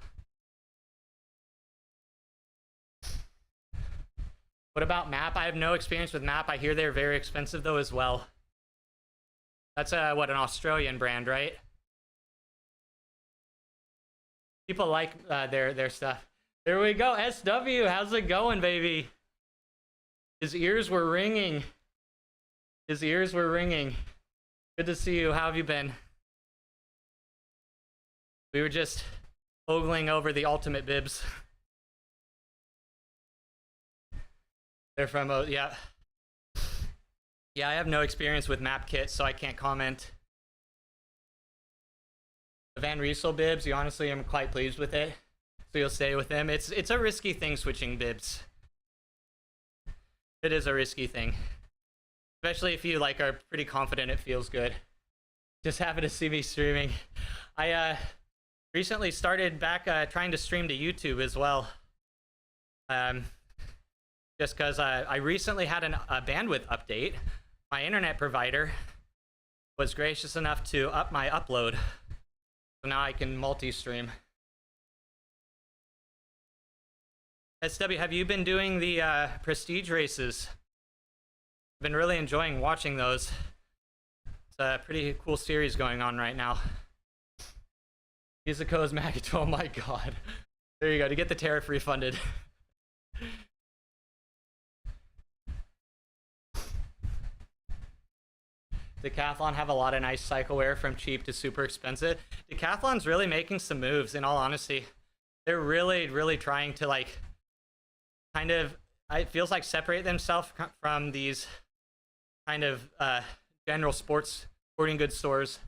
What about Map? I have no experience with Map. I hear they're very expensive though as well. That's what, an Australian brand, right? People like their stuff. There we go. SW, how's it going, baby? His ears were ringing. His ears were ringing. Good to see you. How have you been? We were just ogling over the ultimate bibs. They're from, yeah. Yeah, I have no experience with map kits, so I can't comment. The Van Riesel bibs, you honestly am quite pleased with it. So you'll stay with them. It's a risky thing switching bibs. It is a risky thing. Especially if you like are pretty confident it feels good. Just happy to see me streaming. I recently started back trying to stream to YouTube as well. Just because I recently had a bandwidth update. My internet provider was gracious enough to up my upload. So now I can multi-stream. SW, have you been doing the prestige races? I've been really enjoying watching those. It's a pretty cool series going on right now. Yuzuko's Magato, oh my god. There you go, to get the tariff refunded. Decathlon have a lot of nice cycle wear from cheap to super expensive. Decathlon's really making some moves, in all honesty. They're really trying to like kind of, it feels like separate themselves from these kind of general sporting goods stores.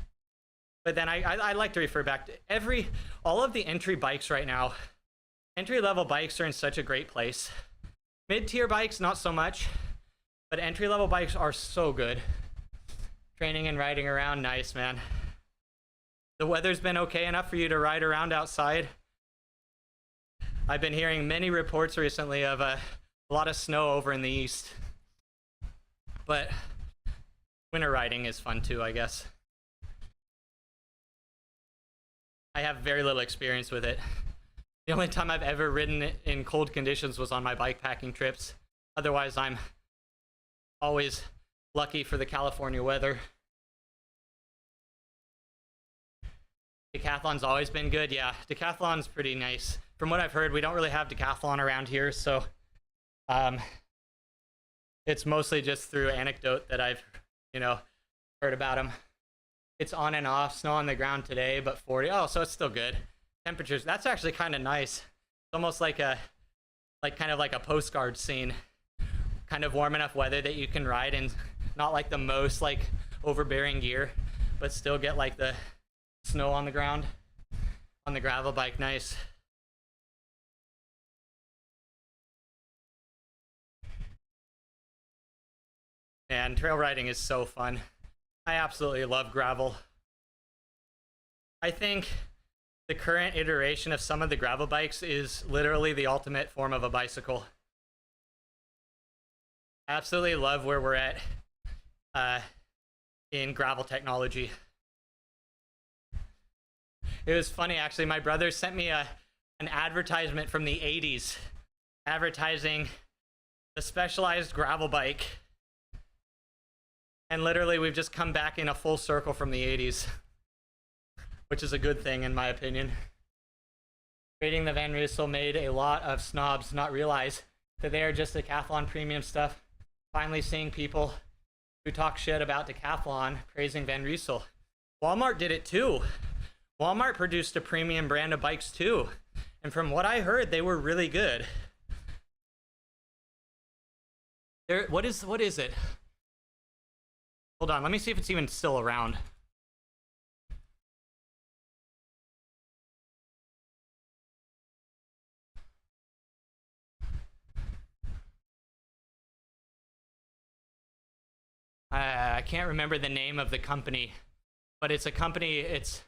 But then I like to refer back to all of the entry bikes right now. Entry level bikes are in such a great place. Mid-tier bikes, not so much, but entry level bikes are so good. Training and riding around, nice, man. The weather's been okay enough for you to ride around outside. I've been hearing many reports recently of a lot of snow over in the east. But winter riding is fun too, I guess. I have very little experience with it. The only time I've ever ridden it in cold conditions was on my bikepacking trips. Otherwise, I'm always lucky for the California weather. Decathlon's always been good. Yeah, Decathlon's pretty nice. From what I've heard, we don't really have Decathlon around here, so it's mostly just through anecdote that I've, heard about them. It's on and off, snow on the ground today, but 40. Oh, so it's still good. Temperatures, that's actually kind of nice. It's almost like kind of like a postcard scene. Kind of warm enough weather that you can ride in not like the most like overbearing gear, but still get like the snow on the ground on the gravel bike. Nice. And trail riding is so fun. I absolutely love gravel. I think the current iteration of some of the gravel bikes is literally the ultimate form of a bicycle. I absolutely love where we're at in gravel technology. It was funny, actually. My brother sent me an advertisement from the 80s advertising the Specialized gravel bike. And literally, we've just come back in a full circle from the 80s, which is a good thing, in my opinion. Rating the Van Riesel made a lot of snobs not realize that they are just Decathlon premium stuff. Finally seeing people who talk shit about Decathlon praising Van Riesel. Walmart did it too. Walmart produced a premium brand of bikes too. And from what I heard, they were really good. What is it? Hold on, let me see if it's even still around. I can't remember the name of the company, but it's a company, it's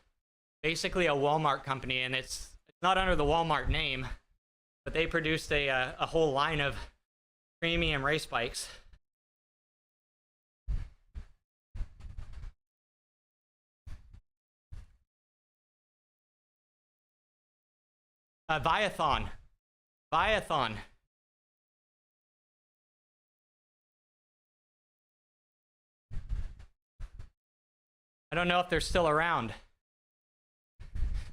basically a Walmart company, and it's not under the Walmart name, but they produced a whole line of premium race bikes. Viathon. Viathon. I don't know if they're still around.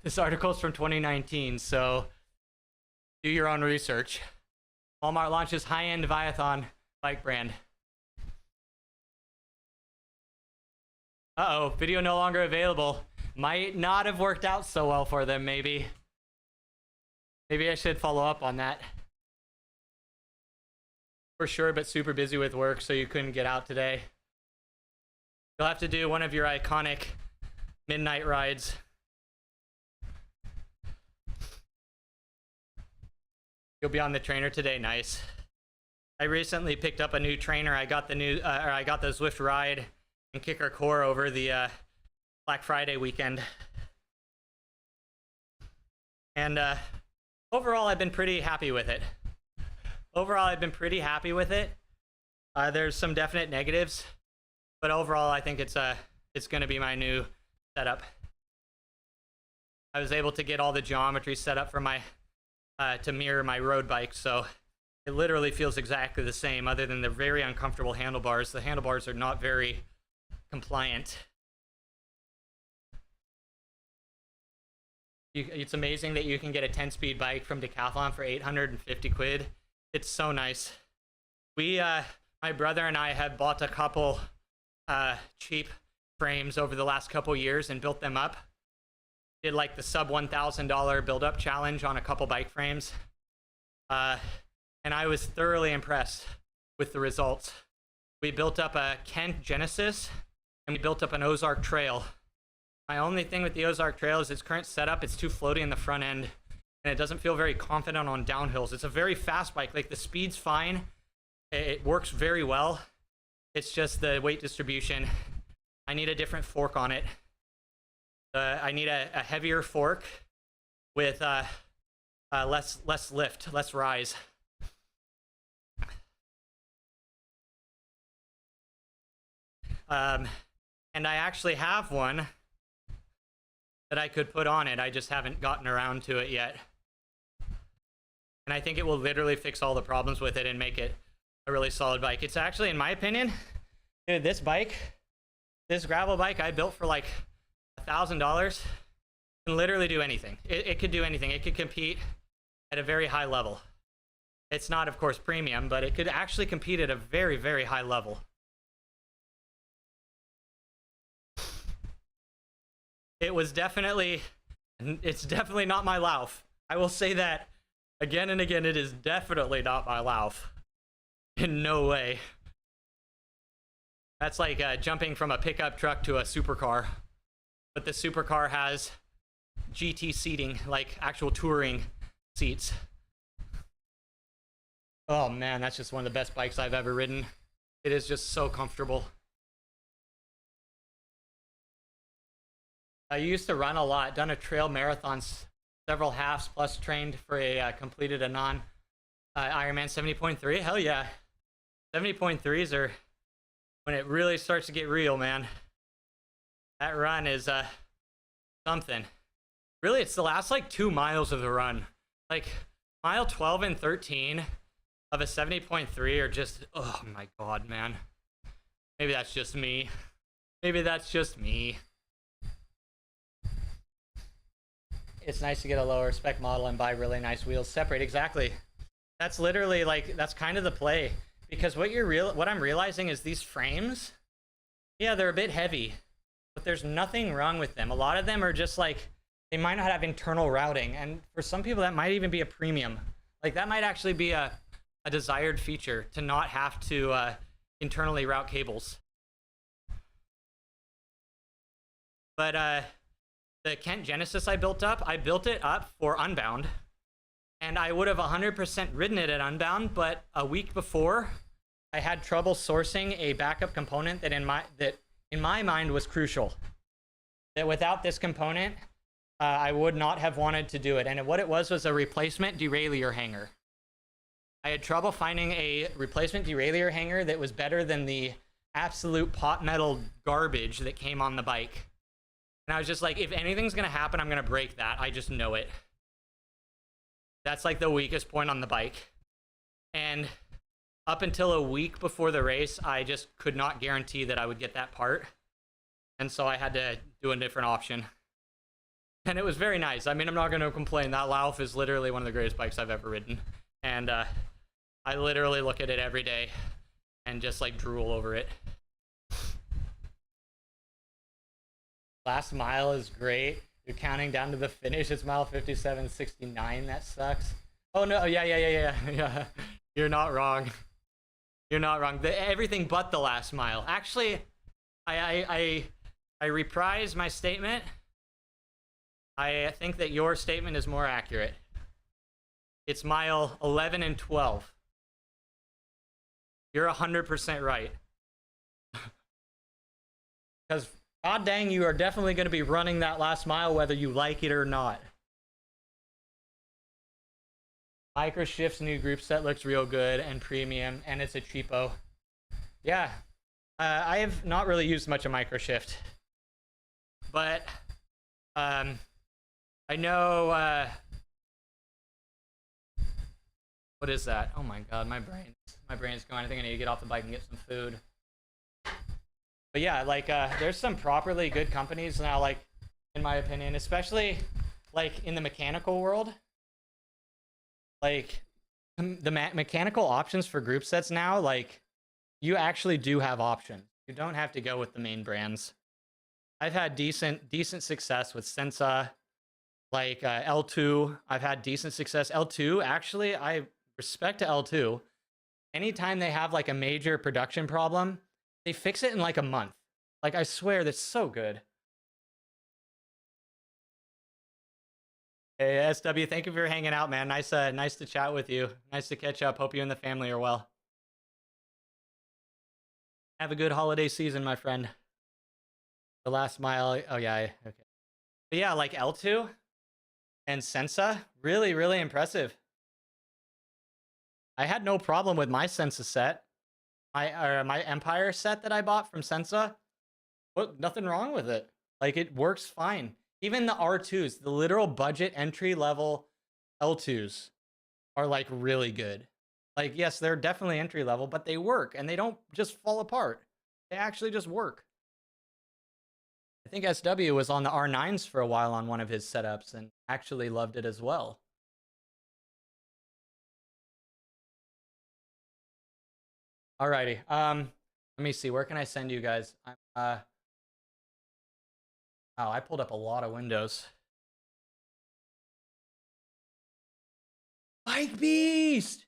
This article's from 2019, so do your own research. Walmart launches high-end Viathon bike brand. Uh-oh, video no longer available. Might not have worked out so well for them, maybe. Maybe I should follow up on that. For sure, but super busy with work, so you couldn't get out today. You'll have to do one of your iconic midnight rides. You'll be on the trainer today. Nice. I recently picked up a new trainer. I got the Zwift ride and kicker core over the Black Friday weekend. And overall, I've been pretty happy with it. There's some definite negatives, but overall, I think it's going to be my new setup. I was able to get all the geometry set up for my to mirror my road bike, so it literally feels exactly the same, other than the very uncomfortable handlebars. The handlebars are not very compliant. It's amazing that you can get a 10-speed bike from Decathlon for 850 quid. It's so nice. My brother and I have bought a couple cheap frames over the last couple years and built them up. Did like the sub $1,000 build-up challenge on a couple bike frames. And I was thoroughly impressed with the results. We built up a Kent Genesis and we built up an Ozark Trail. My only thing with the Ozark Trail is its current setup. It's too floaty in the front end and it doesn't feel very confident on downhills. It's a very fast bike. Like the speed's fine. It works very well. It's just the weight distribution. I need a different fork on it. I need a heavier fork with less lift, less rise. And I actually have one that I could put on it. I just haven't gotten around to it yet. And I think it will literally fix all the problems with it and make it a really solid bike. It's actually, in my opinion, dude, this gravel bike I built for like $1,000 can literally do anything. It could do anything. It could compete at a very high level. It's not, of course, premium, but it could actually compete at a very, very high level. It's definitely not my Lauf. I will say that again and again. It is definitely not my Lauf. In no way. That's like jumping from a pickup truck to a supercar. But the supercar has GT seating, like actual touring seats. Oh man, that's just one of the best bikes I've ever ridden. It is just so comfortable. I used to run a lot, done a trail marathon, several halves, plus trained for completed a Ironman 70.3. Hell yeah. 70.3s are when it really starts to get real, man. That run is something. Really, it's the last like 2 miles of the run. Like mile 12 and 13 of a 70.3 are just, oh my god, man. Maybe that's just me. Maybe that's just me. It's nice to get a lower spec model and buy really nice wheels separate. Exactly. That's literally like, that's kind of the play. Because what I'm realizing is these frames, yeah, they're a bit heavy, but there's nothing wrong with them. A lot of them are just like, they might not have internal routing. And for some people, that might even be a premium. Like that might actually be a desired feature, to not have to internally route cables. But the Kent Genesis I built it up for Unbound. And I would have 100% ridden it at Unbound, but a week before, I had trouble sourcing a backup component that in my mind was crucial. That without this component, I would not have wanted to do it. And what it was a replacement derailleur hanger. I had trouble finding a replacement derailleur hanger that was better than the absolute pot metal garbage that came on the bike. And I was just like, if anything's gonna happen, I'm gonna break that. I just know it. That's like the weakest point on the bike. And up until a week before the race, I just could not guarantee that I would get that part. And so I had to do a different option. And it was very nice. I mean, I'm not going to complain. That Lauf is literally one of the greatest bikes I've ever ridden. And I literally look at it every day and just like drool over it. Last mile is great. You're counting down to the finish. It's mile 57:69. That sucks. Oh no, yeah. You're not wrong. You're not wrong. Everything but the last mile. Actually, I reprise my statement. I think that your statement is more accurate. It's mile 11 and 12. You're 100% right. Because god dang, you are definitely going to be running that last mile whether you like it or not. Microshift's new group set looks real good and premium, and it's a cheapo. Yeah, I have not really used much of Microshift, but I know. What is that? Oh my god, my brain's going. I think I need to get off the bike and get some food. But yeah, like there's some properly good companies now, like in my opinion, especially like in the mechanical world. Like the mechanical options for group sets now, like you actually do have options. You don't have to go with the main brands. I've had decent success with Sensa, like L2. I've had decent success. L2, actually, I respect to L2. Anytime they have like a major production problem, they fix it in like a month. Like I swear, that's so good. Hey, SW, thank you for hanging out, man. Nice to chat with you. Nice to catch up. Hope you and the family are well. Have a good holiday season, my friend. The last mile. Oh, yeah. Okay. But yeah, like L2 and Sensa, really, really impressive. I had no problem with my Sensa set. My Empire set that I bought from Sensa. Well, nothing wrong with it. Like, it works fine. Even the R2s, the literal budget entry level L2s are like really good. Like, yes, they're definitely entry level, but they work and they don't just fall apart. They actually just work. I think SW was on the R9s for a while on one of his setups and actually loved it as well. Alrighty. Let me see. Where can I send you guys? Oh, I pulled up a lot of windows. Bike Beast!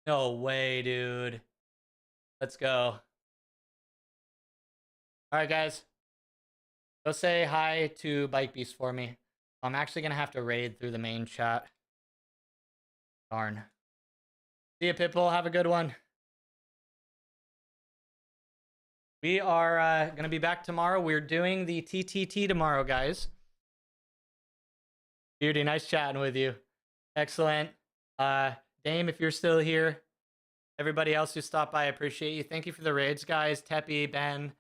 No way, dude. Let's go. Alright, guys. Go say hi to Bike Beast for me. I'm actually going to have to raid through the main chat. Darn. See ya, Pitbull. Have a good one. We are going to be back tomorrow. We're doing the TTT tomorrow, guys. Beauty, nice chatting with you. Excellent. Dame, if you're still here. Everybody else who stopped by, I appreciate you. Thank you for the raids, guys. Teppy, Ben,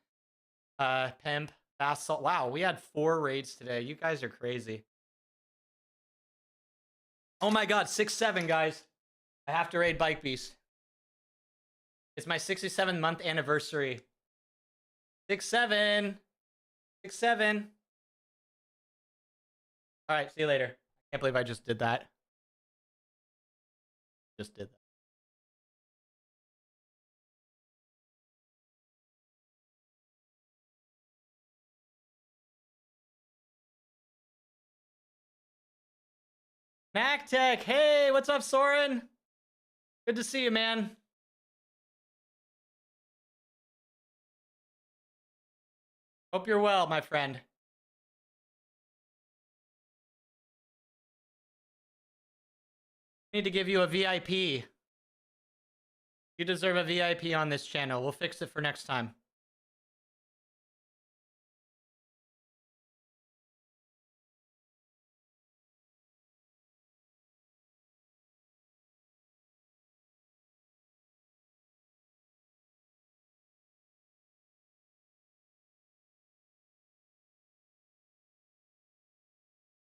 Pimp, Bassalt. Wow, we had 4 raids today. You guys are crazy. Oh my god, 6-7, guys. I have to raid Bike Beast. It's my 67th month anniversary. 6-7. 6-7. All right, see you later. I can't believe I just did that. Just did that. MacTech, hey, what's up, Soren? Good to see you, man. Hope you're well, my friend. Need to give you a VIP. You deserve a VIP on this channel. We'll fix it for next time.